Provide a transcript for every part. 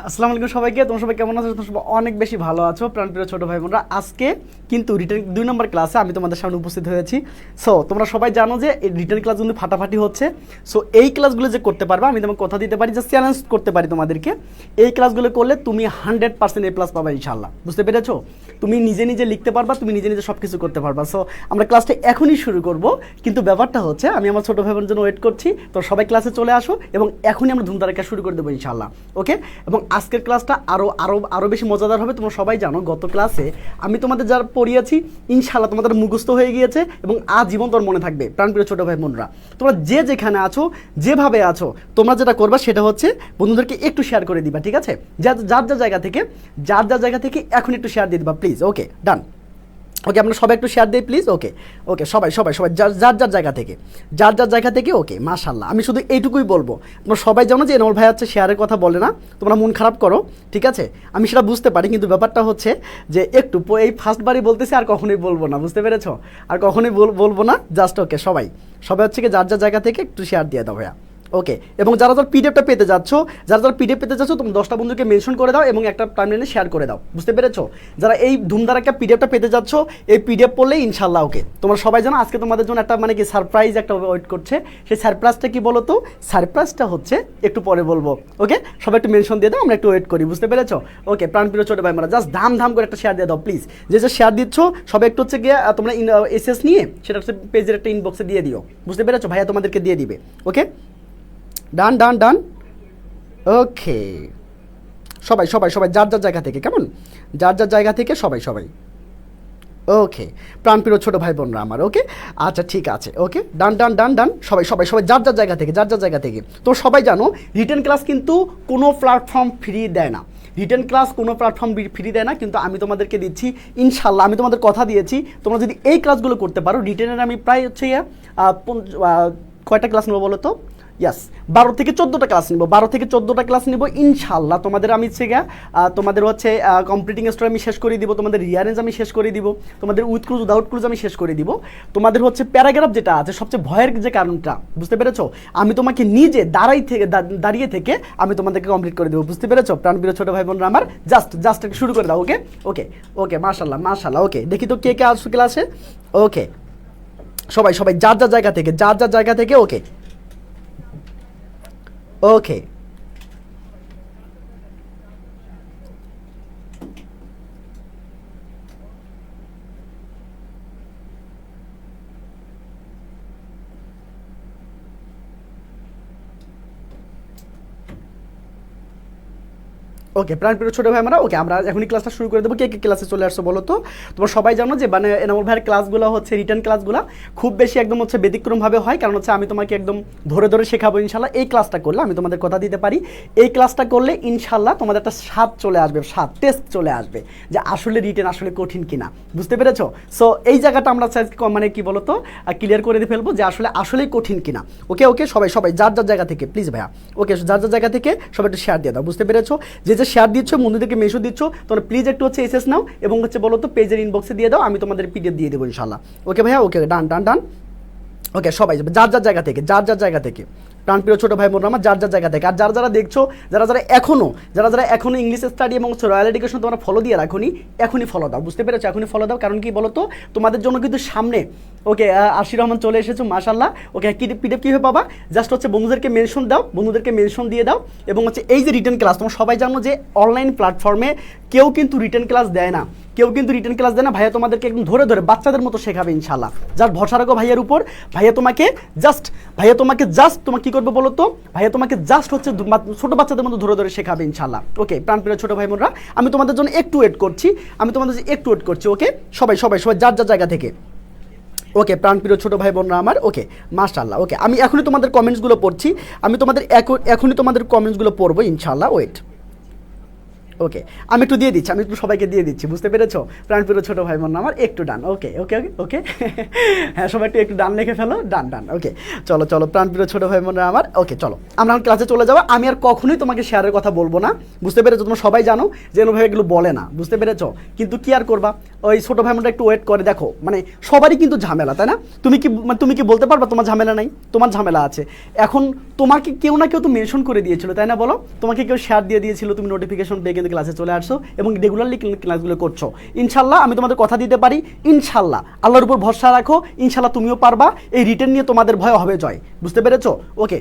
আসসালামু আলাইকুম সবাইকে। তোমরা সবাই কেমন আছো? তোমরা সবাই অনেক বেশি ভালো আছো প্রাণপ্রিয় ছোট ভাই বোনরা। আজকে কিন্তু রিটার্ন 2 নম্বর ক্লাসে আমি তোমাদের সামনে উপস্থিত হয়েছি। সো তোমরা সবাই জানো যে এই রিটার্ন ক্লাস কিন্তু ফাটাফাটি হচ্ছে। সো এই ক্লাসগুলো যে করতে পারবা, আমি তোমাকে কথা দিতে পারি, যে চ্যালেঞ্জ করতে পারি তোমাদেরকে, এই ক্লাসগুলো করলে তুমি 100% A+ পাবা ইনশাআল্লাহ। বুঝতে পেরেছো? তুমি নিজে নিজে লিখতে পারবা, তুমি নিজে নিজে সব কিছু করতে পারবা। সো আমরা ক্লাসটা এখনই শুরু করব, কিন্তু ব্যাপারটা হচ্ছে আমি আমার ছোটো ভাই বোনের জন্য ওয়েট করছি। তো সবাই ক্লাসে চলে আসো এবং এখনই আমরা ধুমধারাক্কা শুরু করে দেবো ইনশাআল্লাহ। ওকে? এবং আজকের ক্লাসটা আরও বেশি মজাদার হবে। তোমরা সবাই জানো গত ক্লাসে আমি তোমাদের যারা পড়িয়েছি ইনশাআল্লাহ তোমাদের মুখস্থ হয়ে গিয়েছে এবং আজীবন তোর মনে থাকবে প্রাণপ্রিয় ছোটো ভাই বোনরা। তোমরা যে যেখানে আছো, যেভাবে আছো, তোমরা যেটা করবা সেটা হচ্ছে বন্ধুদেরকে একটু শেয়ার করে দিবা, ঠিক আছে? যার যার জায়গা থেকে এখন একটু শেয়ার দিয়ে দিবা প্লিজ। ওকে, ডান। ওকে, আমরা সবাই একটু শেয়ার দিই প্লিজ। ওকে ওকে, সবাই যার জায়গা থেকে ওকে, মাশাআল্লাহ। আমি শুধু এইটুকুই বলবো, তোমরা সবাই জানো যে এনামুল ভাই হচ্ছে শেয়ারের কথা বলে না, তোমরা মন খারাপ করো, ঠিক আছে? আমি সেটা বুঝতে পারি, কিন্তু ব্যাপারটা হচ্ছে যে একটু এই ফার্স্টবারই বলতেছি, আর কখনোই বলবো না, বুঝতে পেরেছো? আর কখনোই বলবো না, জাস্ট ওকে সবাই হচ্ছে কি যার জায়গা থেকে একটু শেয়ার দিয়ে দাও ভাইয়া। ওকে, এবং যারা পিডিএফটা পেতে যাচ্ছ, পিডিএফ পেতে যাচ্ছ, তুমি 10টা বন্ধুকে মেনশন করে দাও এবং একটা টাইমলাইনে শেয়ার করে দাও, বুঝতে পেরেছো? যারা এই ধুমধারাক্কা পিডিএফটা পেতে যাচ্ছ, এই পিডিএফ পড়লেই ইনশাআল্লাহ ওকে। তোমরা সবাই জানো আজকে তোমাদের জন্য একটা মানে কি সারপ্রাইজ একটা ওয়েট করছে। সেই সারপ্রাইজটা কি বলো তো? সারপ্রাইজটা হচ্ছে একটু পরে বলবো। ওকে, সবাই একটু মেনশন দিয়ে দাও, আমরা একটু ওয়েট করি, বুঝতে পেরেছো? ওকে, প্রাণপ্রিয় ছোটো ভাই মারা জাস্ট ধাম করে একটা শেয়ার দিয়ে দাও প্লিজ। যে শেয়ার দিচ্ছ সবাই একটু হচ্ছে গিয়ে তোমরা এসএস নিয়ে সেটা হচ্ছে পেজের একটা ইনবক্সে দিয়ে দিও, বুঝতে পেরেছো? ভাইয়া তোমাদেরকে দিয়ে দিবে। ওকে, ডান। ওকে, সবাই যার জায়গা থেকে, কেমন? যার জায়গা থেকে সবাই ওকে, প্রাণপ্রিয় ছোটো ভাই বোনরা আমার। ওকে, আচ্ছা ঠিক আছে। ওকে, ডান। সবাই যার জায়গা থেকে। তো সবাই জানো রিটেন ক্লাস কিন্তু কোনো প্ল্যাটফর্ম ফ্রি দেয় না। কিন্তু আমি তোমাদেরকে দিচ্ছি ইনশাআল্লাহ। আমি তোমাদের কথা দিয়েছি, তোমরা যদি এই ক্লাসগুলো করতে পারো, রিটেনের আমি প্রায় হচ্ছে কয়টা ক্লাস নেবো বলো তো? ইয়াস, 12 থেকে 14টা ক্লাস নিব ইনশাআল্লাহ। তোমাদের আমি হচ্ছে তোমাদের হচ্ছে কমপ্লিটিং স্টোরি আমি শেষ করে দিব, তোমাদের রিয়ারেঞ্জ আমি শেষ করে দিব, তোমাদের উইথ ক্লুজ উইদাউট ক্লুজ আমি শেষ করে দিব, তোমাদের হচ্ছে প্যারাগ্রাফ যেটা আছে সবচেয়ে ভয়ের যে কারণটা, বুঝতে পেরেছো? আমি তোমাকে নিজে দাঁড়িয়ে থেকে আমি তোমাদেরকে কমপ্লিট করে দেবো, বুঝতে পেরেছো? প্রাণপ্রিয় ছোটো ভাই বোনরা আমার, জাস্ট শুরু করে দাও। ওকে, মাশাআল্লাহ। ওকে, দেখি তো কে আসছে ক্লাসে। ওকে, সবাই যার জায়গা থেকে ওকে। ওকে, প্রাণপ্রিয় ছোটো ভাই আমরা ওকে, আমরা এখনই ক্লাসটা শুরু করে দেবো। কে ক্লাসে চলে আসছো বলো তো? তোমরা সবাই জানো যে মানে এনামুল ভাইয়ের ক্লাসগুলো হচ্ছে রিটার্ন ক্লাসগুলো খুব বেশি একদম হচ্ছে ব্যতিক্রমভাবে হয়, কারণ হচ্ছে আমি তোমাকে একদম ধরে শেখাবো ইনশাল্লাহ। এই ক্লাসটা করলে আমি তোমাদের কথা দিতে পারি, এই ক্লাসটা করলে ইনশাল্লাহ তোমাদের একটা স্বাদ চলে আসবে, টেস্ট চলে আসবে যে আসলে রিটেন আসলে কঠিন কিনা, বুঝতে পেরেছো? সো এই জায়গাটা আমরা মানে কি বলো তো ক্লিয়ার করে দিয়ে ফেলবো যে আসলেই কঠিন কিনা। ওকে, সবাই যার জায়গা থেকে প্লিজ ভাইয়া। ওকে, যার জায়গা থেকে সবাই একটু শেয়ার দিয়ে দাও, বুঝতে পেরেছো? যে শেয়ার দিচ্ছ, বন্ধুদেরকে মেসেজ দিচ্ছ, তোমরা প্লিজ একটু হচ্ছে এসএস নাও এবং হচ্ছে বলো তো পেজের ইনবক্সে দিয়ে দাও, আমি তোমাদের পিডিএফ দিয়ে দেবো ইনশাআল্লাহ। ওকে ভাইয়া, ওকে, ডান। ওকে, সবাই যার জায়গা থেকে প্রাণপ্রিয় ছোটো ভাই বোনরা আমার, যার জায়গা থেকে। আর যারা দেখছো, যারা এখনো ইংলিশ স্টাডি এবং রয়্যাল এডুকেশন তোমরা ফলো দিয়ে রাখোনি, এখনই ফলো দাও, বুঝতে পেরেছো? এখনই ফলো দাও, কারণ কি বলো তো তোমাদের জন্য কিন্তু সামনে ওকে আশির রহমান চলে এসেছো, মাশাআল্লাহ। ওকে, পিডিএফ কীভাবে পাবা? জাস্ট হচ্ছে বন্ধুদেরকে মেনশন দিয়ে দাও এবং হচ্ছে এই যে রিটেন ক্লাস, তোমরা সবাই জানো যে অনলাইন প্ল্যাটফর্মে কেউ কিন্তু রিটেন ক্লাস দেয় না, ভাইয়া তোমাদেরকে একদম ধরে বাচ্চাদের মতো শেখাবে ইনশাআল্লাহ। জাস্ট ভরসা রাখো ভাইয়ের উপর। ভাইয়া তোমাকে কি করবে বলো তো? ভাইয়া তোমাকে জাস্ট হচ্ছে ছোট বাচ্চাদের মতো ধরে শেখাবে ইনশাআল্লাহ। ওকে, প্রাণপ্রিয় ছোটো ভাই বোনরা, আমি তোমাদের জন্য একটু ওয়েট করছি। ওকে, সবাই যার জায়গা থেকে। ওকে, প্রাণপ্রিয় ছোটো ভাই বোনরা আমার। ওকে, মাশাআল্লাহ। ওকে, আমি এখনই তোমাদের কমেন্টসগুলো পড়ছি, আমি তোমাদের এখনই তোমাদের কমেন্টসগুলো পড়বো ইনশাআল্লাহ। ওয়েট। ওকে, আমি একটু দিয়ে দিচ্ছি, আমি একটু সবাইকে দিয়ে দিচ্ছি, বুঝতে পেরেছো? প্রাণপ্রিয় ছোটো ভাই বোন আমার একটু ডান। ওকে ওকে ওকে ওকে হ্যাঁ, সবাই একটু ডান লিখে ফেলো, ডান ডান। ওকে চলো চলো প্রাণপ্রিয় ছোটো ভাই বোনরা আমার। ওকে চলো আমরা ক্লাসে চলে যাবো। আমি আর কখনোই তোমাকে শেয়ারের কথা বলবো না, বুঝতে পেরেছো? তোমরা সবাই জানো যে ভাই এগুলো বলে না, বুঝতে পেরেছো? কিন্তু কি আর করবা, ওই ছোটো ভাই বোনরা একটু ওয়েট করে দেখো, মানে সবারই কিন্তু ঝামেলা, তাই না? তুমি কি বলতে পারবা তোমার ঝামেলা নাই? তোমার ঝামেলা আছে। এখন তোমাকে কেউ না কেউ তো মেনশন করে দিয়েছিল, তাই না? বলো, তোমাকে কেউ শেয়ার দিয়ে দিয়েছিল, তুমি নোটিফিকেশন পেয়ে কিন্তু ক্লাসে চলে আসছো এবং রেগুলারলি ক্লাসগুলো করছো। ইনশাল্লাহ আমি তোমাদের কথা দিতে পারি, ইনশাল্লাহ আল্লাহর উপর ভরসা রাখো, ইনশাল্লাহ তুমিও পারবা। এই রিটেন নিয়ে তোমাদের ভয় হবে জয়, বুঝতে পেরেছো? ওকে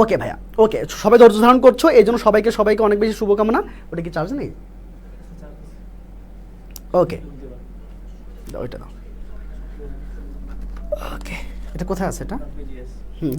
ওকে ভাইয়া, ওকে সবাই ধৈর্য ধারণ করছো, এই জন্য সবাইকে অনেক বেশি শুভকামনা। ওটা কি চার্জ নেই? ওকে ওইটা দাও। ওকে, এটা কোথায় আছে এটা?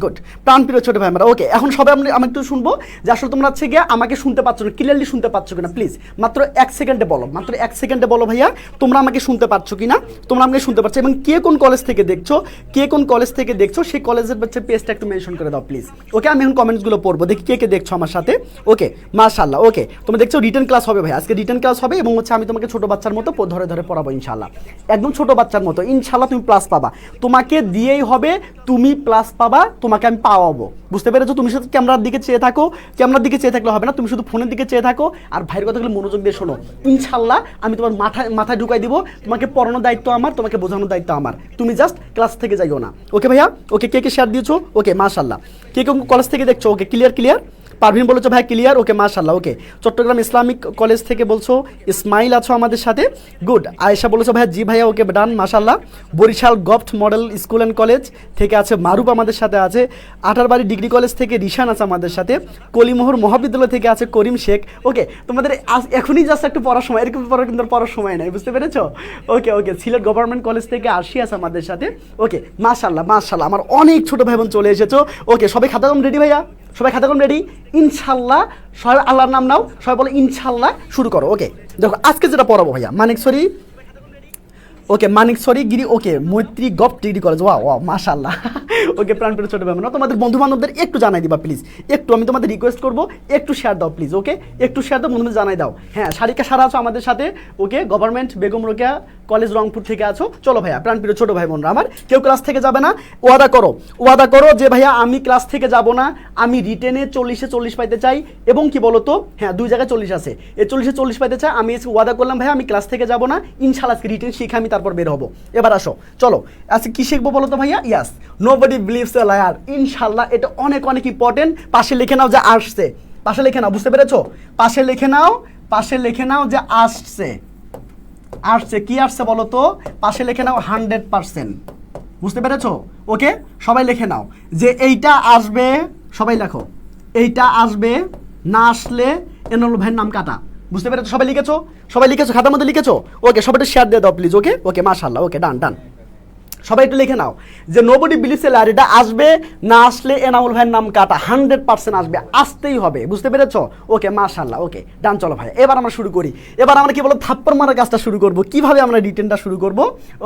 গুড, প্রাণপ্রিয় ছোটো ভাই আমরা। ওকে, এখন সবাই আমি একটু শুনবো যে আসলে তোমরা হচ্ছে গিয়ে আমাকে শুনতে পাচ্ছ না, ক্লিয়ারলি শুনতে পাচ্ছ কিনা প্লিজ মাত্র 1 সেকেন্ডে বলো, মাত্র 1 সেকেন্ডে বলো ভাইয়া তোমরা আমাকে শুনতে পাচ্ছ কিনা, তোমরা আমাকে শুনতে পাচ্ছ, এবং কে কোন কলেজ থেকে দেখছো, কে কোন কলেজ থেকে দেখছো সেই কলেজের হচ্ছে পেজটা একটু মেনশন করে দাও প্লিজ। ওকে, আমি এখন কমেন্টসগুলো পড়বো, দেখি কে কে দেখছো আমার সাথে। ওকে মাশাআল্লাহ। ওকে, তোমরা দেখছো রিটেন ক্লাস হবে ভাই, আজকে রিটেন ক্লাস হবে এবং হচ্ছে আমি তোমাকে ছোটো বাচ্চার মতো ধরে ধরে পড়াবো ইনশাআল্লাহ, একদম ছোটো বাচ্চার মতো। ইনশাআল্লাহ তুমি প্লাস পাবা, তোমাকে দিয়েই হবে, তুমি প্লাস পাবা, তোমাকে আমি পাওয়াবো, বুঝতে পেরেছো? তুমি শুধু ক্যামেরার দিকে চেয়ে থাকো, ক্যামেরার দিকে চেয়ে থাকলে হবে না, তুমি শুধু ফোনের দিকে চেয়ে থাকো আর ভাইয়ের কথাগুলো মনোযোগ দিয়ে শোনো। ইনশাআল্লাহ আমি তোমার মাথায় ঢুকাই দিব, তোমাকে পড়ানোর দায়িত্ব আমার, তোমাকে বোঝানোর দায়িত্ব আমার, তুমি জাস্ট ক্লাস থেকে যাইও না। ওকে ভাইয়া, ওকে কে কে শেয়ার দিয়েছো? ওকে মাশাআল্লাহ। কে কে কলেজ থেকে দেখছো? Okay clear. পারভিন বলেছো ভাই ক্লিয়ার। ওকে মাশাআল্লাহ। ওকে, চট্টগ্রাম ইসলামিক কলেজ থেকে বলছো, ইসমাইল আছো আমাদের সাথে, গুড। আয়েশা বলেছো ভাইয়া জি ভাইয়া, ওকে ডান মাশাআল্লাহ। Barishal govt model school and college থেকে আছে মারুপ আমাদের সাথে আছে, আঠারবাড়ি ডিগ্রি কলেজ থেকে রিশান আছে আমাদের সাথে, কলিমোহর মহাবিদ্যালয় থেকে আছে করিম শেখ। ওকে, তোমাদের এখনই জাস্ট একটু পড়ার সময়, এরকম পড়ার কিন্তু পড়ার সময় নাই, বুঝতে পেরেছো? ওকে ওকে, সিলেট গভর্নমেন্ট কলেজ থেকে আশি আছে আমাদের সাথে। ওকে মাশাআল্লাহ মাশাআল্লাহ, আমার অনেক ছোটো ভাই বোন চলে এসেছো। ওকে, সবাই খাতা কলম রেডি ভাইয়া? সবাই খাতা কলম রেডি? ইনশাল্লাহ সবাই আল্লাহর নাম নাও, সবাই বলো ইনশাল্লাহ, শুরু করো। ওকে দেখো আজকে যেটা পড়াবো ভাইয়া, মানিকছড়ি, ওকে মানিকছড়ি গিরি, ওকে মৈত্রী গভট ডিগ্রি কলেজ, ওয়া মাশাআল্লাহ। ওকে প্রাণপ্রিয় ছোটো ভাই বোন, তোমাদের বন্ধু বান্ধবদের একটু জানাই দিবা প্লিজ, একটু আমি তোমাদের রিকোয়েস্ট করবো, একটু শেয়ার দাও প্লিজ। ওকে, একটু শেয়ার দাও, বন্ধুদের জানাই দাও। হ্যাঁ, সারিকা সারা আছো আমাদের সাথে। ওকে, গভর্নমেন্ট বেগম রোকেয়া কলেজ রংপুর থেকে আছো। চলো ভাইয়া, প্রাণপ্রিয় ছোটো ভাই বোনরা আমার, কেউ ক্লাস থেকে যাবে না, ওয়াদা করো যে ভাইয়া আমি ক্লাস থেকে যাব না, আমি রিটেনে 40-এ 40 পাইতে চাই, এবং কি বলো তো, হ্যাঁ 2 জায়গায় 40 আছে, এই 40-এ 40 পাইতে চাই, আমি ওয়াদা করলাম ভাইয়া আমি ক্লাস থেকে যাব না, ইনশাআল্লাহ আজকে রিটেন শিখে আমি তারপর বের হবো। এবার আসো, চলো আজকে কি শিখবো বলো তো ভাইয়া? ইয়াস, নোবডি বিলিভস এ লায়ার। ইনশাআল্লাহ এটা অনেক অনেক ইম্পর্টেন্ট। পাশে লিখে নাও যে আসছে, পাশে লিখে নাও, বুঝতে পেরেছো? পাশে লিখে নাও যে আসছে, কি আসছে বলো তো? পাশে লিখে নাও 100%, বুঝতে পেরেছো? ওকে, সবাই লিখে নাও যে এইটা আসবে, সবাই লেখো এইটা আসবে, না আসলে এনল ভাইয়ের নাম কাটা, বুঝতে পেরেছো? সবাই লিখেছো খাতার মধ্যে লিখেছো? ওকে, সবাই একটু শেয়ার দিয়ে দাও প্লিজ। ওকে ওকে মাশাআল্লাহ। ওকে ডান, সবাই একটু লিখে নাও যে নোবডি বিলিভস এ লায়ার, এটা আসবে, না আসলে এনামুল ভাইয়ের নাম কাটা, 100% আসবে, আসতেই হবে, বুঝতে পেরেছো? ওকে মাশাআল্লাহ। ওকে ডান, চলো ভাই এবার আমরা শুরু করি। এবার আমরা কি বলো থাপ্পড় মারার কাজটা শুরু করব, কিভাবে আমরা রিটেনটা শুরু করব।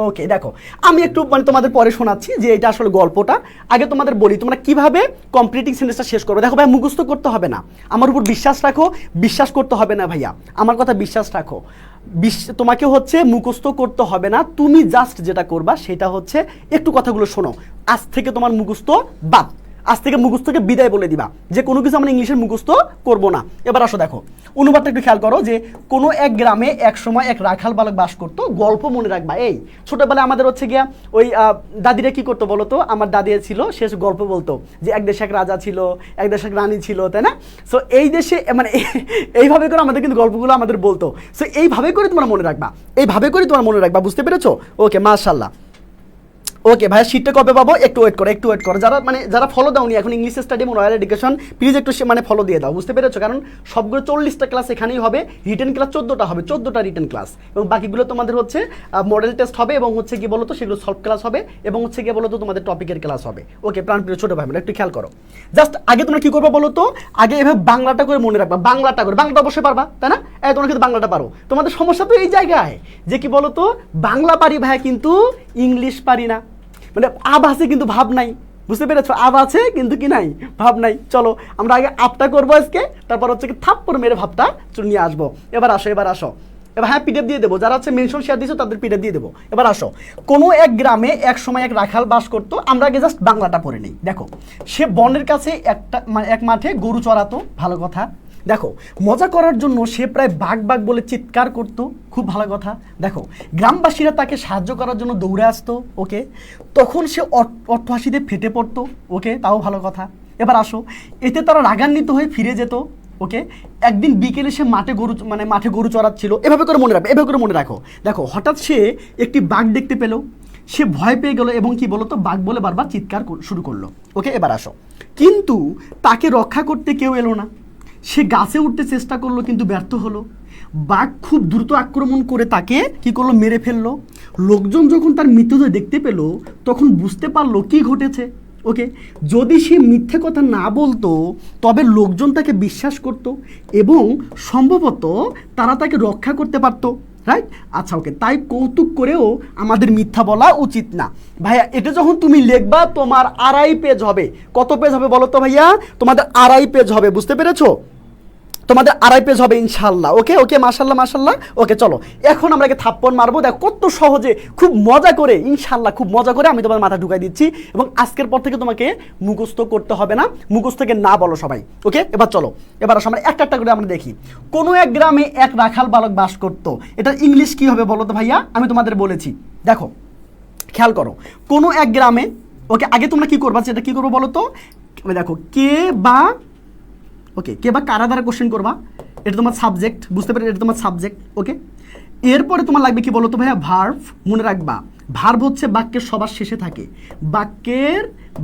ওকে দেখো, আমি একটু তোমাদের পরে শোনাচ্ছি যে এটা আসলে গল্পটা, আগে তোমাদের বলি তোমরা কিভাবে কমপ্লিটিং সেন্টেন্সটা শেষ করবে। দেখো ভাই, মুখস্থ করতে হবে না, আমার উপর বিশ্বাস রাখো, বিশ্বাস করতে হবে না ভাইয়া, আমার কথা বিশ্বাস রাখো, তোমাকে হচ্ছে মুখস্থ করতে হবে না, তুমি জাস্ট যেটা করবা সেটা হচ্ছে একটু কথাগুলো শোনো, আজ থেকে তোমার মুখস্থ বাদ, আজ থেকে মুখস্থকে বিদায় বলে দিবা, যে কোনো কিছু আমরা ইংলিশের মুখস্থ করব না। এবার আসো দেখো, অনুবাদটা একটু খেয়াল করো যে কোনো এক গ্রামে এক সময় এক রাখাল বালক বাস করতো, গল্প মনে রাখবা। এই ছোটবেলায় আমাদের হচ্ছে গিয়া ওই দাদিরা কি করতো বলো তো? আমার দাদি ছিল, সে গল্প বলতো যে এক দেশে এক রাজা ছিল, এক দেশে এক রানী ছিল, তাই না? সো এই দেশে মানে এইভাবে করে আমাদের কিন্তু গল্পগুলো আমাদের বলতো। সো এইভাবে করে তোমরা মনে রাখবা, বুঝতে পেরেছো? ওকে মাশাআল্লাহ। ওকে ভাইয়া, শীটটা কবে পাবো? একটু ওয়েট করো, যারা ফলো দাওনি এখন English stadium royal education, please একটু ফলো দিয়ে দাও, বুঝতে পেরেছো? কারণ সবগুলো 40টা ক্লাস এখানেই হবে, রিটেন ক্লাস 14টা হবে, 14টা রিটেন ক্লাস, এবং বাকিগুলো তোমাদের হচ্ছে মডেল টেস্ট হবে, এবং হচ্ছে কি বলতো সেগুলো সলভ ক্লাস হবে, এবং হচ্ছে কি বলতো তোমাদের টপিকের ক্লাস হবে। ওকে প্রাণপ্রিয় ছোটো ভাই একটু খেয়াল করো, জাস্ট আগে তোমরা কি করবো বলো তো? আগে এভাবে বাংলাটা করে মনে রাখবা, বাংলাটা অবশ্যই পারবা, তাই না? তোমরা কিন্তু বাংলাটা পারো, তোমাদের সমস্যা তো এই জায়গায় যে কি বলতো, বাংলা পারি ভাইয়া কিন্তু ইংলিশ পারি না, মানে আভাসে কিন্তু ভাব নাই, বুঝতে পেরেছো? আব আছে কিন্তু কি নাই, ভাব নাই। চলো আমরা আগে আপটা করবো আজকে, তারপর হচ্ছে কি থাপ্পড় মেরে ভাবটা নিয়ে আসবো। এবার আসো, এবার আসো, এবার হ্যাঁ পিডিএফ দিয়ে দেবো, যারা হচ্ছে মেনশন শেয়ার দিয়েছো তাদের পিডিএফ দিয়ে দেবো। এবার আসো, কোনো এক গ্রামে এক সময় এক রাখাল বাস করতো। আমরা আগে জাস্ট বাংলাটা পড়ে নিই। দেখো, সে বনের কাছে এক মাঠে গরু চড়াতো, ভালো কথা। দেখো, মজা করার জন্য সে প্রায় বাঘ বাঘ বলে চিৎকার করতো, খুব ভালো কথা। দেখো, গ্রামবাসীরা তাকে সাহায্য করার জন্য দৌড়ে আসতো, ওকে। তখন সে অট্টহাসিতে ফেটে পড়তো, ওকে, তাও ভালো কথা। এবার আসো, এতে তারা রাগান্বিত হয়ে ফিরে যেত, ওকে। একদিন বিকেলে সে মাঠে গরু চড়াচ্ছিল, এভাবে করে মনে রাখো, এভাবে করে মনে রাখো। দেখো, হঠাৎ সে একটি বাঘ দেখতে পেল, সে ভয় পেয়ে গেল এবং কি বলতো বাঘ বলে বারবার চিৎকার শুরু করলো, ওকে। এবার আসো, কিন্তু তাকে রক্ষা করতে কেউ এলো না। সে গাছে উঠতে চেষ্টা করলো কিন্তু ব্যর্থ হলো। বাঘ খুব দ্রুত আক্রমণ করে তাকে কি করলো, মেরে ফেললো। লোকজন যখন তার মৃতদেহ দেখতে পেল তখন বুঝতে পারলো কি ঘটেছে, ওকে। যদি সে মিথ্যে কথা না বলতো তবে লোকজন তাকে বিশ্বাস করত এবং সম্ভবত তারা তাকে রক্ষা করতে পারতো, রাইট? আচ্ছা, ওকে। তাই কৌতুক করেও আমাদের মিথ্যা বলা উচিত না। ভাইয়া, এটা যখন তুমি লিখবা তোমার 2.5 পেজ হবে। কত পেজ হবে বলো তো ভাইয়া? তোমাদের 2.5 পেজ হবে, বুঝতে পেরেছো? তোমাদের 2.5 পেজ হবে ইনশাল্লাহ, ওকে ওকে, মাশাল্লাহ মাশাল্লাহ, ওকে। চলো এখন আমরা থাপ্পড় মারবো। দেখো কত সহজে, খুব মজা করে, ইনশাল্লাহ খুব মজা করে আমি তোমার মাথা ঢুকাই দিচ্ছি। এবং আজকের পর থেকে তোমাকে মুখস্থ করতে হবে না, মুখস্থ থেকে না বলো সবাই, ওকে। এবার চলো, এবার আসো আমরা একটা একটা করে আমরা দেখি। কোনো এক গ্রামে এক রাখাল বালক বাস করতো। এটার ইংলিশ কি হবে বলো তো ভাইয়া? আমি তোমাদের বলেছি, দেখো খেয়াল করো। কোনো এক গ্রামে, ওকে। আগে তোমরা কি করবা, সেটা কি করবো বলো তো? দেখো, কে বা, ওকে, কে বা কারা দ্বারা কোশ্চেন করবা, এটা তোমার সাবজেক্ট, বুঝতে পারো? এটা তোমার সাবজেক্ট, ওকে। এরপরে তোমার লাগবে কি বলো তো ভাইয়া? ভার্ব। মনে রাখবা, ভার্ব হচ্ছে বাক্যের সবার শেষে থাকে,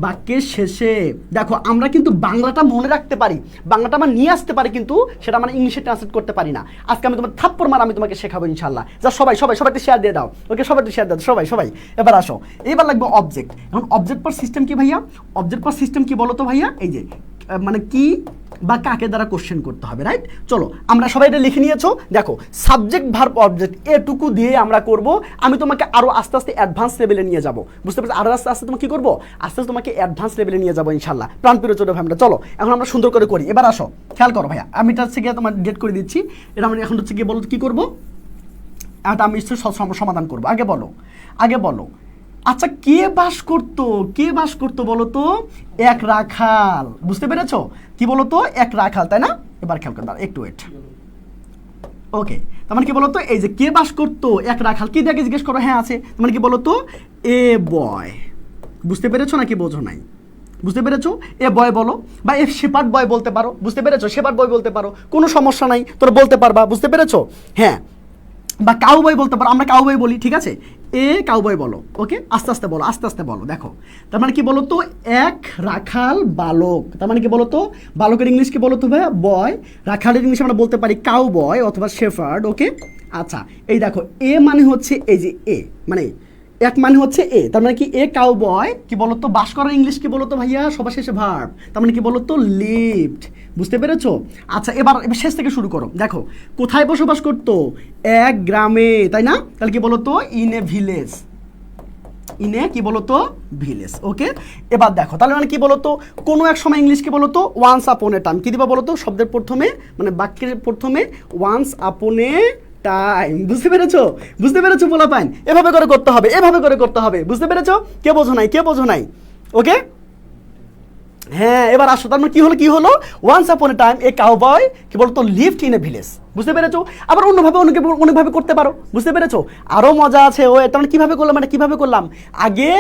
বাক্যের শেষে। দেখো, আমরা কিন্তু বাংলাটা মনে রাখতে পারি, বাংলাটা আমরা নিয়ে আসতে পারি, কিন্তু সেটা আমরা ইংলিশে ট্রান্সলেট করতে পারি না। আজকে আমি তোমার থাপ্পড় মারা আমি তোমাকে শেখাবো ইনশাল্লাহ। যা সবাই সবাই সবাই শেয়ার দিয়ে দাও, ওকে। সবাই শেয়ার দাও, সবাই সবাই। এবার আসো, এবার লাগবে অবজেক্ট। এখন অবজেক্ট পার সিস্টেম কি ভাইয়া? অবজেক্ট পার সিস্টেম কি বলো তো ভাইয়া? এই যে মানে কি বা কাকে দ্বারা কোশ্চেন করতে হবে, রাইট? চলো আমরা সবাই এটা লিখে নিয়েছো। দেখো, সাবজেক্ট ভার্ব অবজেক্ট এটুকু দিয়ে আমরা করব। আমি তোমাকে আরো আস্তে আস্তে অ্যাডভান্স লেভেলে নিয়ে যাবো, বুঝতে পারছো? আরো আস্তে আস্তে তোমাকে কি করবো, আস্তে আস্তে তোমাকে অ্যাডভান্স লেভেলে নিয়ে যাবো ইনশাল্লাহ। প্রাণপ্রিয় ছোট ভাইরা, চলো এখন আমরা সুন্দর করে করি। এবার আসো, খেয়াল করো ভাইয়া, আমি এটা হচ্ছে গিয়ে তোমার ডেট করে দিচ্ছি। এটা আমরা এখন হচ্ছে গিয়ে বলো কি করবো, এটা আমি সমাধান করবো। আগে বলো আচ্ছা, কে বাস করতো বলো তো? এক রাখাল, বুঝতে পেরেছো? কি বলো তো? এক রাখাল, তাই না? এবার খেয়াল করো, একটু ওয়েট, ওকে। তার মানে কি বলতো, এই যে কে বাস করতো, এক রাখাল, কি দেখে জিজ্ঞেস করো? হ্যাঁ আছে। তার মানে কি বলতো, এ বয়। বুঝতে পেরেছো নাকি বোঝো নাই? বুঝতে পেরেছো? এ বয় বলো, বা এ শেপার্ড বয় বলতে পারো, বুঝতে পেরেছো? শেপার্ড বয় বলতে পারো, কোনো সমস্যা নাই, তোরা বলতে পারবা, বুঝতে পেরেছো? হ্যাঁ, বা কাউ বয় বলতে পারো, আমরা কাউ বয় বলি, ঠিক আছে? এ কাউ বয় বলো, ওকে। আস্তে আস্তে বলো, আস্তে আস্তে বলো। দেখো, তার মানে কি বলো তো, এক রাখাল বালক। তার মানে কি বলো তো, বালকের ইংলিশ কি বলো তো ভাইয়া? বয়। রাখালের ইংলিশ আমরা বলতে পারি কাউ বয় অথবা শেফার্ড, ওকে। আচ্ছা, এই দেখো, এ মানে হচ্ছে এই যে এ, মানে এক মানে হচ্ছে এ, তার মানে কি এ কাউ বয় কি বলতো? বাস করার ইংলিশ কি বলতো ভাইয়া? সবার শেষে ভার্ব, তার মানে কি বলতো? লিভড। বুঝতে পেরেছো? আচ্ছা, এবার শেষ থেকে শুরু করো। দেখো, কোথায় বসবাস করতো? এক গ্রামে, তাই না? তাহলে কি বলতো? In a village. কি বলতো? ভিলেজ, ওকে। এবার দেখো, তাহলে মানে কি বলতো? কোনো এক সময় ইংলিশ কি বলতো? ওয়ান্স আপন এ টাইম। কি দিবা বলতো? শব্দের প্রথমে, মানে বাক্যের প্রথমে ওয়ান্স আপন এ টাইম। বুঝতে পেরেছো বলা পাইন? এভাবে করে করতে হবে, বুঝতে পেরেছো? কে বোঝো নাই, ওকে। হ্যাঁ, এবার আসো, তার মানে কি হলো? ওয়ান্স আপন এ টাইম এ কাউবয় কি বলতো? Lived in a village. বুঝতে পেরেছো? আবার অন্যভাবে করতে পারো, বুঝতে পেরেছো? আরো মজা আছে। ও এটা মানে কিভাবে করলাম? আগে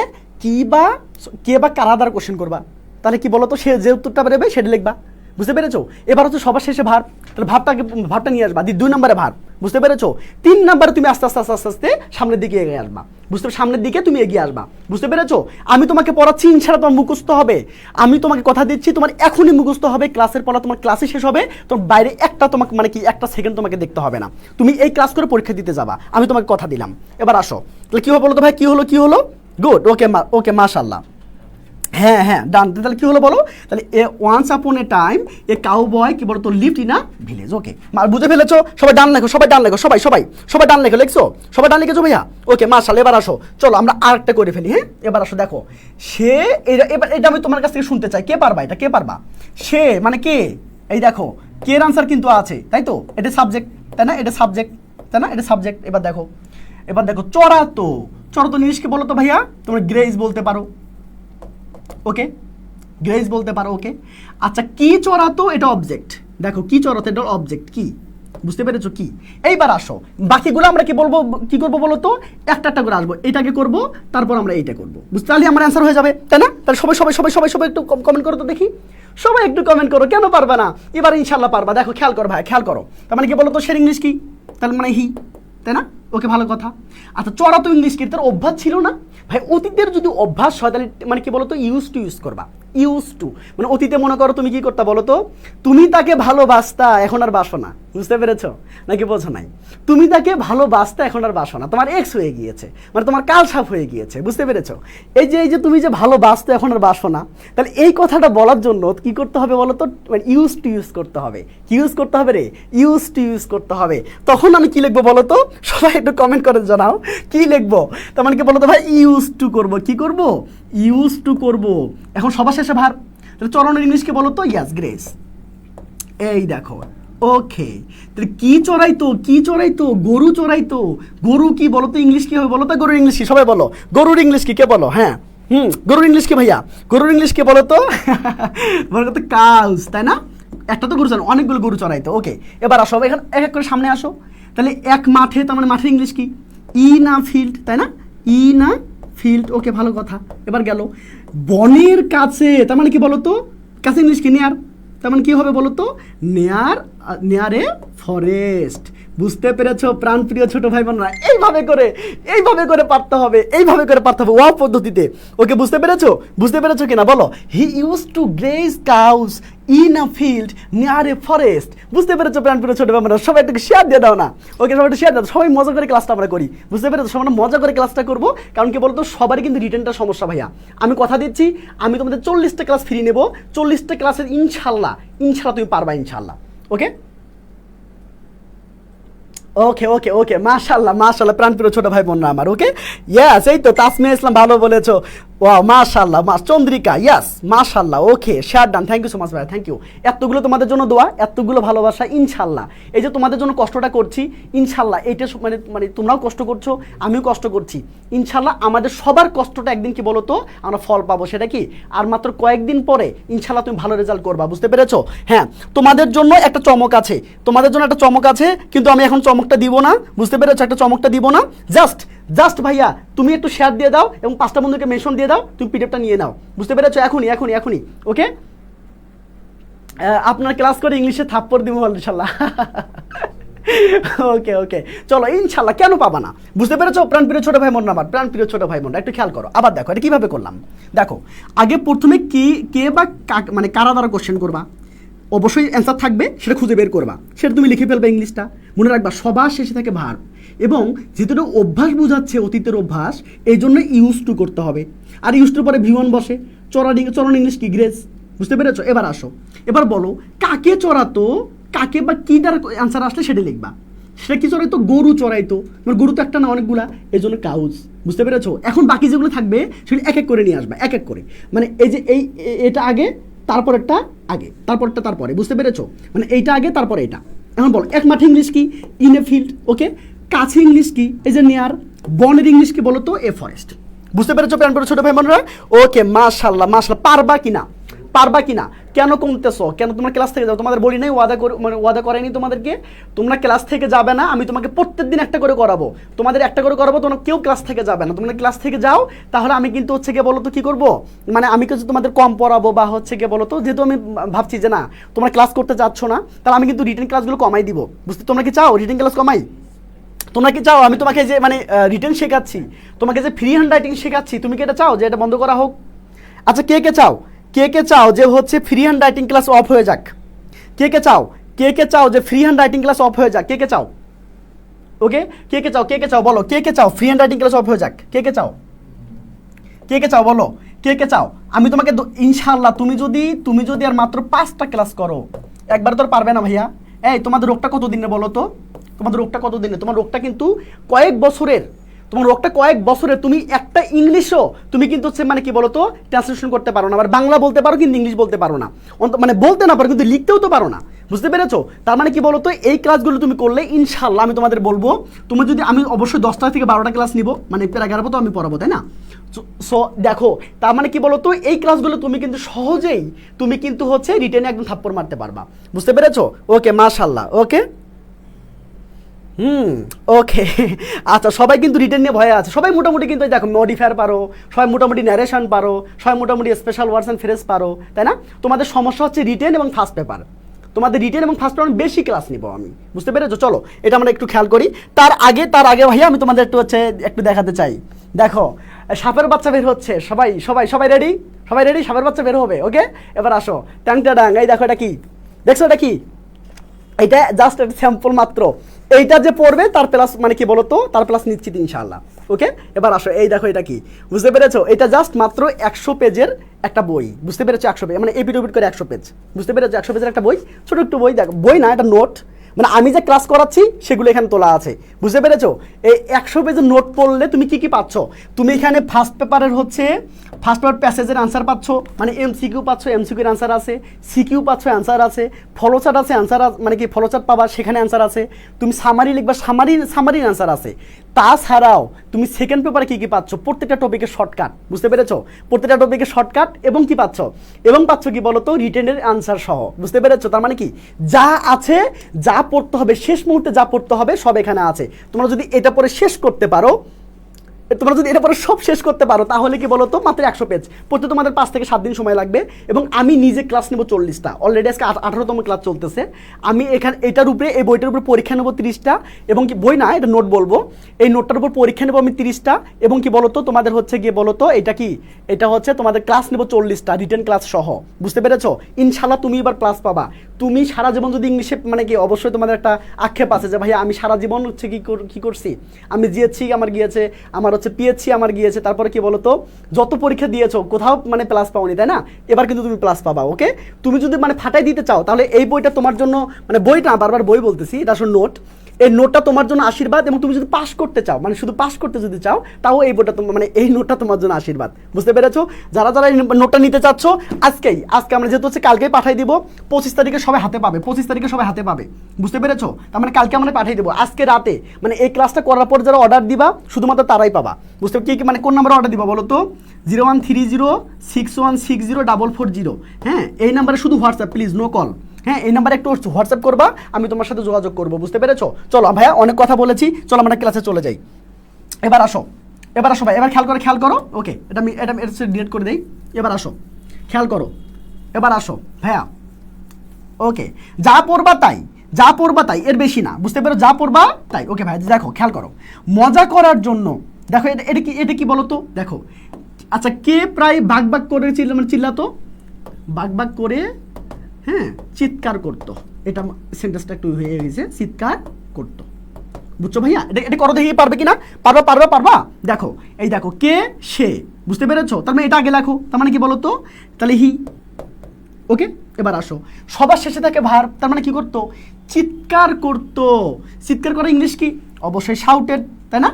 কে বা কারা দ্বারা কোশ্চেন করবা, তাহলে কি বলতো? সে যে উত্তরটা বেরোবে সেটা লিখবা, বুঝতে পেরেছো? এবার হচ্ছে সবার শেষে ভার্ব, তাহলে ভার্বটা নিয়ে আসবা। 2 নম্বরে ভার্ব, বুঝতে পেরেছো? 3 নম্বরে তুমি আস্তে আস্তে সামনের দিকে এগিয়ে আসবা, সামনের দিকে তুমি এগিয়ে আসবা, বুঝতে পেরেছো? আমি তোমাকে পড়াচ্ছি, ইনশাআল্লাহ তোমার মুখস্থ হবে। আমি তোমাকে কথা দিচ্ছি, তোমার এখনই মুখস্থ হবে। ক্লাসের পড়া তোমার ক্লাসে শেষ হবে, তোমার বাইরে তোমাকে মানে কি একটা সেকেন্ড তোমাকে দেখতে হবে না। তুমি এই ক্লাস করে পরীক্ষা দিতে যাবা, আমি তোমাকে কথা দিলাম। এবার আসো, তাহলে কি হবে বলো তো ভাই? কি হলো? গুড, ওকে মাশাআল্লাহ। হ্যাঁ হ্যাঁ ডান। তাহলে কি হলো বলো, তাহলে once upon A time a cow boy কি বলতো লিভড ইন আ ভিলেজ। ওকে বুঝে ফেলেছো? সবাই ডান লেখো, সবাই ডান লেখো, সবাই সবাই সবাই ডান লেখো, লিখছো? সবাই ডান লিখেছো ভাইয়া? ওকে মাশাআল্লাহ। এবার আসো, চলো আমরা আরেকটা করে ফেলি। হ্যাঁ এবার আসো, দেখো সে, এবার এটা আমি তোমার কাছ থেকে শুনতে চাই, কে পারবা এটা? কে পারবা? সে মানে কে? এই দেখো কে এর আনসার কিন্তু আছে, তাই তো? এটা সাবজেক্ট, তাই না? এটা সাবজেক্ট, তাই না? এটা সাবজেক্ট। এবার দেখো চড়াতো। চড়াতো ইংলিশকে বলো তো ভাইয়া? তোমরা গ্রেজ বলতে পারো, ওকে গ্রেজ বলতে পারো, ওকে। আচ্ছা কি চড়াতো, এটা অবজেক্ট। দেখো কি চড়াতো, এটা অবজেক্ট। কি বুঝতে পেরেছো? কি। এইবার আসো বাকিগুলো আমরা কি বলবো, কি করবো বলো তো? একটা একটা করে আসবো, এটাকে করবো, তারপর আমরা এইটা করবো, বুঝতে পারলে আমার অ্যান্সার হয়ে যাবে, তাই না? তাহলে সবাই সবাই সবাই সবাই সবাই একটু কমেন্ট করো তো দেখি, সবাই একটু কমেন্ট করো। কেন পারবে না? এবার ইনশাল্লাহ পারবা। দেখো খেয়াল করো ভাই, খেয়াল করো। তার মানে কি বলো তো? সের ইংলিশ কি? তার মানে হি, তাই না? ওকে ভালো কথা। আচ্ছা চড়াতো ইংলিশ কি? তার অভ্যাস ছিল না ভাই। অতীতের যদি অভ্যাস হয় তাহলে মানে কি বলতো? ইউজ করবা। ইউজ টু মানে অতীতে মনে করো তুমি কি করতে বলো তো? তুমি তাকে ভালোবাসতা, এখন আর বাসো না। বুঝতে পেরেছো নাকি বোঝো নাই? তুমি তাকে ভালোবাসতা, এখন আর বাসো না। তোমার এক্স হয়ে গিয়েছে, মানে তোমার কাল সাফ হয়ে গিয়েছে। বুঝতে পেরেছো? এই যে তুমি যে ভালোবাসতে, এখন আর বাসো না, তাহলে এই কথাটা বলার জন্য কি করতে হবে বলো তো? মানে ইউজ করতে হবে। কি ইউজ করতে হবে রে? ইউজ করতে হবে। তখন আমি কি লিখবো বলো তো? সবাই একটু কমেন্ট করে জানাও কি লিখবো। তার মানে কি বলো তো ভাই? ইউজ টু করবো। কি করবো? ইউজ টু করবো। এখন সবার শেষে ভার। তাহলে চরণের ইংলিশকে বলো তো? ইয়াস গ্রেস। এই দেখো ওকে। তাহলে কি চড়াইতো? কি চড়াইতো? গরু চড়াইতো। গরু কি বলো তো? ইংলিশ কি হবে বলো তো? গরুর ইংলিশ কি? সবাই বলো গরুর ইংলিশ কি? কে বলো? হ্যাঁ গরুর ইংলিশ কি ভাইয়া? গরুর ইংলিশ কি বলো তো? বলো তো কাউস, তাই না? একটা তো গরু চড়াই, অনেকগুলো গরু চড়াইতো। ওকে এবার আসো, এখানে এক এক করে সামনে আসো। তাহলে এক মাঠে, তার মানে মাঠের ইংলিশ কি? ই না ফিল্ড, তাই না? ই না ফিল্ড। ওকে ভালো কথা। এবার গেল বনের কাছে, তার মানে কি বলো তো? কাছে ইংলিশ কি? নেয়ার। তার মানে কি হবে বলো তো? নেয়ার এ ফরেস্ট। বুঝতে পেরেছো প্রাণপ্রিয় ছোট ভাই বোনরা? এইভাবে করে পারতে হবে, এইভাবে করে পারতে হবে ওয়া পদ্ধতিতে। ওকে বুঝতে পেরেছো কিনা বলো? He use to grace cows in a field near a forest. বুঝতে পেরেছো প্রাণপ্রিয় ছোট ভাই বোনরা? সবাই একটু শেয়ার দিয়ে দাও না। ওকে সবাই একটু শেয়ার দাও, সবাই মজা করে ক্লাসটা আমরা করি। বুঝতে পেরেছো? সবাই মজা করে ক্লাসটা করবো। কারণ কি বলতো? সবারই কিন্তু রিটেনটা সমস্যা ভাইয়া। আমি কথা দিচ্ছি, আমি তোমাদের 40টা ক্লাস ফ্রি নেবো। 40টা ক্লাসের ইনশাল্লাহ তুমি পারবা ইনশাল্লাহ। ওকে ওকে ওকে ওকে মাশাআল্লাহ প্রাণপ্রিয় ছোট ভাই বোনরা আমার। ওকে ইয়াস, এই তো তাসমিয়া ইসলাম ভালো বলেছো। ওয়াও মাশাআল্লাহ, চন্দ্রিকা ইয়াস মাশাআল্লাহ। Okay share done, thank you so much ভাই, থ্যাংক ইউ। এতগুলো তোমাদের জন্য দোয়া, এতগুলো ভালোবাসা ইনশাল্লাহ। এই যে তোমাদের জন্য কষ্টটা করছি ইনশাল্লাহ, এইটা মানে তোমরাও কষ্ট করছো, আমিও কষ্ট করছি ইনশাল্লাহ। আমাদের সবার কষ্টটা একদিন কি বলো তো আমরা ফল পাবো। সেটা কি? আর মাত্র কয়েকদিন পরে ইনশাল্লাহ তুমি ভালো রেজাল্ট করবা। বুঝতে পেরেছো? হ্যাঁ তোমাদের জন্য একটা চমক আছে, কিন্তু আমি এখন চমকটা দিব না। বুঝতে পেরেছো? একটা চমকটা দিব না। জাস্ট ভাইয়া তুমি একটু শেয়ার দিয়ে দাও এবং 5টা বন্ধুকে মেনশন দিয়ে দাও, তুমি পিডিএফটা নিয়ে নাও। বুঝতে পেরেছো? এখনই ওকে। আপনার ক্লাস করে ইংলিশে থাপ্পড় দিব ইনশাল্লাহ। ওকে চলো ইনশাল্লাহ, কেন পাবা না? বুঝতে পেরেছো প্রাণপ্রিয় ছোট ভাই বোন? আমার প্রাণপ্রিয় ছোট ভাই বোনরা একটু খেয়াল করো। আবার দেখো এটা কিভাবে করলাম। দেখো আগে প্রথমে কে বা মানে কারা দ্বারা কোশ্চেন করবা, অবশ্যই অ্যান্সার থাকবে, সেটা খুঁজে বের করবা, সেটা তুমি লিখে ফেলবে ইংলিশটা। মনে রাখবা সবার শেষে থাকে ভার্ব, এবং যেহেতু অভ্যাস বোঝাচ্ছে, অতীতের অভ্যাস, এই জন্য ইউজ টু করতে হবে। আর ইউজ টুর পরে V1 বসে। চরণ ইংলিশ কি? গ্রেস। বুঝতে পেরেছো? এবার আসো, এবার বলো কাকে চড়াতো, কাকে বা কি দ্বারা অ্যান্সার আসলে সেটা লিখবা। সেটা কি চড়াইতো? গরু চড়াইতো। মানে গরু তো একটা না, অনেকগুলা, এই জন্য কাউজ। বুঝতে পেরেছো? এখন বাকি যেগুলো থাকবে সেগুলো এক এক করে নিয়ে আসবা, এক এক করে। মানে এই যে এটা আগে, তারপরেরটা আগে, তারপরটা তারপরে। বুঝতে পেরেছো? মানে এইটা আগে, তারপরে এটা। এখন বলো এক মাঠে ইংলিশ কি? In a field. ওকে কাছে ইংলিশ কি? এই যে নিয়ার। বনের ইংলিশ কি বলো তো? A forest. বুঝতে পেরেছো প্রাণপ্রিয় ছোট ভাই বোনরা? ওকে মাশাআল্লাহ। পারবা কিনা? কেন কমতেছো? কেন তোমরা ক্লাস থেকে যাও? তোমাদের বলি নাই ওয়াদা করাইনি তোমাদেরকে তোমরা ক্লাস থেকে যাবে না। আমি তোমাকে প্রত্যেকদিন একটা করে করাবো, তোমাদের একটা করে করাবো। তোমরা কেউ ক্লাস থেকে যাবে না। তোমরা ক্লাস থেকে যাও, তাহলে আমি কিন্তু হচ্ছে গিয়ে বলো তো কি করবো, মানে আমি কিছু তোমাদের কম পড়াবো, বা হচ্ছে গিয়ে বলো তো, যেহেতু আমি ভাবছি যে না তোমরা ক্লাস করতে যাচ্ছ না, তাহলে আমি কিন্তু রিটেন ক্লাসগুলো কমাই দিব। বুঝতে, তোমরা কি চাও রিটেন ক্লাস কমাই? তোমরা কি চাও আমি তোমাকে যে মানে রিটেন শেখাচ্ছি, তোমাকে যে ফ্রি হ্যান্ড রাইটিং শেখাচ্ছি, তুমি কি এটা চাও যে এটা বন্ধ করা হোক? আচ্ছা কে কে চাও যে হচ্ছে free hand writing class of হয়ে যাক? কে কে চাও যে free hand writing class of হয়ে যাক? কে চাও? ওকে কে চাও বলো, কে চাও free hand writing class of হয়ে যাক? কে চাও বলো, কে চাও? আমি তোমাকে ইনশাআল্লাহ তুমি যদি আর মাত্র 5টা ক্লাস করো, একবার তো আর পারবে না ভাইয়া। এই তোমাদের রোগটা কত দিনে বলো তো, তোমাদের রোগটা কত দিনে? তোমার রোগটা কিন্তু কয়েক বছরের, তোমার রোগটা কয়েক বছরের। তুমি একটা ইংলিশও তুমি কিন্তু হচ্ছে মানে কি বলতো ট্রান্সলেশন করতে পারো না, আবার বাংলা বলতে পারো কিন্তু ইংলিশ বলতে পারো না, মানে বলতে না পারো কিন্তু লিখতেও তো পারো না, বুঝতে পেরেছো? তার মানে কি বলতো, এই ক্লাসগুলো তুমি করলে ইনশাআল্লাহ আমি তোমাদের বলবো, তুমি যদি, আমি অবশ্যই 10টা থেকে 12টা ক্লাস নিব, মানে প্রায় 11 তো আমি পড়াবো, তাই না? সো দেখো, তার মানে কি বলতো, এই ক্লাসগুলো তুমি কিন্তু সহজেই তুমি কিন্তু হচ্ছে রিটেনে একদম থাপ্পড় মারতে পারবা, বুঝতে পেরেছো? ওকে, মাশাআল্লাহ, ওকে ওকে। আচ্ছা, সবাই কিন্তু রিটেন নিয়ে ভয়ে আছে, সবাই মোটামুটি কিন্তু দেখো মডিফায়ার পারো, সবাই মোটামুটি ন্যারেশন পারো, সবাই মোটামুটি স্পেশাল ওয়ার্ডস অ্যান্ড ফ্রেজ পারো, তাই না? তোমাদের সমস্যা হচ্ছে রিটেন এবং ফার্স্ট পেপার, তোমাদের রিটেন এবং ফার্স্ট পেপার বেশি ক্লাস নিব আমি, বুঝতে পেরেছো? চলো এটা আমরা একটু খেয়াল করি। তার আগে ভাইয়া আমি তোমাদের একটু দেখাতে চাই। দেখো, সাপের বাচ্চা বের হচ্ছে, সবাই সবাই সবাই রেডি, সবাই রেডি, সাপের বাচ্চা বের হবে। ওকে, এবার আসো, ট্যাং ট্যাং, এই দেখো এটা কি দেখছো, এটা কি? এটা জাস্ট একটা স্যাম্পল মাত্র, এইটা যে পড়বে তার প্লাস মানে কি বলতো, তার প্লাস নিশ্চিত ইনশাআল্লাহ। ওকে, এবার আসো, এই দেখো এটা কি, বুঝতে পেরেছো? এটা জাস্ট মাত্র 100 পেজের একটা বই, বুঝতে পেরেছো? 100 পেজ মানে এপিট ওপিট করে 100 পেজ, বুঝতে পেরেছো? 100 পেজের একটা বই, ছোট একটু বই, দেখো বই না, এটা নোট, মানে আমি যে ক্লাস করাচ্ছি সেগুলো এখানে তোলা আছে, বুঝতে পেরেছো? এই 100 পেজের নোট পড়লে তুমি কি কি পাচ্ছ? তুমি এখানে ফার্স্ট পেপারের ফার্স্ট পেপার প্যাসেজের আনসার পাচ্ছ, মানে এমসিকিউ পাচ্ছ, এমসিকিউর আনসার আছে, সিকিউ পাচ্ছ, অ্যান্সার আছে, ফলোচার্ট আছে, অ্যান্সার মানে কি ফলোচার্ট পাবা, সেখানে অ্যান্সার আছে, তুমি সামারি লিখবা, সামারির অ্যান্সার আছে। তাছাড়াও তুমি সেকেন্ড পেপারে কি কি পাচ্ছ? প্রত্যেকটা টপিকের শর্টকাট, বুঝতে পেরেছো? প্রত্যেকটা টপিকের শর্টকাট, এবং কি পাচ্ছ? এবং পাচ্ছ কি বলতো, রিটেনের আনসার সহ, বুঝতে পেরেছো? তার মানে কি, যা আছে, যা পড়তে হবে, শেষ মুহূর্তে যা পড়তে হবে সব এখানে আছে। তোমরা যদি এটা পরে শেষ করতে পারো, তোমরা যদি এটা পরে সব শেষ করতে পারো, তাহলে কি বলতো, মাত্র 100 পেজ পড়তে তোমাদের 5 থেকে 7 দিন সময় লাগবে। এবং আমি নিজে ক্লাস নেব 40টা, অলরেডি আজকে 18তম ক্লাস চলতেছে। আমি এখানে এটার উপরে, এই বইটার উপরে পরীক্ষা নেব 30টা, এবং কি বই না, এটা নোট বলবো, এই নোটটার উপর পরীক্ষা নেব আমি 30টা, এবং কি বলতো তোমাদের হচ্ছে গিয়ে বলতো, এটা কি, এটা হচ্ছে তোমাদের ক্লাস নেব 40টা, রিটেন ক্লাস সহ, বুঝতে পেরেছো? ইনশাআল্লাহ তুমি এবার ক্লাস পাবা। তুমি সারা জীবন যদি ইংলিশে মানে কি, অবশ্যই তোমাদের একটা আক্ষেপ আছে যে ভাইয়া আমি সারা জীবন হচ্ছে কি করছি, আমি জিএসসি আমার গিয়েছে, আমার হচ্ছে পিএসসি আমার গিয়েছে, তারপরে কি বলতো যত পরীক্ষা দিয়েছো কোথাও মানে প্লাস পাওনি, তাই না? এবার কিন্তু তুমি প্লাস পাবা। ওকে, তুমি যদি মানে ফাটাই দিতে চাও, তাহলে এই বইটা তোমার জন্য, মানে বইটা বারবার বই বলতেছি, এটা আসলে নোট, এই নোটটা তোমার জন্য আশীর্বাদ। এবং তুমি যদি পাস করতে চাও, মানে শুধু পাস করতে যদি চাও, তাও এই বইটা মানে এই নোটটা তোমার জন্য আশীর্বাদ, বুঝতে পেরেছো? যারা এই নোটটা নিতে চাচ্ছ, আজকে আমরা যেহেতু হচ্ছে কালকেই পাঠাই দিব, 25 তারিখে সবাই হাতে পাবে, 25 তারিখে সবাই হাতে পাবে, বুঝতে পেরেছো? তার মানে কালকে আমরা পাঠিয়ে দেবো, আজকে রাতে, মানে এই ক্লাসটা করার পর যারা অর্ডার দিবা শুধুমাত্র তারাই পাবা, বুঝতে কি মানে কোন নাম্বারে অর্ডার দিবা বলো তো? 013061604440, হ্যাঁ, এই নাম্বারে শুধু হোয়াটসঅ্যাপ, প্লিজ নো কল, হ্যাঁ, এই নাম্বারে একটু হোয়াটসঅ্যাপ করবা, আমি তোমার সাথে যোগাযোগ করবো, বুঝতে পেরেছো? চলো ভাইয়া, অনেক কথা বলেছি, চলো আমরা ক্লাসে চলে যাই। এবার আসো ভাই, এবার খেয়াল করো। ওকে, এটা ডিলিট করে দেই। এবার আসো, খেয়াল করো, এবার আসো ভাইয়া। ওকে, যা পড়বা তাই, এর বেশি না, বুঝতে পারো? যা পড়বা তাই। ওকে ভাই, দেখো খেয়াল করো, মজা করার জন্য দেখো, এটা কি বলো তো? দেখো, আচ্ছা, কে প্রায় বাগ করে চিল্লাতো, বাগ করে, হ্যাঁ, চিৎকার করতো, এটা সেন্টেন্সটা একটু হয়ে গেছে, চিৎকার করতো, বুঝছো ভাইয়া? এটা করো, দেখি পারবে কিনা, পারবা। দেখো, এই দেখো, কে, সে, বুঝতে পেরেছো? তার মানে এটা আগে লেখো, তার মানে কি বলো তো, তাহলে হি। ওকে, এবার আসো, সবার শেষে থাকে ভার্ব, তার মানে কি করতো? চিৎকার করতো। চিৎকার করা ইংলিশ কি? অবশ্যই শাউটেড, তাই না?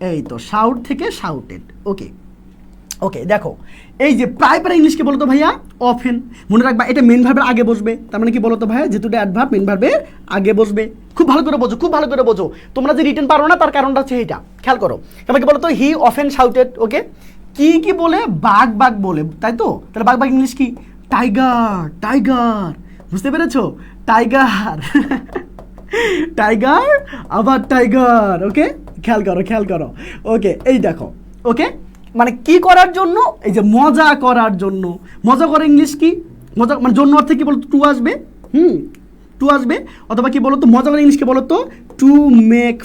এই তো, শাউট থেকে শাউটেড। ওকে, দেখো, এই যে প্রায় ইংলিশকে বলতো ভাইয়া অফেন, মনে রাখবা এটা মেন ভার্বের আগে বসবে, তার মানে কি বলতো ভাইয়া, যেহেতু এটা অ্যাডভার্ব, মেন ভার্বের আগে বসবে। খুব ভালো করে বোঝো, তোমরা যে রিটেন পারো না তার কারণটা হচ্ছে এইটা, খেয়াল করো। তারপরে কি বলতো, হি অফেন শাউটেড। ওকে, কি বলে? বাঘ বলে, তাই তো? তাহলে বাঘ ইংলিশ কি? টাইগার, বুঝতে পেরেছো? টাইগার আবার টাইগার। ওকে, খেয়াল করো। ওকে, এই দেখো, ওকে, মানে কি করার জন্য? এই যে মজা করার জন্য। মজা করা ইংলিশ কি? মজা মানে জন্য অর্থে কি বলতো? টু আসবে, টু আসবে, অথবা কি বলতো মজা করা ইংলিশকে বলতো টু মেক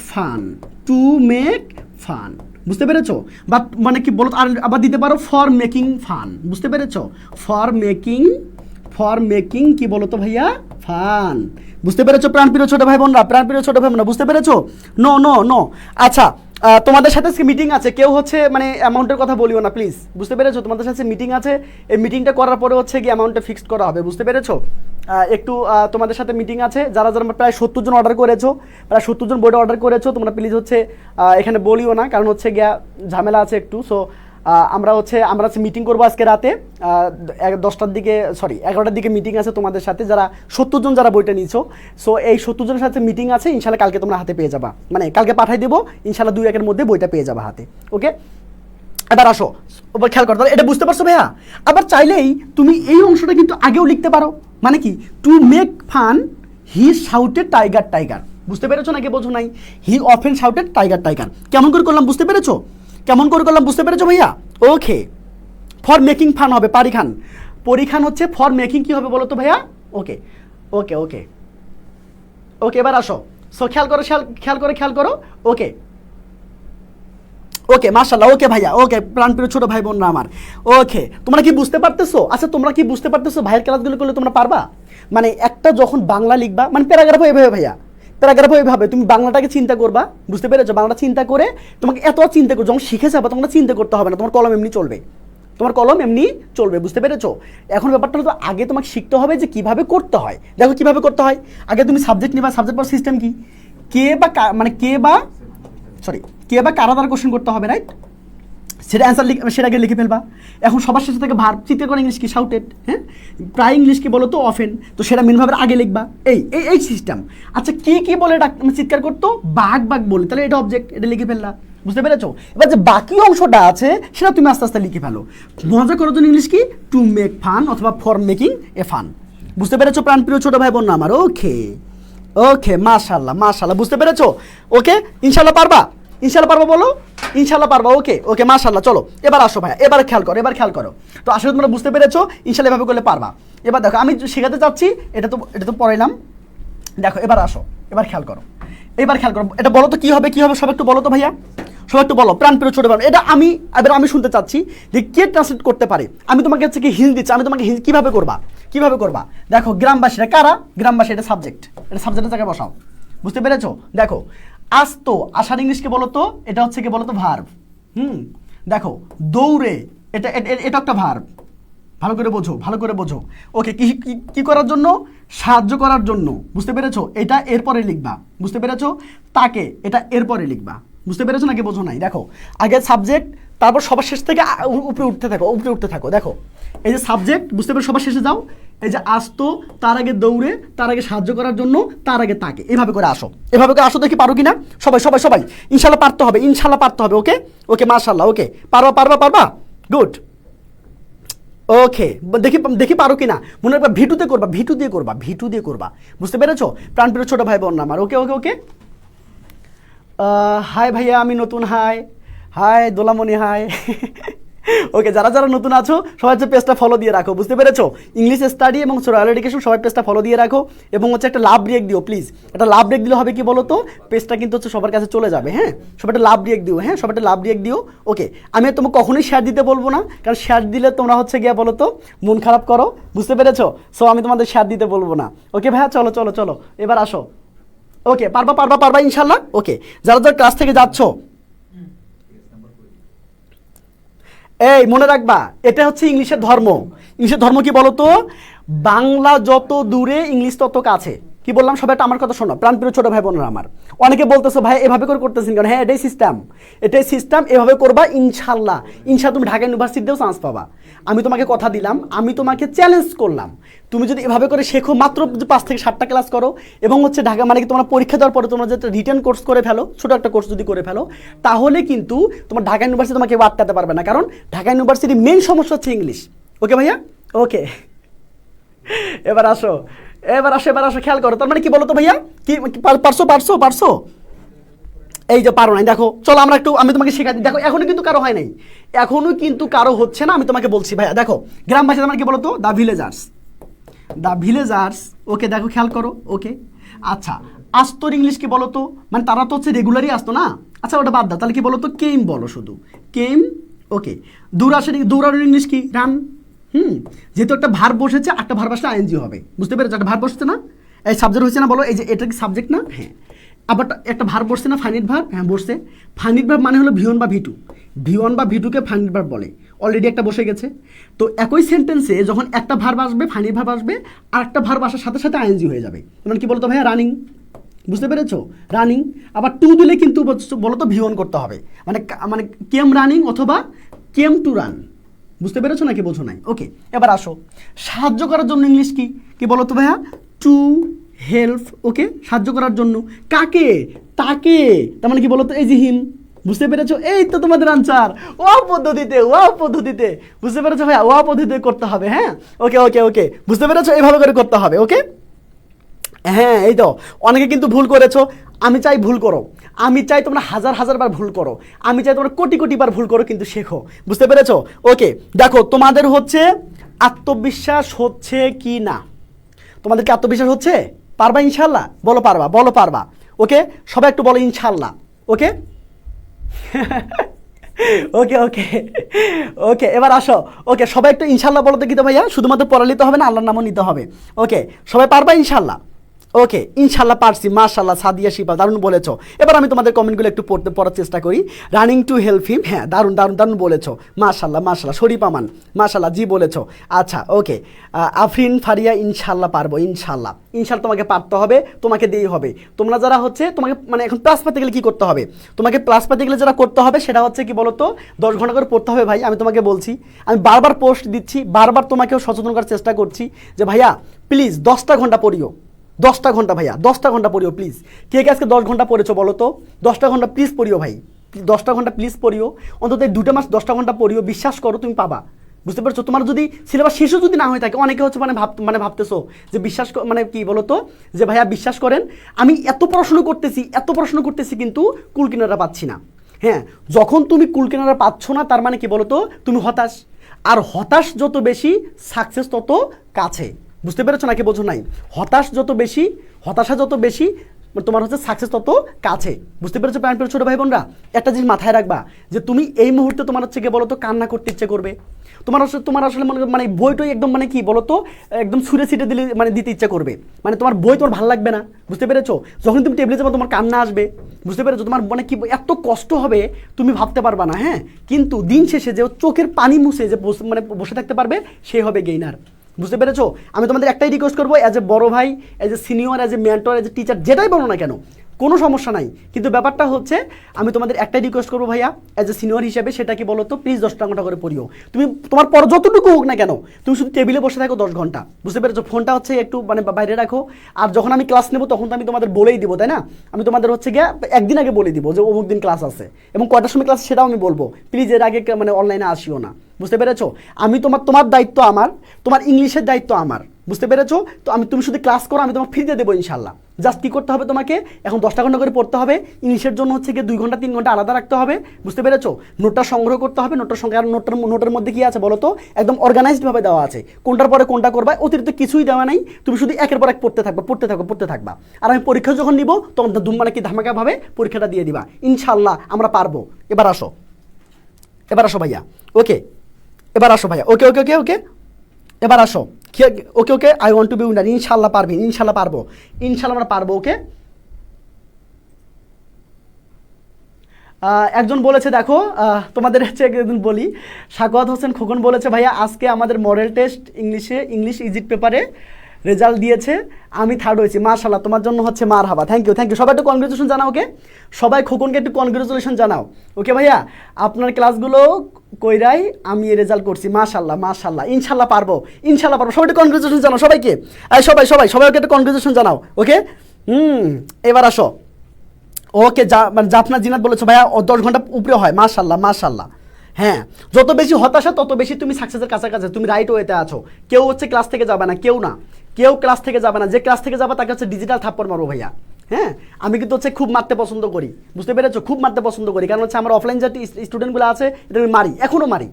ফান, বুঝতে পেরেছো? বা মানে কি বলতো, আর আবার দিতে পারো ফর মেকিং ফান, বুঝতে পেরেছো? ফর মেকিং কি বলতো ভাইয়া? ফান, বুঝতে পেরেছো? প্রাণপ্রিয় ছোট ভাই বোনরা, বুঝতে পেরেছো? নো। আচ্ছা, তোমাদের সাথে মিটিং আছে, কেউ হচ্ছে মানে অ্যামাউন্টের কথা বলিও না প্লিজ, বুঝতে পেরেছো? তোমাদের সাথে মিটিং আছে, এই মিটিংটা করার পরে হচ্ছে কি অ্যামাউন্টটা ফিক্সড করা হবে, বুঝতে পেরেছো? একটু তোমাদের সাথে মিটিং আছে, যারা যারা প্রায় 70 জন অর্ডার করেছো, প্রায় 70 জন বোর্ডে অর্ডার করেছো, তোমরা প্লিজ হচ্ছে এখানে বলিও না, কারণ হচ্ছে গিয়া ঝামেলা আছে একটু। সো আমরা হচ্ছে মিটিং করবো আজকে রাতে 10টার দিকে, সরি 11টার দিকে মিটিং আছে তোমাদের সাথে, যারা 70 জন যারা বইটা নিয়েছো। সো এই 70 জনের সাথে মিটিং আছে, ইনশাল্লাহ কালকে তোমরা হাতে পেয়ে যাবা, মানে কালকে পাঠাই দেবো, ইনশাল্লাহ 2-1 মধ্যে বইটা পেয়ে যাবা হাতে। ওকে, এবার আসো, এবার খেয়াল করতে, এটা বুঝতে পারছো ভাইয়া? আবার চাইলেই তুমি এই অংশটা কিন্তু আগেও লিখতে পারো, মানে কি to make fun he shouted tiger tiger, বুঝতে পেরেছো নাকি বোঝো নাই? হি অফেন শাউটেড টাইগার টাইগার, কেমন করে করলাম বুঝতে পেরেছো? কেমন করে করলাম বুঝতে পেরেছো ভাইয়া? ওকে, ফর মেকিং ফান হবে পারিখান, পরিখান হচ্ছে ফর মেকিং কি হবে বলো তো ভাইয়া? ওকে ওকে ওকে ওকে, এবার আসো। সো খেয়াল করো, খেয়াল করো। ওকে ওকে, মাশাআল্লাহ, ওকে ভাইয়া, ওকে প্রাণপ্রিয় ছোট ভাই বোনরা আমার। ওকে, তোমরা কি বুঝতে পারতেছো? আচ্ছা, তোমরা কি বুঝতে পারতেছো ভাইয়ের ক্লাসগুলো করলে তোমরা পারবা? মানে একটা যখন বাংলা লিখবা, মানে প্যারাগ্রাফ এভাবে ভাইয়া, প্যারাগ্রাফ এভাবে তুমি বাংলাটাকে চিন্তা করবা, বুঝতে পেরেছো? বাংলা চিন্তা করে তোমাকে এত চিন্তা করো, যখন শিখে যাবা তখন চিন্তা করতে হবে না, তোমার কলম এমনি চলবে, তোমার কলম এমনি চলবে, বুঝতে পেরেছো? এখন ব্যাপারটা হলো আগে তোমাকে শিখতে হবে যে কিভাবে করতে হয়। দেখো কিভাবে করতে হয়, আগে তুমি সাবজেক্ট নিবা, সাবজেক্ট পর সিস্টেম কি, কে বা কারা দ্বারা কোশ্চেন করতে হবে, রাইট? সেটা অ্যান্সার সেটা আগে লিখে ফেলবা। এখন সবার শেষে থেকে ভার্ব, চিৎকার করে ইংলিশ কি শাউটেড, হ্যাঁ, প্রায় ইংলিশ কি বলো তো অফেন, তো সেটা মেন ভাবে আগে লিখবা, এই সিস্টেম। আচ্ছা, কি বলে চিৎকার করতো, বাঘ বলে, তাহলে এটা অবজেক্ট, এটা লিখে ফেললা, বুঝতে পেরেছো? এবার যে বাকি অংশটা আছে সেটা তুমি আস্তে আস্তে লিখে ফেলো। মজা করার জন্য ইংলিশ কি টু মেক ফান অথবা ফর মেকিং এ ফান, বুঝতে পেরেছো প্রাণপ্রিয় ছোট ভাই বোন আমার? ওকে মাশাআল্লাহ, বুঝতে পেরেছো? ওকে, ইনশাআল্লাহ পারবা, বলো ইনশাআল্লাহ পারবা। ওকে মাশাআল্লাহ। চলো এবার আসো ভাইয়া, এবার খেয়াল করো। তো আসলে তোমরা বুঝতে পেরেছো, ইনশাআল্লাহ এভাবে করলে পারবা। এবার দেখো, আমি শেখাতে চাচ্ছি, এটা তো পড়াইলাম, দেখো এবার আসো, এবার খেয়াল করো, এটা বলো তো কি হবে সব একটু বলো তো ভাইয়া, সব একটু বলো প্রাণপ্রিয় ছোট ভাই। এটা আমি শুনতে চাচ্ছি যে কে ট্রান্সলেট করতে পারে। আমি তোমাকে হচ্ছে কি হিন্ট দিচ্ছি, আমি তোমাকে হিন্ট কিভাবে করবা। দেখো গ্রামবাসীরা কারা, গ্রামবাসী এটা সাবজেক্টের জায়গায় বসাও, বুঝতে পেরেছো? দেখো আসতো, আসার ইংলিশ কি বলতো, এটা হচ্ছে কি বলতো ভার্ব। দেখো দৌড়ে, এটা একটা ভার্ব, ভালো করে বোঝো। ওকে, কি করার জন্য, সাহায্য করার জন্য, বুঝতে পেরেছো? এটা এরপরে লিখবা, বুঝতে পেরেছো? তাকে, এটা এরপরে লিখবা, বুঝতে পেরেছো নাকি বোঝো নাই? দেখো আগে সাবজেক্ট, তারপর সবার শেষ থেকে উপরে উঠতে থাকো। দেখো এই যে সাবজেক্ট, বুঝতে পেরেছো? সবার শেষে যাও, এই যে আসতো, তার আগে দৌড়ে, তার আগে সাহায্য করার জন্য, তার আগে তাকে, এভাবে করে আসো, দেখি পারো কিনা সবাই ইনশাল্লাহ পারতে হবে, ওকে মাশাআল্লাহ। ওকে, পারবা, গুড। ওকে, দেখি পারো কিনা, মনে রাখবা ভিটু দিয়ে করবা, বুঝতে পেরেছো প্রাণপ্রিয় ছোট ভাই বোন আমার? ওকে। হাই ভাইয়া, আমি নতুন, হাই দোলামণি, হাই। ওকে, যারা নতুন আছো সবাই হচ্ছে পেজটা ফলো দিয়ে রাখো, বুঝতে পেরেছো? ইংলিশ স্টাডি এবং রয়্যাল এডুকেশন, সবাই পেজটা ফলো দিয়ে রাখো, এবং হচ্ছে একটা লাভ রিয়েক্ট দিও প্লিজ। একটা লাভ রিয়েক্ট দিলে হবে কি বলো তো, পেজটা কিন্তু হচ্ছে সবার কাছে চলে যাবে। হ্যাঁ, সবাই একটা লাভ রিয়েক্ট দিও। ওকে, আমি তোমাকে কখনোই শেয়ার দিতে বলবো না, কারণ শেয়ার দিলে তোমরা হচ্ছে গিয়ে বলো তো মন খারাপ করো, বুঝতে পেরেছো? সো আমি তোমাদের শেয়ার দিতে বলবো না। ওকে ভাইয়া, চলো এবার আসো। ওকে, পারবা ইনশাল্লাহ। ওকে, যারা ক্লাস থেকে যাচ্ছ, এই মনে রাখবা, এটা হচ্ছে ইংলিশের ধর্ম কি বলতো, বাংলা যত দূরে ইংলিশ তত কাছে। কি বললাম সবাই একটা আমার কথা শোনো, প্রাণপ্রিয় ছোট ভাই বোনেরা আমার। অনেকে বলতেছো ভাই এভাবে করে করতেছেন কেন? হ্যাঁ, এটাই সিস্টেম, এভাবে করবা, ইনশাল্লাহ তুমি ঢাকা ইউনিভার্সিটিতেও চান্স পাবা। আমি তোমাকে কথা দিলাম, আমি তোমাকে চ্যালেঞ্জ করলাম, তুমি যদি এভাবে করে শেখো, মাত্র 5 থেকে 7টা ক্লাস করো, এবং হচ্ছে ঢাকা মানে কি তোমরা পরীক্ষা দেওয়ার পরে তোমরা যদি রিটেন কোর্স করে ফেলো, ছোট একটা কোর্স যদি করে ফেলো, তাহলে কিন্তু তোমার ঢাকা ইউনিভার্সিটি তোমাকে আটকাতে পারবে না, কারণ ঢাকা ইউনিভার্সিটির মেইন সমস্যা হচ্ছে ইংলিশ। ওকে ভাইয়া, ওকে। এবার আসো, খেয়াল করো, তার মানে কি বলো তো ভাইয়া, কি পারছো? এই যে পারো নাই, দেখো চলো আমি তোমাকে শেখাই দিই। দেখো এখনো কিন্তু কারো হচ্ছে না, আমি তোমাকে বলছি ভাইয়া। দেখো গ্রামবাসী মানে কি বলতো, দ্য ভিলেজার্স। ওকে, দেখো খেয়াল করো। ওকে, আচ্ছা আস্তর ইংলিশ কি বলতো, মানে তারা তো হচ্ছে রেগুলারই আসতো না। আচ্ছা ওটা বাদ দাও, তাহলে কি বলতো, কেম বলো, শুধু কেম। ওকে, দৌড়ানোর ইংলিশ কি, রান। যেহেতু একটা ভার্ব বসেছে, একটা ভার্ব আসলে আইএনজি হবে, বুঝতে পেরেছো? একটা ভার্ব বসেছে না, এই সাবজেক্ট হয়েছে না, বলো এই যে এটা কি সাবজেক্ট না? হ্যাঁ, আবার একটা ভার্ব বসছে না, ফাইনাইট ভার্ব, হ্যাঁ বসছে। ফাইনাইট ভার্ব মানে হলো V1 বা V2, V1 বা V2কে ফাইনাইট ভার্ব বলে, অলরেডি একটা বসে গেছে। তো একই সেন্টেন্সে যখন একটা ভার্ব আসবে, ফাইনাইট ভার্ব আসবে, আর একটা ভার্ব আসার সাথে সাথে আইএনজি হয়ে যাবে। মানে কি বলতো ভাইয়া, রানিং, বুঝতে পেরেছো, রানিং। আবার টু দিলে কিন্তু বলো তো V1 করতে হবে, মানে মানে কেম রানিং অথবা কেম টু রান, বুঝতে পেরেছো নাকি বোঝো নাই? ওকে, এবার আসো সাহায্য করার জন্য ইংলিশ কি কি বলো তো ভাইয়া, টু হেল্প। ওকে, সাহায্য করার জন্য কাকে, তাকে, তার মানে কি বলো তো, এই যে হিম, বুঝতে পেরেছো? এই তো তোমাদের আনসার, ও পদ্ধতিতে, ও পদ্ধতিতে, বুঝতে পেরেছো ভাইয়া, ও পদ্ধতিতে করতে হবে। হ্যাঁ, ওকে ওকে ওকে, বুঝতে পেরেছো, এইভাবে করে করতে হবে। ওকে, হ্যাঁ এই তো, অনেকে কিন্তু ভুল করেছো, আমি চাই ভুল করো, আমি চাই তোমরা হাজার হাজার বার ভুল করো, আমি চাই তোমরা কোটি কোটি বার ভুল করো, কিন্তু শেখো, বুঝতে পেরেছো? ওকে, দেখো তোমাদের হচ্ছে আত্মবিশ্বাস হচ্ছে কি না, তোমাদেরকে আত্মবিশ্বাস হচ্ছে, পারবা ইনশাল্লাহ? বলো পারবা, বলো পারবা। ওকে, সবাই একটু বলো ইনশাল্লাহ। ওকে ওকে ওকে ওকে, এবার আসো। ওকে, সবাই একটু ইনশাল্লাহ বলো তো, কি তো ভাইয়া, শুধুমাত্র পড়া নিতে হবে না, আল্লাহর নামও নিতে হবে। ওকে, সবাই পারবা ইনশাল্লাহ? ওকে, ইনশাল্লাহ পারছি, মাশাল্লাহ, সাদিয়া শিপা দারুণ বলেছো। এবার আমি তোমাদের কমেন্টগুলো একটু পড়ার চেষ্টা করি। রানিং টু হেল্প হিম, হ্যাঁ দারুণ দারুণ দারুণ বলেছো, মাশাল্লাহ মাশাল্লাহ। শরীফ আমান, মাশাল্লাহ, জি বলেছো। আচ্ছা ওকে, আফরিন ফারিয়া, ইনশাল্লাহ পারবো, ইনশাল্লাহ, ইনশাল্লাহ তোমাকে পারতে হবে, তোমাকে দিয়েই হবে। তোমরা যারা হচ্ছে, তোমাকে মানে এখন প্লাস পাতে গেলে কী করতে হবে, তোমাকে প্লাস পাতে গেলে যারা করতে হবে সেটা হচ্ছে কি বলো তো, 10 ঘন্টা করে পড়তে হবে ভাই। আমি তোমাকে বলছি, আমি বারবার পোস্ট দিচ্ছি, বারবার তোমাকেও সচেতন করার চেষ্টা করছি যে ভাইয়া প্লিজ 10টা ঘন্টা পড়িও, 10টা ঘন্টা ভাইয়া, 10টা ঘন্টা পড়িও প্লিজ। কে কে আজকে 10 ঘন্টা পড়েছো বলো তো? 10টা ঘন্টা প্লিজ পড়িও ভাই, 10টা ঘন্টা প্লিজ পড়িও, অন্তত এই 2 মাস 10টা ঘন্টা পড়িও, বিশ্বাস করো তুমি পাবা, বুঝতে পারছো? তোমার যদি সিলেবাস শেষও যদি না হয়ে থাকে, অনেকে হচ্ছে মানে ভাবতেছো যে বিশ্বাস মানে কি বলো তো, যে ভাইয়া বিশ্বাস করেন আমি এত পড়াশুনো করতেছি কিন্তু কুল কিনারা পাচ্ছি না। হ্যাঁ, যখন তুমি কুল কিনারা পাচ্ছ না, তার মানে কি বলো তো, তুমি হতাশ, আর হতাশ যত বেশি সাকসেস তত কাছে, বুঝতে পেরেছো নাকি বোঝো নাই? হতাশা যত বেশি তোমার হচ্ছে সাকসেস তত কাছে, বুঝতে পেরেছো? প্রাণপ্রিয় ছোটো ভাই বোনরা, একটা জিনিস মাথায় রাখবা যে তুমি এই মুহূর্তে তোমার হচ্ছে কি বলো তো, কান্না করতে ইচ্ছে করবে, তোমার আসলে মানে বইটই একদম মানে কি বলো তো, একদম ছুঁড়ে ছিটে দিলে মানে দিতে ইচ্ছে করবে, মানে তোমার বই তোমার ভালো লাগবে না, বুঝতে পেরেছো? যখন তুমি টেবিলে যাবো তোমার কান্না আসবে, বুঝতে পেরেছো? তোমার মানে কি এত কষ্ট হবে তুমি ভাবতে পারবা না। হ্যাঁ, কিন্তু দিন শেষে যে চোখের পানি মুছে যে মানে বসে থাকতে পারবে, সে হবে গেইনার, বুঝতে পেরেছো? আমি তোমাদের একটাই রিকোয়েস্ট করবো, অ্যাজ এ বড় ভাই, as a senior, as a mentor, as a teacher, যেটাই বলো না কেন, কোনো সমস্যা নাই, কিন্তু ব্যাপারটা হচ্ছে আমি তোমাদের একটাই রিকোয়েস্ট করবো ভাইয়া, অ্যাজ এ সিনিয়র হিসেবে, সেটা কি বলো তো, প্লিজ 10টা ঘন্টা করে পড়িও। তুমি তোমার পর যতটুকু হোক না কেন, তুমি শুধু টেবিলে বসে থাকো 10 ঘন্টা, বুঝতে পেরেছো? ফোনটা হচ্ছে একটু মানে বাইরে রাখো, আর যখন আমি ক্লাস নেবো তখন তো আমি তোমাদের বলেই দিব, তাই না? আমি তোমাদের হচ্ছে গিয়ে একদিন আগে বলে দিব যে অমুক দিন ক্লাস আছে, এবং কয়টার সময় ক্লাস সেটাও আমি বলবো, প্লিজ এর আগে মানে অনলাইনে আসিও না, বুঝতে পেরেছো? আমি তোমার দায়িত্ব আমার, তোমার ইংলিশের দায়িত্ব আমার, বুঝতে পেরেছো? তো তুমি শুধু ক্লাস করো, আমি তোমাকে ফ্রিতে দেবো ইনশাল্লাহ। জাস্ট কী করতে হবে তোমাকে, এখন 10টা ঘন্টা করে পড়তে হবে, ইংলিশের জন্য হচ্ছে গিয়ে 2 ঘন্টা 3 ঘন্টা আলাদা রাখতে হবে, বুঝতে পেরেছো? নোটটা সংগ্রহ করতে হবে, নোটটার সঙ্গে আর নোটের মধ্যে কী আছে বলো তো, একদম অর্গানাইজডভাবে দেওয়া আছে, কোনটার পরে কোনটা করবা, অতিরিক্ত কিছুই দেওয়া নাই, তুমি শুধু একের পর এক পড়তে থাকবা, আর আমি পরীক্ষা যখন নিব তখন মানে কি ধামাকাভাবে পরীক্ষাটা দিয়ে দিবা, ইনশাল্লাহ আমরা পারবো। এবার আসো ভাইয়া, ওকে, এবার আসো ভাইয়া, ওকে ওকে ওকে ওকে, এবার আসো, okay okay, I want to be winner, ইনশাল্লাহ পারবি, ইনশাল্লাহ পারবো, ইনশাল্লাহ আমরা পারবো। ওকে, একজন বলেছে দেখো, তোমাদের হচ্ছে একজন বলি, সাকওয়াত হোসেন খোকন বলেছে ভাইয়া আজকে আমাদের মডেল টেস্ট ইংলিশ ইজিট পেপারে রেজাল্ট দিয়েছে, আমি 3rd হয়েছি, মাশাআল্লাহ, তোমার জন্য হচ্ছে মারহাবা, থ্যাংক ইউ, সবাই একটু কনগ্রেচুলেশন জানাও। ওকে, সবাই খোকনকে একটু কনগ্রেচুলেশন জানাও। ওকে ভাইয়া, আপনার ক্লাসগুলো কইরাই আমি রেজাল্ট করছি, মাশাআল্লাহ, ইনশাল্লাহ পারবো, সবাই একটু কনগ্রেচুলেশন জানাও সবাইকে, সবাইকে একটু কনগ্রেচুলেশন জানাও। ওকে, এবার আসো। ওকে, মানে জাফনা জিনাত বলেছো ভাইয়া 10 ঘন্টা উপরে হয়, মাশাআল্লাহ। হ্যাঁ, যত বেশি হতাশা তত বেশি তুমি সাকসেসের কাছাকাছি, তুমি রাইট ওয়েতে আছো। কেউ হচ্ছে ক্লাস থেকে যাবে না, কেউ ক্লাস থেকে যাবে না, যে ক্লাস থেকে যাবে তাকে হচ্ছে ডিজিটাল থাপ্পড় মারবো ভাইয়া। হ্যাঁ, আমি কিন্তু হচ্ছে খুব মারতে পছন্দ করি, বুঝতে পেরেছো? খুব মারতে পছন্দ করি, কারণ হচ্ছে আমার অফলাইন যে স্টুডেন্টগুলো আছে এটা আমি মারি, এখনও মারি।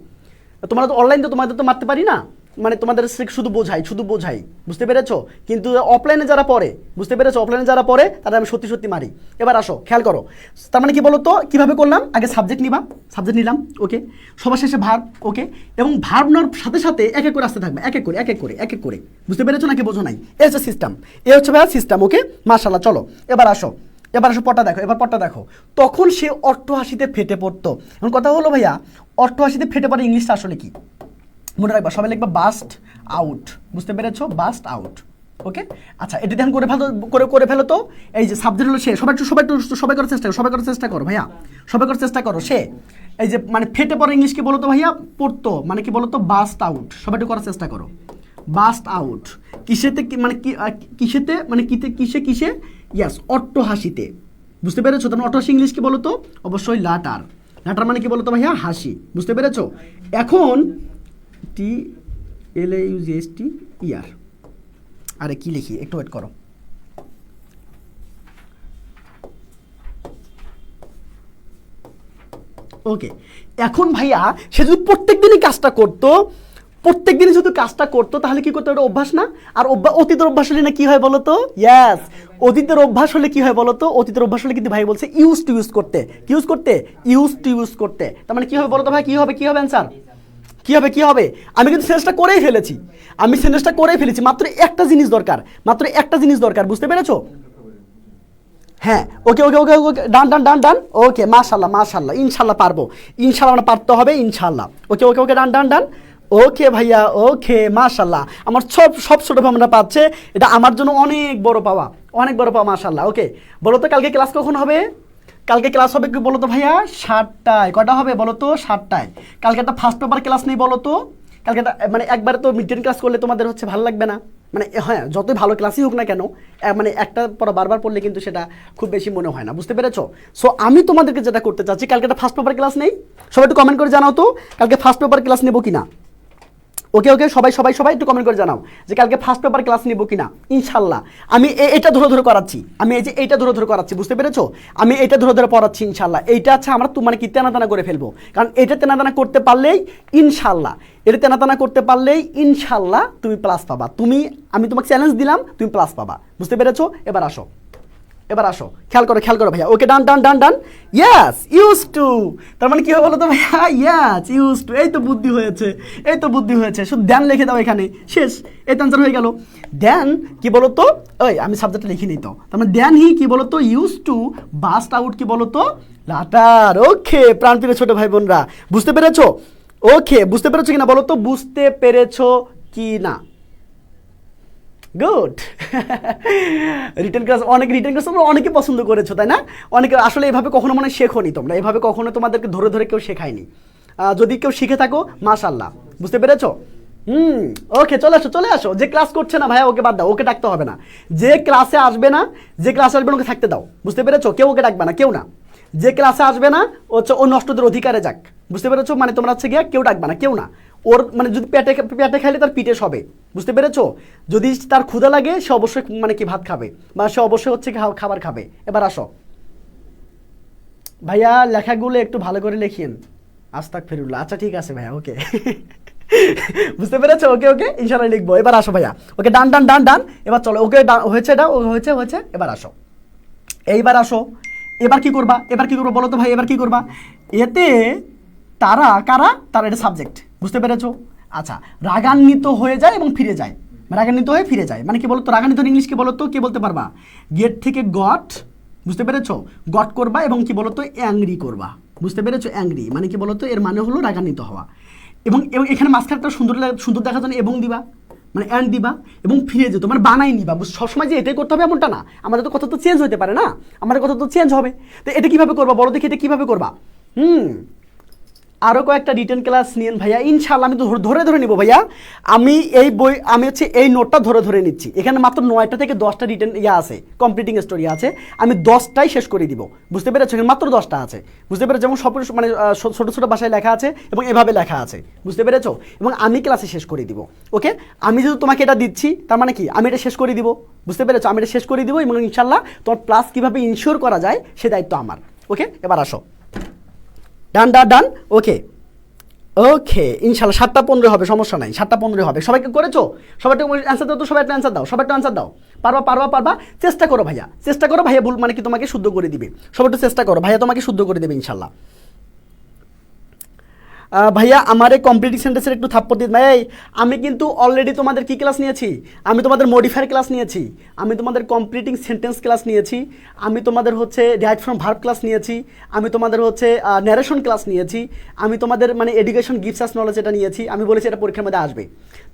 তোমরা তো অনলাইন, তো তোমাদের তো মারতে পারি না, মানে তোমাদের শুধু বোঝাই, বুঝতে পেরেছো? কিন্তু অফলাইনে যারা পড়ে, বুঝতে পেরেছো, অফলাইনে যারা পড়ে তারা আমি সত্যি মারি। এবার আসো, খেয়াল করো, তার মানে কি বলো তো, কীভাবে করলাম, আগে সাবজেক্ট নিলাম, ওকে, সবার শেষে ভার্ব, ওকে, এবং ভার্ব নেওয়ার সাথে সাথে এক এক করে আসতে থাকবে, এক এক করে, বুঝতে পেরেছো নাকি বোঝো নাই? এই হচ্ছে সিস্টেম, এই হচ্ছে ভাইয়া সিস্টেম। ওকে, মাশাআল্লাহ, চলো এবার আসো, এবার আসো পটটা দেখো, এবার পটটা দেখো। তখন সে অট্টহাসিতে ফেটে পড়তো। এখন কথা হলো ভাইয়া, অট্টহাসিতে ফেটে পড়ে ইংলিশটা আসলে কি? মনে রাখবা, সবাই লিখবা বাস্ট আউট। বুঝতে পেরেছো? Bast out. ওকে, আচ্ছা এটা ধ্যান করে ফেলো তো। এই যে সাবজেক্ট হলো সে, সবাই করার চেষ্টা করো ভাইয়া, সবাই করার চেষ্টা করো। সে এই যে মানে ফেটে পড়ে ইংলিশ কি বলতো ভাইয়া? পড়তো, মানে কি বলতো? Burst out. সবাই একটু করার চেষ্টা করো। বাস্ট আউট কিসেতে, মানে কিসেতে, মানে কিসে? ইয়াস, অট্টহাসিতে। বুঝতে পেরেছো? তাহলে অট্টহাসি ইংলিশ কি বলতো? অবশ্যই লাটার। লাটার মানে কি বলতো ভাইয়া? হাসি। বুঝতে পেরেছো? এখন TLAUGST ইয়ার, আরে কি লিখি, একটু ওয়েট করো। ওকে, এখন ভাইয়া সে যদি প্রত্যেক দিনই কাজটা করতো, তাহলে কি করতো? এটা অভ্যাস না? আর অতীতের অভ্যাস হলে না কি হয় বলতো? ইয়েস, অতীতের অভ্যাস হলে কি হয় বলতো? অতীতের অভ্যাস হলে কিন্তু ভাই বলছে ইউজ টু ইউজ করতে। তার মানে কি হবে বলতো ভাই? কি হবে অ্যান্সার? কি হবে? আমি কিন্তু সেন্সটা করেই ফেলেছি। মাত্র একটা জিনিস দরকার। বুঝতে পেরেছো? হ্যাঁ, ওকে, ডান। ওকে, মাশাআল্লাহ, ইনশাআল্লাহ পারবো, আমরা পারতে হবে ইনশাআল্লাহ। ওকে, ডান। ওকে ভাইয়া, ওকে, মাশাআল্লাহ। আমার সব ছোট ভাই আমরা পাচ্ছে, এটা আমার জন্য অনেক বড় পাওয়া, মাশাআল্লাহ। ওকে, বলো তো কালকে ক্লাস কখন হবে? কালকে ক্লাস হবে কি বলো তো ভাইয়া? 7টায়। কটা হবে বলো তো? 7টায়। কালকে একটা ফার্স্ট পেপার ক্লাস নেই বলো তো? কালকে একটা মানে একবারে তো মিড ক্লাস করলে তোমাদের হচ্ছে ভালো লাগবে না। মানে হ্যাঁ, যতই ভালো ক্লাসই হোক না কেন, মানে একটা পড়া বারবার পড়লে কিন্তু সেটা খুব বেশি মনে হয় না। বুঝতে পেরেছো? সো আমি তোমাদেরকে যেটা করতে চাচ্ছি, কালকে একটা ফার্স্ট পেপার ক্লাস নেই। সবাই একটু কমেন্ট করে জানাও তো কালকে ফার্স্ট পেপার ক্লাস নেবো কিনা। ওকে, সবাই একটু কমেন্ট করে জানাও যে কালকে ফার্স্ট পেপার ক্লাস নিব কিনা। ইনশাল্লাহ আমি এটা ধরে করাচ্ছি, এইটা ধরে করাচ্ছি। বুঝতে পেরেছো? আমি এটা ধরে পড়াচ্ছি ইনশাল্লাহ। এইটা আচ্ছা আমরা মানে কি তেনাতানা করে ফেলবো, কারণ এটা তেনাতানা করতে পারলেই ইনশাল্লাহ তুমি প্লাস পাবা। আমি তোমাকে চ্যালেঞ্জ দিলাম, তুমি প্লাস পাবা। বুঝতে পেরেছো? এবার আসো, খেয়াল করো ভাইয়া। Okay, done. Yes, use to. তার মানে কি হবে বলো তো ভাইয়া? Yes, use to. এই তো বুদ্ধি হয়েছে। শুধু দেন লিখে দাও এখানে, শেষ। এই তো আনসার হয়ে গেল। দেন কি বলো তো? আমি সাবজেক্টটা লিখে নিই তো। তার মানে দেন হি কি বলো তো? ইউজ টু বাস্ট আউট কি বলো তো? লাটার। ওকে, প্রাণপ্রিয় ছোট ভাই বোনরা, বুঝতে পেরেছো? ওকে, বুঝতে পেরেছো কিনা বলো তো? বুঝতে পেরেছো কি না? গুড। রিটেন ক্লাস তোমরা অনেকে পছন্দ করেছো, তাই না? অনেকে আসলে এভাবে কখনো মনে শেখোনি তোমরা, এভাবে কখনো তোমাদেরকে ধরে কেউ শেখায়নি। যদি কেউ শিখে থাকো মাশাআল্লাহ। বুঝতে পেরেছো? ওকে, চলে আসো। যে ক্লাস করছে না ভাইয়া ওকে বাদ দাও, ওকে ডাকতে হবে না। যে ক্লাসে আসবে না ওকে থাকতে দাও। বুঝতে পেরেছো? কেউ ওকে ডাকবে না, কেউ না। যে ক্লাসে আসবে না ও নষ্টদের অধিকারে যাক। বুঝতে পেরেছো? মানে তোমরা হচ্ছে গিয়ে কেউ ডাকবে না, কেউ না। ওর মানে যদি পেটে খাইলে তার পিঠে হবে। বুঝতে পেরেছো? যদি তার ক্ষুধা লাগে সে অবশ্যই মানে কি ভাত খাবে, বা সে অবশ্যই হচ্ছে খাবার খাবে। এবার আসো ভাইয়া, লেখাগুলো একটু ভালো করে লিখিয়েন। আস্তাগফিরুল্লাহ। আচ্ছা ঠিক আছে ভাইয়া, ওকে। বুঝতে পেরেছো? ওকে, ইনশাআল্লাহ লিখবো। এবার আসো ভাইয়া। ওকে, ডান। এবার চলো। ওকে, হয়েছে এটা, হয়েছে। এবার আসো। এবার কি করবা বলো তো ভাই? এবার কি করবা? এতে কারা এটা সাবজেক্ট। বুঝতে পেরেছো? আচ্ছা, রাগান্বিত হয়ে যায় এবং ফিরে যায়। মানে কি বলতো? রাগান্বিত ইংলিশ কি বলতো? কি বলতে পারবা? গেট থেকে গট। বুঝতে পেরেছো? গট করবা এবং কি বলতো? অ্যাংরি করবা। বুঝতে পেরেছো? অ্যাংরি মানে কি বলতো? এর মানে হলো রাগান্বিত হওয়া। এবং এখানে মাঝখানে একটা সুন্দর দেখার জন্য এবং দিবা, মানে অ্যান্ড দিবা এবং ফিরে যেত, মানে বানাই নিবা। সবসময় যে এটাই করতে হবে এমনটা না, আমাদের তো কথা তো চেঞ্জ হতে পারে না, আমাদের কথা তো চেঞ্জ হবে। তো এটা কিভাবে করবা বলো দেখি? এটা কিভাবে করবা? আরও কয়েকটা রিটেন ক্লাস নিন ভাইয়া, ইনশাআল্লাহ আমি তো ধরে নিব ভাইয়া। আমি হচ্ছে এই নোটটা ধরে নিচ্ছি। এখানে মাত্র 9টা থেকে 10টা রিটেন আছে, কমপ্লিটিং স্টোরি আছে। আমি 10টাই শেষ করে দিব। বুঝতে পেরেছো? এখানে মাত্র 10টা আছে। বুঝতে পেরেছো? যেমন সব মানে ছোটো ভাষায় লেখা আছে এবং এভাবে লেখা আছে। বুঝতে পেরেছো? এবং আমি ক্লাসে শেষ করে দিব। ওকে, আমি যদি তোমাকে এটা দিচ্ছি তার মানে কি আমি এটা শেষ করে দিব। বুঝতে পেরেছো? আমি এটা শেষ করে দিব এবং ইনশাআল্লাহ তোমার প্লাস কীভাবে ইনশিওর করা যায় সে দায়িত্ব আমার। ওকে, এবার আসো। ডান। ওকে, ইনশাআল্লাহ 7টা 15 হবে, সমস্যা নাই। 7টা 15 হবে। সবাইকে করেছো? সবাই একটু অ্যান্সার দাও তো, সবাই একটা অ্যান্সার দাও। পারবা। চেষ্টা করো ভাইয়া। ভুল মানে কি তোমাকে শুদ্ধ করে দিবে। সবাই একটু চেষ্টা করো, ভাইয়া তোমাকে শুদ্ধ করে দেবে ইনশাআল্লাহ। ভাইয়া আমার এই কমপ্লিটিং সেন্টেন্সের একটু থাপ্পড় দিন ভাই। আমি কিন্তু অলরেডি তোমাদের কি ক্লাস নিয়েছি, আমি তোমাদের মডিফায়ার ক্লাস নিয়েছি, আমি তোমাদের কমপ্লিটিং সেন্টেন্স ক্লাস নিয়েছি, আমি তোমাদের হচ্ছে রাইট ফ্রম ভার্ব ক্লাস নিয়েছি, আমি তোমাদের হচ্ছে ন্যারেশন ক্লাস নিয়েছি, আমি তোমাদের মানে এডুকেশন গিভস আস নলেজ এটা নিয়েছি, আমি বলেছি এটা পরীক্ষার মধ্যে আসবে।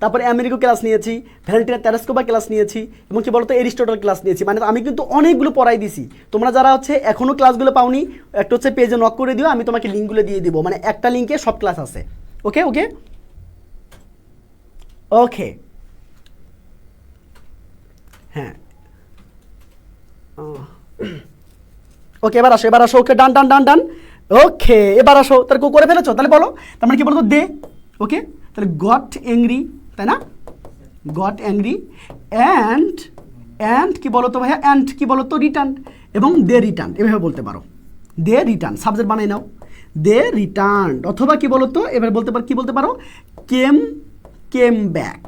তারপরে আমেরিকো ক্লাস নিয়েছি, ভ্যালেন্টিনা তেরেস্কোভা ক্লাস নিয়েছি, এবং কি বলতো এরিস্টটল ক্লাস নিয়েছি। মানে আমি কিন্তু অনেকগুলো পড়াই দিছি। তোমরা যারা হচ্ছে এখনও ক্লাসগুলো পাওনি, একটা হচ্ছে পেজে নক করে দিও, আমি তোমাকে লিঙ্কগুলো দিয়ে দিব। মানে একটা লিঙ্কে সব ক্লাস আছে। ওকে ওকে ওকে হ্যাঁ ওকে, এবার আসো এবার আসো। ওকে ডান ডান ডান ডান। ওকে এবার আসো, তাহলে করে ফেলেছো, তাহলে বলো তার মানে কি বলতো দে। ওকে তাহলে গট অ্যাংরি, তাই না? গট অ্যাংরি অ্যান্ড কি বলো তো ভাইয়া, অ্যান্ড কি বলো তো রিটার্ন, এবং দে রিটার্ন, এভাবে বলতে পারো। দে রিটার্ন সাবজেক্ট বানাই নাও, দে রিটার্ন। অথবা কি বলো তো এবার বলতে পারো, কি বলতে পারো, কেম ব্যাক।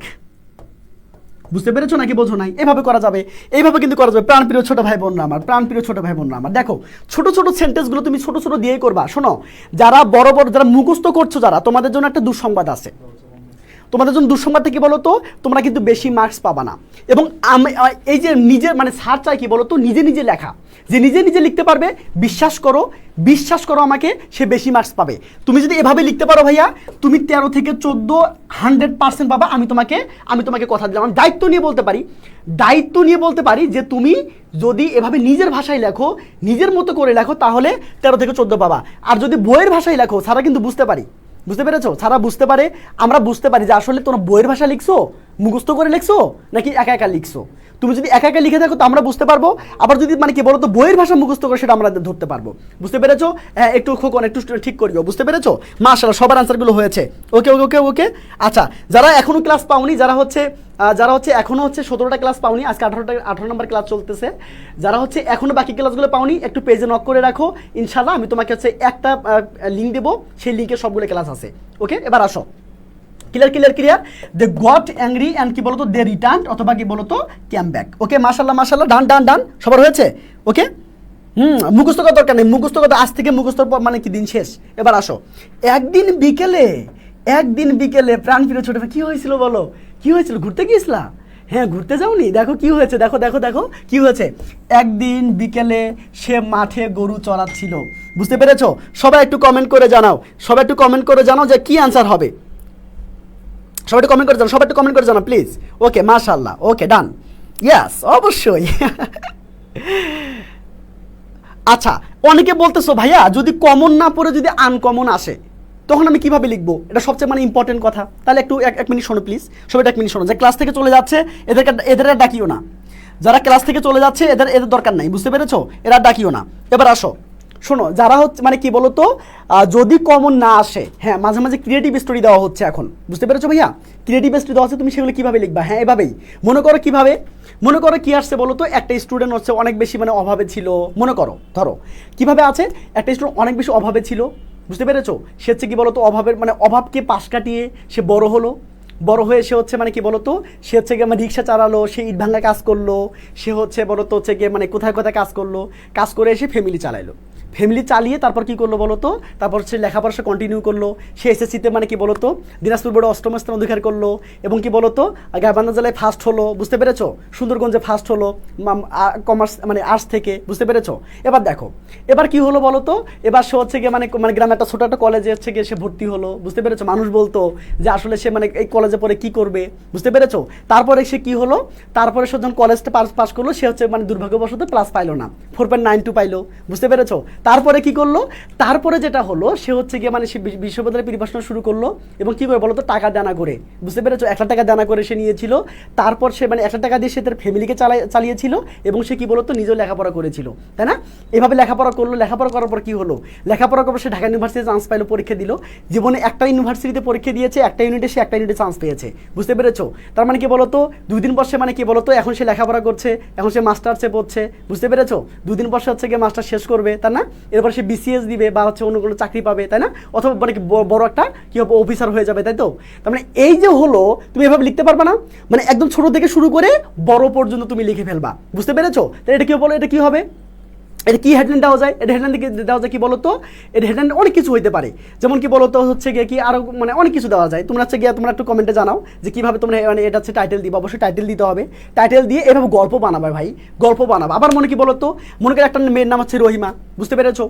বুঝতে পেরেছো নাকি বোঝো নাই? এভাবে করা যাবে, এইভাবে কিন্তু করা যাবে। প্রাণপ্রিয় ছোট ভাই বোনরা আমার, প্রাণপ্রিয় ছোট ভাই বোনরা আমার, দেখো ছোট ছোট সেন্টেন্সগুলো তুমি ছোট ছোট দিয়েই করবা। শোনো, যারা বড় বড় যারা মুখস্থ করছো, যারা তোমাদের জন্য একটা দুঃসংবাদ আছে। তোমাদের জন্য দুঃসংবাদটা কি বলো তো, তোমরা কিন্তু বেশি মার্কস পাবা না। এবং এই যে নিজের মানে স্যার চাই কি বলো তো, নিজে নিজে লেখা, যে নিজে নিজে লিখতে পারবে, বিশ্বাস করো আমাকে, সে বেশি মার্কস পাবে। তুমি যদি এভাবে লিখতে পারো ভাইয়া, তুমি 13 থেকে 14 100% পাবা। আমি তোমাকে কথা দিলাম, আমি দায়িত্ব নিয়ে বলতে পারি যে তুমি যদি এভাবে নিজের ভাষায় লেখো, নিজের মতো করে লেখো, তাহলে 13 থেকে 14 পাবা। আর যদি বইয়ের ভাষায় লেখো, সারা কিন্তু বুঝতে পেরেছো, সারা বুঝতে পারে, আমরা বুঝতে পারি যে আসলে তোমরা বইয়ের ভাষা লিখছো, মুখস্থ করে লিখছো, নাকি একা একা লিখছো। তুমি যদি একা একা লিখে থাকো তো আমরা বুঝতে পারবো, আবার যদি মানে কি বলো তো বইয়ের ভাষা মুখস্থ করে, সেটা আমরা ধরতে পারবো। বুঝতে পেরেছো? একটু খোকন একটু ঠিক করিও। বুঝতে পেরেছো? মাশাআল্লাহ সবার আনসারগুলো হয়েছে। ওকে ওকে ওকে ওকে আচ্ছা, যারা এখনো ক্লাস পাওনি, যারা হচ্ছে এখনো হচ্ছে 17টা ক্লাস পাওনি, আজকে 18 নম্বর ক্লাস চলতেছে, যারা হচ্ছে এখনো বাকি ক্লাসগুলো পাওনি, একটু পেজে নক করে রাখো। ইনশাআল্লাহ আমি তোমাকে হচ্ছে একটা লিঙ্ক দেবো, সেই লিঙ্কে সবগুলো ক্লাস আছে। ওকে এবার আসো, clear. They got angry and কি বলতো দে রিটার্ন, অথবা কি বলতো ক্যাম ব্যাক। ওকে মাশাআল্লাহ ডান সবার হয়েছে। ওকে মুখস্থ করার দরকার নেই, মুখস্থ কথা আজ থেকে মুখস্থর পর মানে কি দিন শেষ। এবার আসো, একদিন বিকেলে প্রাণপ্রিয় ছোট ভাই, কি হয়েছিল বলো, কি হয়েছিল? ঘুরতে গিয়েছিলা? হ্যাঁ ঘুরতে যাওনি? দেখো কি হয়েছে, দেখো কি হয়েছে। একদিন বিকেলে সে মাঠে গরু চড়াচ্ছিল। বুঝতে পেরেছো? সবাই একটু কমেন্ট করে জানাও যে কি আনসার হবে। সবাই একটু কমেন্ট করে জানাও প্লিজ। ওকে মাশাআল্লাহ, ওকে ডান, ইয়েস অবশ্যই। আচ্ছা, অনেকে বলতেছো ভাইয়া যদি কমন না পড়ে যদি আনকমন আসে, তখন আমি কিভাবে লিখবো? এটা সবচেয়ে মানে ইম্পর্টেন্ট কথা। তাহলে একটু এক মিনিট শোনো প্লিজ, সবাই এক মিনিট শোনো। যে ক্লাস থেকে চলে যাচ্ছে এদের ডাকিও না, যারা ক্লাস থেকে চলে যাচ্ছে এদের দরকার নাই। বুঝতে পেরেছো? এরা ডাকিও না। এবার আসো, শোনো, যারা হচ্ছে মানে কি বলতো যদি কমন না আসে, হ্যাঁ মাঝে মাঝে ক্রিয়েটিভ স্টোরি দেওয়া হচ্ছে এখন। বুঝতে পেরেছো ভাইয়া? ক্রিয়েটিভ স্টোরি দেওয়া হচ্ছে, তুমি সেগুলো কিভাবে লিখবা? হ্যাঁ এভাবেই। মনে করো কি আসছে বলো তো, একটা স্টুডেন্ট হচ্ছে অনেক বেশি মানে অভাবে ছিল। ধরো কিভাবে আছে, একটা স্টুডেন্ট অনেক বেশি অভাবে ছিল। বুঝতে পেরেছো? সে হচ্ছে কি বলতো অভাবকে পাশ কাটিয়ে সে বড় হয়ে সে হচ্ছে মানে কি বলতো, সে হচ্ছে গিয়ে মানে রিক্সা চালালো, সে ইট ভাঙা কাজ করলো, সে হচ্ছে বলতো হচ্ছে গিয়ে মানে কোথায় কাজ করে এসে ফ্যামিলি চালিয়ে তারপর কি করলো বলতো, তারপর সে লেখাপড়া সে কন্টিনিউ করলো। সে এসএসসিতে মানে কি বলতো দিনাজপুর বোর্ডে 8ম স্থান অধিকার করলো, এবং কি বলতো গাইবান্ধা জেলায় ফার্স্ট হলো। বুঝতে পেরেছো? সুন্দরগঞ্জে ফার্স্ট হলো কমার্স মানে আর্টস থেকে। বুঝতে পেরেছো? এবার দেখো, এবার কি হলো বলতো, এবার সে হচ্ছে গিয়ে মানে গ্রামে একটা ছোট একটা কলেজে হচ্ছে গিয়ে সে ভর্তি হলো। বুঝতে পেরেছো? মানুষ বলতো যে আসলে সে মানে এই কলেজে পড়ে কি করবে। বুঝতে পেরেছো? তারপরে সে কি হলো, তারপরে সে যখন কলেজটা পাস করলো, সে হচ্ছে মানে দুর্ভাগ্যবশত প্লাস পাইলো না, 4.92 পাইলো। বুঝতে পেরেছো? তারপরে কি করলো, তারপরে যেটা হলো, সে হচ্ছে গিয়ে মানে সে বিশ্ববিদ্যালয়ে প্রিপারেশন শুরু করলো, এবং কি করে বলতো টাকা দানা করে। বুঝতে পেরেছো? 1 লাখ টাকা দানা করে সে নিয়েছিল। তারপর সে মানে 1 লাখ টাকা দিয়ে সে তার ফ্যামিলিকে চালিয়েছিল, এবং সে কি বলতো নিজেও লেখাপড়া করেছিল, তাই না? এভাবে লেখাপড়া করলো। লেখাপড়া করার পর কি হলো, লেখাপড়া করার পর সে ঢাকা ইউনিভার্সিটিতে চান্স পাইলো, পরীক্ষা দিল। জীবনে একটা ইউনিভার্সিটিতে পরীক্ষা দিয়েছে, একটা ইউনিটে চান্স পেয়েছে। বুঝতে পেরেছো? তার মানে কি বলতো 2 দিন পর সে মানে কি বলতো এখন সে লেখাপড়া করছে, এখন সে মাস্টার্সে পড়ছে। বুঝতে পেরেছো? 2 দিন পর সে হচ্ছে গিয়ে মাস্টার শেষ করবে, তাই না? এরপর সে বিসিএস দিবে বা হচ্ছে অন্য কোনো চাকরি পাবে, তাই না? অথবা মানে বড় একটা কি হবে অফিসার হয়ে যাবে, তাই তো? তার মানে এই যে হলো, তুমি এভাবে লিখতে পারবা না, মানে একদম ছোট থেকে শুরু করে বড় পর্যন্ত তুমি লিখে ফেলবা। বুঝতে পেরেছো? তাহলে এটা কি বলো, এটা কি হবে, এটা কি হেডলাইন দেওয়া যায়, এটা হেডলাইন দেওয়া যায় কি বলতো, এটা হেডলাইন অনেক কিছু হইতে পারে, যেমন কি বলতো হচ্ছে গিয়ে কি আরও মানে অনেক কিছু দেওয়া যায়। তোমরা হচ্ছে গিয়ে তোমরা একটু কমেন্টে জানাও যে কীভাবে তোমরা মানে এটা হচ্ছে টাইটেল দিবা, অবশ্যই টাইটেল দিতে হবে। টাইটেল দিয়ে এভাবে গল্প বানাবে ভাই, গল্প বানাবে। আবার মনে কি বলতো, মনে করে একটা মেয়ের নাম হচ্ছে রহিমা, বুঝতে পেরেছো?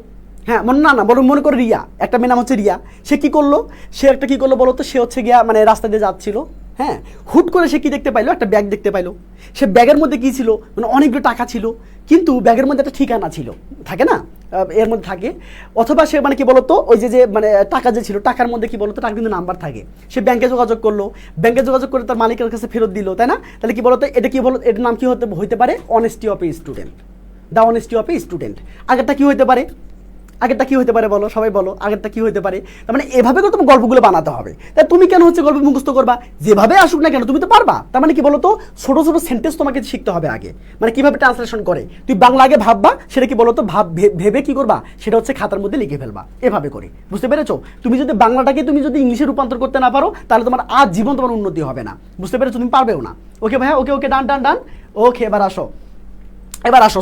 হ্যাঁ না বলো, মনে করো রিয়া, একটা মেয়ের নাম হচ্ছে রিয়া। সে কী করলো, সে একটা কী করলো বলো তো, সে হচ্ছে গিয়া মানে রাস্তা দিয়ে যাচ্ছিল, হ্যাঁ, হুট করে সে কী দেখতে পাইলো, একটা ব্যাগ দেখতে পাইলো। সে ব্যাগের মধ্যে কী ছিল, মানে অনেকগুলো টাকা ছিল, কিন্তু ব্যাগের মধ্যে একটা ঠিকানা ছিল, থাকে না এর মধ্যে থাকে। অথবা সে মানে কি বলতো, ওই যে মানে টাকা যে ছিল, টাকার মধ্যে কি বলতো, টাকা কিন্তু নাম্বার থাকে। সে ব্যাংকে যোগাযোগ করলো, ব্যাংকে যোগাযোগ করে তার মালিকের কাছে ফেরত দিল, তাই না? তাহলে কি বলতো, এটা কি বলো, এটার নাম কি হইতে পারে, honesty of a student, the honesty of a student. আগেরটা কি হইতে পারে, আগেরটা কি হতে পারে বলো, সবাই বলো, আগেরটা কি হতে পারে? তার মানে এভাবে করে তোমার গল্পগুলো বানাতে হবে। তাই তুমি কেন হচ্ছে গল্প মুখস্থ করবা, যেভাবে আসুক না কেন তুমি তো পারবা। তার মানে কি বলতো, ছোট ছোট সেন্টেন্স তোমাকে শিখতে হবে আগে, মানে কিভাবে ট্রান্সলেশন করে। তুই বাংলা আগে ভাববা, সেটা কি বলতো ভেবে কি করবা, সেটা হচ্ছে খাতার মধ্যে লিখে ফেলবা, এভাবে করে, বুঝতে পেরেছো? তুমি যদি বাংলাটাকে তুমি যদি ইংলিশে রূপান্তর করতে না পারো, তাহলে তোমার আজ জীবন তোমার উন্নতি হবে না, বুঝতে পেরেছো? তুমি পারবেও না। ওকে ভাইয়া, ওকে ডান ডান ডান, ওকে এবার আসো।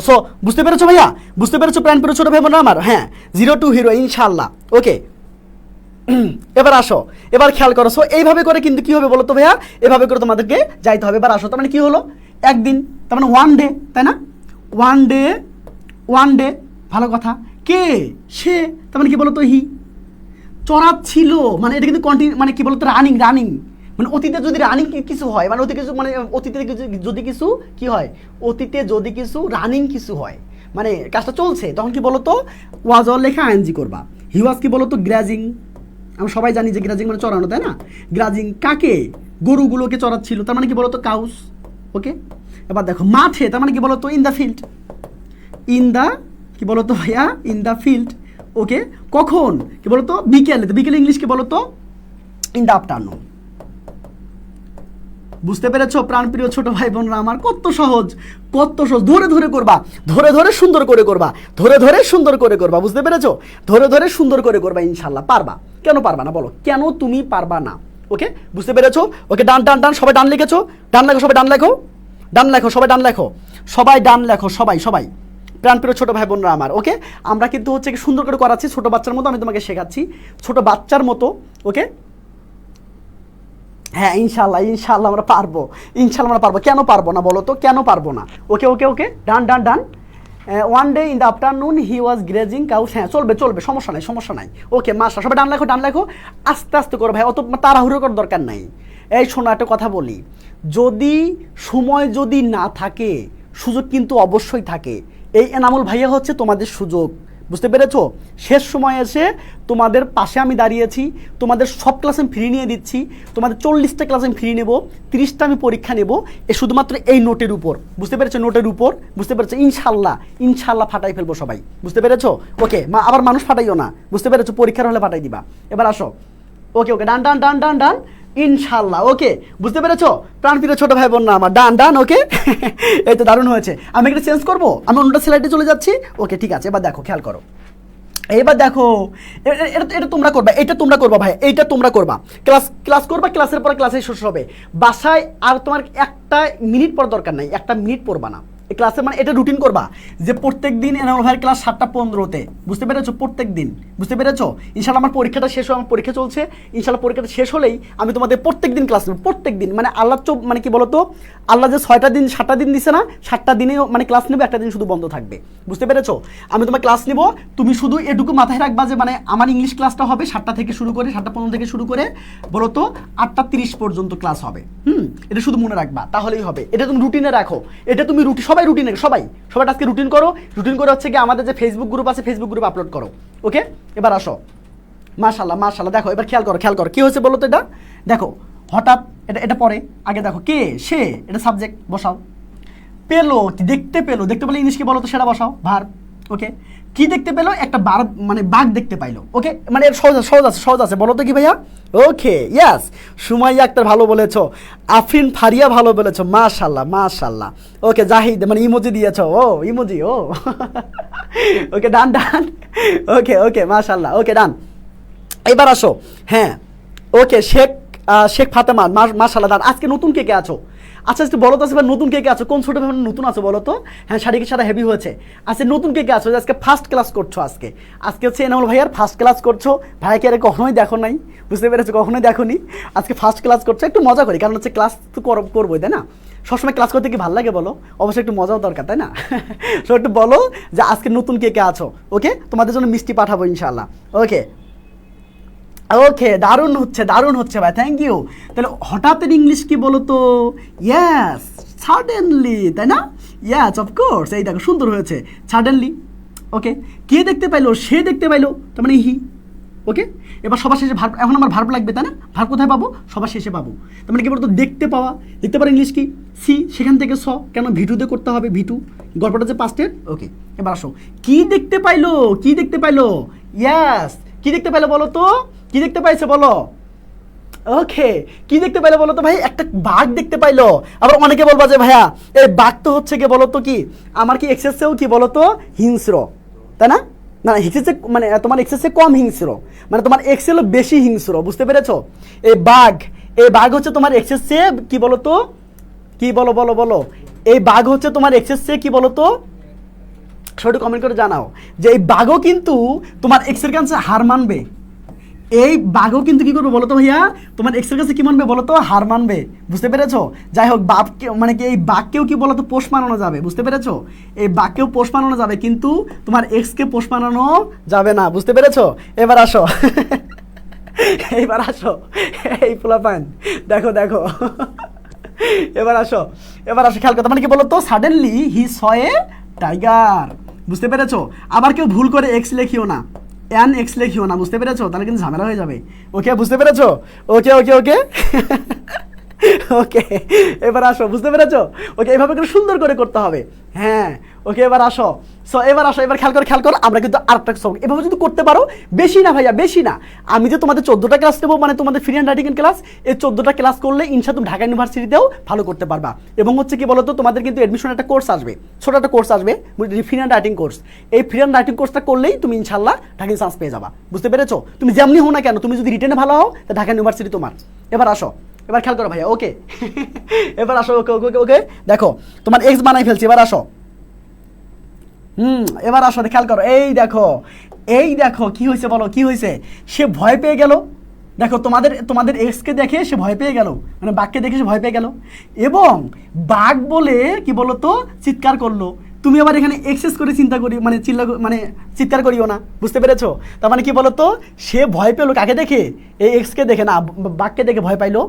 সো বুঝতে পেরেছো ভাইয়া, বুঝতে পেরেছো প্রাণ প্রিয় ছোট ভাই বোনরা আমার? হ্যাঁ, 0 to hero ইনশাল্লাহ। ওকে, এবার আসো, এবার খেয়াল করো। সো এইভাবে করে কিন্তু কি হবে বলো তো ভাইয়া, এভাবে করে তোমাদেরকে যাইতে হবে। এবার আসো, তার মানে কি হলো, একদিন, তার মানে ওয়ান ডে, তাই না? ওয়ান ডে, ভালো কথা। কে, সে, তার মানে কি বলতো, হি চড়াচ্ছিল, মানে এটা কিন্তু কন্টিনিউ, মানে কি বলতো, রানিং, মানে অতীতে যদি রানিং কিছু হয়, মানে অতীতে যদি কিছু কি হয়, অতীতে যদি কিছু রানিং কিছু হয়, মানে কাজটা চলছে, তখন কি বলতো, ওয়াজ অল লেখা আইএনজি করবা। হি ওয়াজ কি বলতো, গ্রাজিং, আমরা সবাই জানি যে গ্রাজিং মানে চড়ানো, তাই না? গ্রাজিং কাকে, গরুগুলোকে চড়াচ্ছিল, তার মানে কি বলতো, কাউস। ওকে, এবার দেখো মাঠে, তার মানে কি বলতো, ইন দ্য ফিল্ড, কি বলতো ভাইয়া, ইন দ্য ফিল্ড। ওকে, কখন, কি বলতো, বিকেলে ইংলিশ কি বলতো, ইন দ্য আফটারনুন। বুঝতে পেরেছো প্রাণপ্রিয় ছোট ভাই বোনরা আমার? কত সহজ, ধরে করবা, ধরে সুন্দর করে করবা, বুঝতে পেরেছো? ধরে সুন্দর করে করবা, ইনশাল্লাহ পারবা। কেন পারবা না বলো, কেন তুমি পারবা না? ওকে, বুঝতে পেরেছো? ওকে, ডান, সবাই ডান লিখেছো, ডান লেখো, সবাই ডান লেখো, সবাই প্রাণপ্রিয় ছোট ভাই বোনরা আমার। ওকে, আমরা কিন্তু হচ্ছে সুন্দর করে করাচ্ছি, ছোট বাচ্চার মতো আমি তোমাকে শেখাচ্ছি, ছোট বাচ্চার মতো। ওকে, হ্যাঁ, ইনশাল্লাহ আমরা পারবো, কেন পারবো না বলো তো, কেন পারবো না? Okay, done. One day in the afternoon he was grazing cows. হ্যাঁ, চলবে, সমস্যা নাই। ওকে, মাস্টার সবাই ডান লেখো, আস্তে করো ভাই, অত তাড়াহুড়ো করার দরকার নাই। এই শোনো, একটা কথা বলি, যদি সময় যদি না থাকে, সুযোগ কিন্তু অবশ্যই থাকে। এই এনামুল ভাইয়া হচ্ছে তোমাদের সুযোগ, বুঝতে পেরেছো? শেষ সময় এসে তোমাদের পাশে আমি দাঁড়িয়েছি, তোমাদের সব ক্লাস আমি ফ্রি নিয়ে দিচ্ছি, তোমাদের 40টা ক্লাস আমি ফ্রি নেব, 30টা আমি পরীক্ষা নেব, শুধুমাত্র এই নোটের উপর, বুঝতে পেরেছো? নোটের উপর, বুঝতে পেরেছো? ইনশাল্লাহ ফাটাই ফেলবো সবাই, বুঝতে পেরেছো? ওকে, আবার মানুষ ফাটাইও না, বুঝতে পেরেছো? পরীক্ষার হলে ফাটাই দিবা। এবার আসো, ওকে, ডান ইনশাল্লাহ। ওকে, বুঝতে পেরেছো প্রাণপ্রিয় ছোট ভাই বোন না আমার? ডান। ওকে, এই তো দারুণ হয়েছে। আমি এটা চেঞ্জ করবো, আমি অন্যটা স্লাইডে চলে যাচ্ছি। ওকে, ঠিক আছে, এবার দেখো, খেয়াল করো, এবার দেখো, এটা তোমরা করবা, এটা তোমরা করবা ভাই, এইটা তোমরা করবা, ক্লাস করবা, ক্লাসের পরে ক্লাসে শেষ হবে, বাসায় আর তোমার একটা মিনিট পর দরকার নাই, একটা মিনিট পড়বা না এই ক্লাসে, মানে এটা রুটিন করবা যে প্রত্যেক দিন এনামুল ভাইয়ের ক্লাস 7:15-তে, বুঝতে পেরেছো? প্রত্যেক দিন, বুঝতে পেরেছো? ইনশাল্লাহ আমার পরীক্ষাটা শেষ হয়, আমার পরীক্ষা চলছে, ইনশাল্লাহ পরীক্ষাটা শেষ হলেই আমি তোমাদের প্রত্যেক দিন ক্লাস নেব, প্রত্যেক দিন, মানে আল্লাহ মানে কি বলতো, আল্লাহ যে 7টা দিন দিছে না, 7টা দিনে মানে ক্লাস নেবে, একটা দিন শুধু বন্ধ থাকবে, বুঝতে পেরেছো? আমি তোমার ক্লাস নিব, তুমি শুধু এটুকু মাথায় রাখবা যে মানে আমার ইংলিশ ক্লাসটা হবে 7টা থেকে শুরু করে, 7:15 থেকে শুরু করে বলতো 8:30 পর্যন্ত ক্লাস হবে। এটা শুধু মনে রাখবা, তাহলেই হবে। এটা তুমি রুটিনে রাখো, এটা তুমি সবাই রুটিনে, সবাই আজকে রুটিন করে হচ্ছে কি আমাদের যে ফেসবুক গ্রুপ আছে, ফেসবুক গ্রুপ আপলোড করো। ওকে, এবার আসো, মাশাআল্লাহ। দেখো এবার খেয়াল করো কি হয়েছে বলো তো, এটা দেখো, হঠাৎ এটা পরে, আগে দেখো কে, সে, এটা সাবজেক্ট বসাও, দেখতে পেলো ইংলিশ কি বলো তো, সেটা বসাও, ভার্ব। ওকে, কি দেখতে পেলো, একটা মানে বাঘ দেখতে পাইলো। ওকে, মানে সহজ আছে, বলো তো কি ভাইয়া? ওকে, ইয়াস, সুমাইয়া আক্তার ভালো বলেছো, আফরিন ফারিয়া ভালো বলেছো, মাশাআল্লাহ। ওকে, জাহিদ মানে ইমোজি দিয়েছো, ইমোজি ওকে, ডান। ওকে, মাশাআল্লাহ। ওকে, ডান। এবার আসো, হ্যাঁ, ওকে, শেখ ফাতেমা, মাশাআল্লাহ, ডান। আজকে নতুন কে আছো? আচ্ছা একটু বলো তো এবার নতুন কে কে আছো, কোন ছোট ভাই নতুন আছো বলো তো? হ্যাঁ শাড়ি সাদা হেভি হয়েছে। আচ্ছা নতুন কে কে আছো আজকে ফার্স্ট ক্লাস করছো? আজকে আজকে হচ্ছে এনামুল ভাইয়ার ফার্স্ট ক্লাস করছো। ভাইয়াকে আর কখনোই দেখো নাই, বুঝতে পেরেছো, কখনোই দেখোনি, আজকে ফার্স্ট ক্লাস করছো। একটু মজা করি, কারণ হচ্ছে ক্লাস তো করবোই তাই না, সবসময় ক্লাস করতে কি ভালো লাগে বলো? অবশ্যই একটু মজাও দরকার তাই না? সো একটু বলো যে আজকে নতুন কে কে আছো। ওকে, তোমাদের জন্য মিষ্টি পাঠাবো ইনশাল্লাহ। ওকে ওকে, দারুণ হচ্ছে ভাই, থ্যাংক ইউ। তাহলে হঠাৎ ইংলিশ কি বলো তো? ইয়েস, সাডেনলি, তাই না? ইয়েস অফকোর্স, এই দেখো সুন্দর হয়েছে, সাডেনলি। ওকে, কে দেখতে পাইলো? সে দেখতে পাইলো, তার মানে হি। ওকে, এবার সবার শেষে ভার্ব, এখন আমার ভার্ব লাগবে তাই না? ভার্ব কোথায় পাবো? সবার শেষে পাবো। তার মানে কি বলতো? দেখতে পাওয়া, দেখতে পারো ইংলিশ কি? সি, সেখান থেকে স, কেন ভিটুতে করতে হবে, ভিটু, গল্পটা যে পাস্টের। ওকে, এবার আসো, কি দেখতে পাইলো? কি দেখতে পাইলো? ইয়েস, কি দেখতে পাইলো বলো তো? কি দেখতে পাইছে বলো? ওকে, কি দেখতে পাইলো বলো তো ভাই? একটা বাঘ দেখতে পাইলো। আবার অনেকে বলবা যে ভাইয়া এই বাঘ তো হচ্ছে কি বলো তো, কি আমার কি এক্সেসেও কি বলো তো হিংস্র, তাই না? না এক্সেসে মানে তোমার এক্সেসে কম হিংস্র, মানে তোমার এক্সেলও বেশি হিংস্র, বুঝতে পেরেছো? এই বাঘ হচ্ছে তোমার এক্সেসে কি বলো তো, কি বলো বলো বলো, এই বাঘ হচ্ছে তোমার এক্সেসে কি বলো তো? সবাই কমেন্ট করে জানাও যে এই বাঘও কিন্তু তোমার এক্সের কাছে হার মানবে। এই বাঘও কিন্তু কি করবে বলো তো ভাইয়া? তোমার এক্সের কাছে কি মানবে বলো তো? হার মানবে, বুঝতে পেরেছো? যাই হোক, বাপকে মানে কি এই বাঘকেও কি বলো তো পোষ মানানো যাবে, বুঝতে পেরেছো? এই বাঘকেও পোষ মানানো যাবে, কিন্তু তোমার এক্সকে পোষ মানানো যাবে না, বুঝতে পেরেছো? এবার আসো এইবার আসো, এই পোলাপান দেখো দেখো, এবার আসো, খেয়াল করতে, মানে কি বলো তো? Suddenly he saw a tiger, বুঝতে পেরেছো? আবার কেউ ভুল করে এক্স লেখিও না, অ্যান এক্স লেখিও না, বুঝতে পেরেছো? তাহলে কিন্তু ঝামেলা হয়ে যাবে। ওকে, বুঝতে পেরেছো? ওকে ওকে ওকে ওকে, এবার আসো, বুঝতে পেরেছো? ওকে, এভাবে করে সুন্দর করে করতে হবে। হ্যাঁ ওকে, এবার আসো। সো এবার আসো, এবার খেয়াল করো, আমরা কিন্তু আরেকটা সব এভাবে যদি করতে পারো, বেশি না ভাইয়া, বেশি না। আমি যে তোমাদের 14টা ক্লাস নেবো, মানে তোমাদের ফ্রি হ্যান্ড রাইটিং ক্লাস, এই 14টা ক্লাস করলে ইনশা তুমি ঢাকা ইউনিভার্সিটিতেও ভালো করতে পারবা। এবং হচ্ছে কি বলতো, তোমাদের কিন্তু এডমিশন একটা কোর্স আসবে, ছোট একটা কোর্স আসবে, ফ্রি হ্যান্ড রাইটিং কোর্স। এই ফ্রি হ্যান্ড রাইটিং কোর্সটা করলেই তুমি ইনশাল্লাহ ঢাকা চান্স পেয়ে যাবা, বুঝতে পেরেছো? তুমি যেমনি হও না কেন, তুমি যদি রিটেনে ভালো হও, তা ঢাকা ইউনিভার্সিটি তোমার। এবার আসো, এবার খেয়াল করো ভাইয়া। ওকে এবার আসো, ওকে ওকে ওকে, দেখো তোমার এক্স বানাই ফেলছি, এবার আসো। এবার আসো, খেয়াল করো, এই দেখো কি হয়েছে বলো? কি হয়েছে? সে ভয় পেয়ে গেল। দেখো তোমাদের এক্সকে দেখে সে ভয় পেয়ে গেল, মানে বাঘকে দেখে সে ভয় পেয়ে গেল, এবং বাঘ বলে কি বলতো চিৎকার করলো। তুমি আবার এখানে এক্সেস করে চিৎকার করিও না, বুঝতে পেরেছো? তার মানে কি বলতো, সে ভয় পেলো কাকে দেখে? এই এক্সকে দেখে না, বাঘকে দেখে ভয় পাইলো,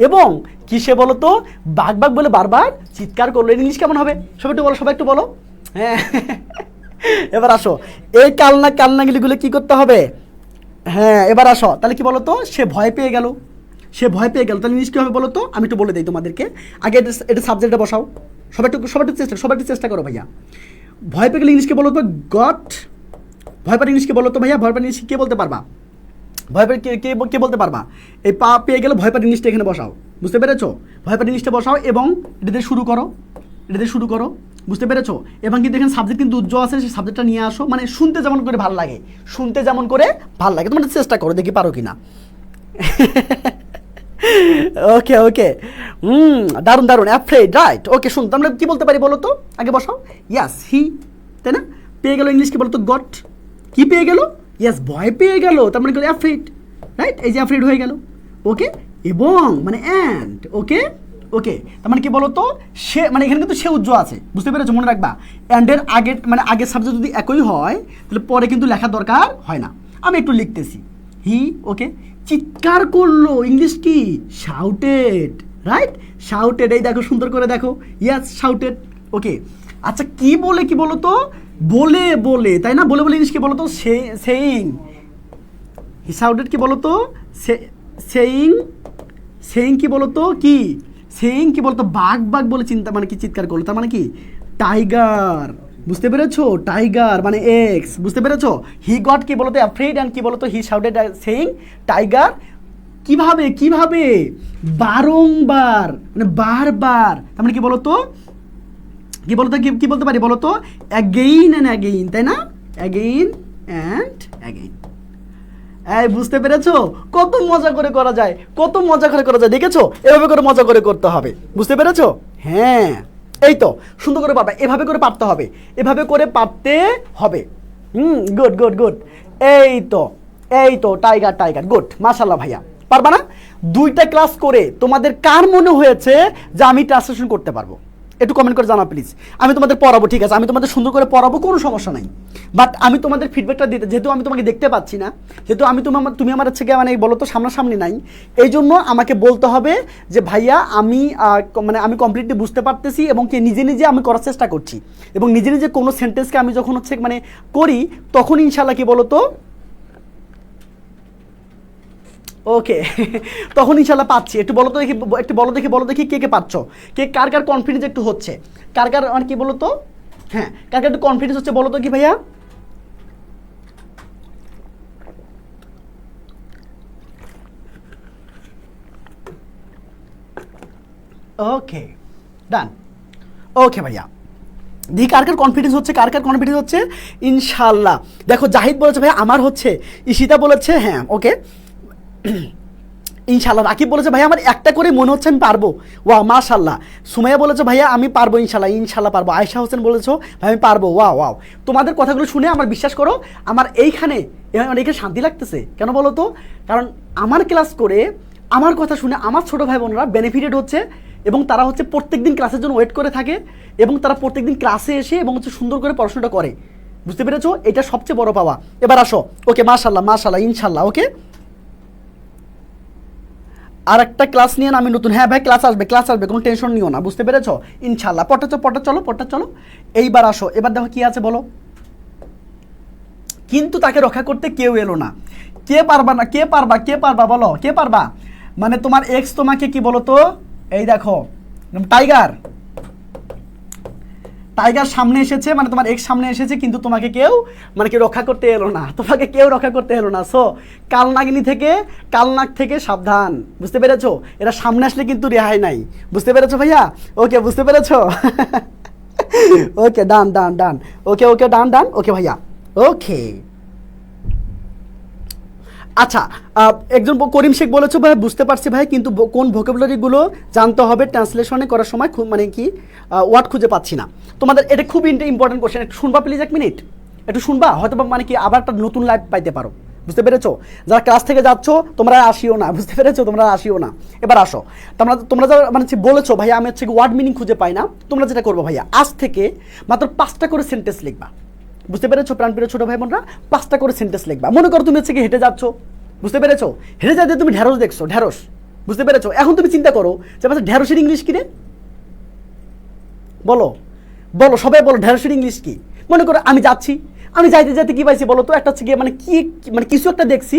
এবং কি সে বলতো বাঘ বাঘ বলে বারবার চিৎকার করলো। এই জিনিস কেমন হবে? সবাই একটু বলো। হ্যাঁ এবার আসো, এই কালনাগুলিগুলো কি করতে হবে? হ্যাঁ এবার আসো, তাহলে কি বলতো, সে ভয় পেয়ে গেল, তাহলে জিনিস কি হবে বলো তো? আমি একটু বলে দিই তোমাদেরকে, আগে এটা সাবজেক্টে বসাও। সবাই একটু চেষ্টা করো ভাইয়া। ভয় পেয়ে গেলে ইংলিশকে বলো তো গট। ভয় পেয়ে ইংলিশকে বলো তো ভাইয়া, ভয় পেয়ে ইংলিশ কে বলতে পারবা? ভয় পেয়ে কে বলতে পারবা? এই পা পেয়ে গেলে ভয় পেয়ে ইংলিশটা এখানে বসাও, বুঝতে পেরেছো? ভয় পেয়ে ইংলিশটা বসাও এবং এটা দিয়ে শুরু করো, বুঝতে পেরেছো? এবং কিন্তু এখানে সাবজেক্ট কিন্তু উজ্জ্বল আছে, সেই সাবজেক্টটা নিয়ে আসো, মানে শুনতে যেমন করে ভালো লাগে, তোমরা চেষ্টা করো, দেখি পারো কিনা। ওকে ওকে, দারুণ অ্যাফ্রেড, রাইট। ওকে, শুন, আমরা কি বলতে পারি বলো তো? আগে বসাও। ইয়াস, হি, তাই না? পেয়ে গেল ইংলিশ কি বলতো? গট। কি পেয়ে গেল? ইয়াস, ভয় পেয়ে গেল, তার মানে গেল অ্যাফ্রেড, রাইট? এই যে অ্যাফ্রেড হয়ে গেল। ওকে, এবং মানে অ্যান্ড, ওকে, তার মানে কি বলতো, সে মানে এখানে কিন্তু সে উজ্জ্বল আছে, বুঝতে পেরেছো? মনে রাখবা, অ্যান্ডের আগের সাবজেক্ট যদি একই হয়, তাহলে পরে কিন্তু লেখার দরকার হয় না। আমি একটু লিখতেছি, হি, ওকে, চিৎকার করলো, ইংলিশ কি? Shouted, right? শাউটেড, এই দেখো সুন্দর করে দেখো, ইয়াস শাউটেড। ওকে, আচ্ছা কি বলো তো? বলে, তাই না? বলে ইংলিশ কি বলো তো? সেইং। হি শাউটেড কি বলো তো? সেইং কি বলো তো? কি সেইং কি বলতো? বাঘ বলে চিৎকার করলো, তার মানে কি? টাইগার, বুঝতে পেরেছো? টাইগার মানে এক্স, বুঝতে পেরেছো? হি গট কি বলতো? অ্যাফ্রেড, অ্যান্ড কি বলতো? হি শাউটেড সেইং টাইগার। কিভাবে? বারংবার, মানে বারবার, তার মানে কি বলতো? কি বলতে পারি বলতো? অ্যাগেইন অ্যান্ড অ্যাগেইন, তাই না? Again and again. এই বুঝতে পেরেছো? কত মজা করে করা যায়, কত মজা করে করা যায়, দেখেছো? এভাবে করে মজা করে করতে হবে, বুঝতে পেরেছো? হ্যাঁ, এই তো সুন্দর করে পারবে, এভাবে করে পারতে হবে, এভাবে করে পারতে হবে। Good good good. এই তো, এই তো টাইগার টাইগার, গুড, মাশাআল্লাহ ভাইয়া। পারবা না? 2টা ক্লাস করে তোমাদের কার মনে হয়েছে যে আমি ট্রান্সলেশন করতে পারবো? একটু কমেন্ট করে জানা প্লিজ। আমি তোমাদের পড়াবো, ঠিক আছে, আমি তোমাদের সুন্দর করে পড়াবো, কোনো সমস্যা নাই। বাট আমি তোমাদের ফিডব্যাকটা দিতে, যেহেতু আমি তোমাকে দেখতে পাচ্ছি না, যেহেতু তুমি আমার হচ্ছে গিয়ে মানে বলো তো সামনাসামনি নাই, এই জন্য আমাকে বলতে হবে যে ভাইয়া আমি মানে আমি কমপ্লিটলি বুঝতে পারতেছি এবং কি নিজে নিজে আমি করার চেষ্টা করছি, এবং নিজে নিজে কোনো সেন্টেন্সকে আমি যখন হচ্ছে মানে করি তখন ইনশাল্লাহ কি বলো তো, ওকে, তখন ইনশাল্লাহ পাচ্ছি। একটু বলো তো দেখি, একটু বলো দেখি কে কে পাচ্ছ, কে কার কার কনফিডেন্স একটু হচ্ছে, কার কার মানে কি বলো তো, হ্যাঁ কার কার একটু কনফিডেন্স হচ্ছে বলো তো কি ভাইয়া। ওকে ডান, ওকে ভাইয়া, দেখি কার কার কনফিডেন্স হচ্ছে, কার কার কনফিডেন্স হচ্ছে ইনশাল্লাহ। দেখো জাহিদ বলেছে ভাইয়া আমার হচ্ছে, ঈশিতা বলেছে হ্যাঁ ওকে ইনশাল্লাহ। রাকিব বলেছে ভাইয়া আমার একটা করে মনে হচ্ছে আমি পারবো, ওয়া মাশাল্লাহ। সুমাইয়া বলেছে ভাইয়া আমি পারবো ইনশাল্লাহ, ইনশাল্লাহ পারবো। আয়েশা হোসেন বলেছো ভাই আমি পারবো, ওয়া ওয়াও। তোমাদের কথাগুলো শুনে আমার বিশ্বাস করো আমার এইখানে শান্তি লাগতেছে। কেন বলো তো? কারণ আমার ক্লাস করে আমার কথা শুনে আমার ছোট ভাই বোনরা বেনিফিটেড হচ্ছে, এবং তারা হচ্ছে প্রত্যেকদিন ক্লাসের জন্য ওয়েট করে থাকে, এবং তারা প্রত্যেকদিন ক্লাসে এসে এবং হচ্ছে সুন্দর করে পড়াশোনাটা করে, বুঝতে পেরেছো? এটা সবচেয়ে বড় পাওয়া। এবার আসো, ওকে মাশাল্লাহ মাশাল্লাহ ইনশাল্লাহ, ওকে আর একটা ক্লাস নিয়ে না আমি নতুন, হ্যাঁ ভাই ক্লাস আসবে, ক্লাস আসবে, কোনো টেনশন নিও না, বুঝতে পেরেছো? ইনশাল্লাহ। পড়টা চলো। এইবার আসো, এবার দেখো কি আছে বলো। কিন্তু তাকে রক্ষা করতে কেউ এলো না। কে পারবা না, কে পারবা বলো, কে পারবা? মানে তোমার এক্স তোমাকে কি বলো তো, এই দেখো টাইগার সামনে এসেছে, মানে তোমার এক্স সামনে এসেছে, কিন্তু তোমাকে কেউ মানে কি রক্ষা করতে এলো না, তোমাকে কেউ রক্ষা করতে এলো না। সো কালনাগ থেকে সাবধান, বুঝতে পেরেছো? এরা সামনে আসলে কিন্তু রেহাই নাই, বুঝতে পেরেছো ভাইয়া? ওকে বুঝতে পেরেছো? ওকে ডান, ওকে ডান, ওকে ভাইয়া, ওকে। আচ্ছা, একজন করিম শেখ বলেছো ভাই বুঝতে পারছি ভাই, কিন্তু কোন ভোকাবুলারিগুলো জানতে হবে ট্রান্সলেশনে করার সময় মানে কি ওয়ার্ড খুঁজে পাচ্ছি না। তোমাদের এটা খুব ইম্পর্টেন্ট কোশ্চেন, একটু শুনবা প্লিজ, 1 মিনিট একটু শুনবা, হয়তো মানে কি আবার একটা নতুন লাইফ পাইতে পারো, বুঝতে পেরেছো? যারা ক্লাস থেকে যাচ্ছ তোমরা আসিও না, বুঝতে পেরেছো? তোমরা আসিও না। এবার আসো, তোমরা যারা মানে বলেছো ভাই আমি হচ্ছে ওয়ার্ড মিনিং খুঁজে পাই না, তোমরা যেটা করবো ভাইয়া আজ থেকে মাত্র 5টা করে সেন্টেন্স লিখবা, বুঝতে পেরেছো? প্রাণপ্রিয় ছোট ভাই বোনরা 5টা করে সেন্টেন্স লিখবা। মনে করো তুমি হচ্ছে কি হেঁটে যাচ্ছ, বুঝতে পেরেছো? হেঁটে যাতে তুমি ঢেঁড়স দেখছো, ঢেঁড়স, বুঝতে পেরেছো? এখন তুমি চিন্তা করো যে ঢেঁড়সের ইংলিশ কি রে, বলো সবাই বলো ঢেঁড়সের ইংলিশ কি? মনে করো আমি যাচ্ছি, আমি যাইতে কি পাইছি বলো তো, একটা হচ্ছে গিয়ে মানে কি মানে কিছু একটা দেখছি,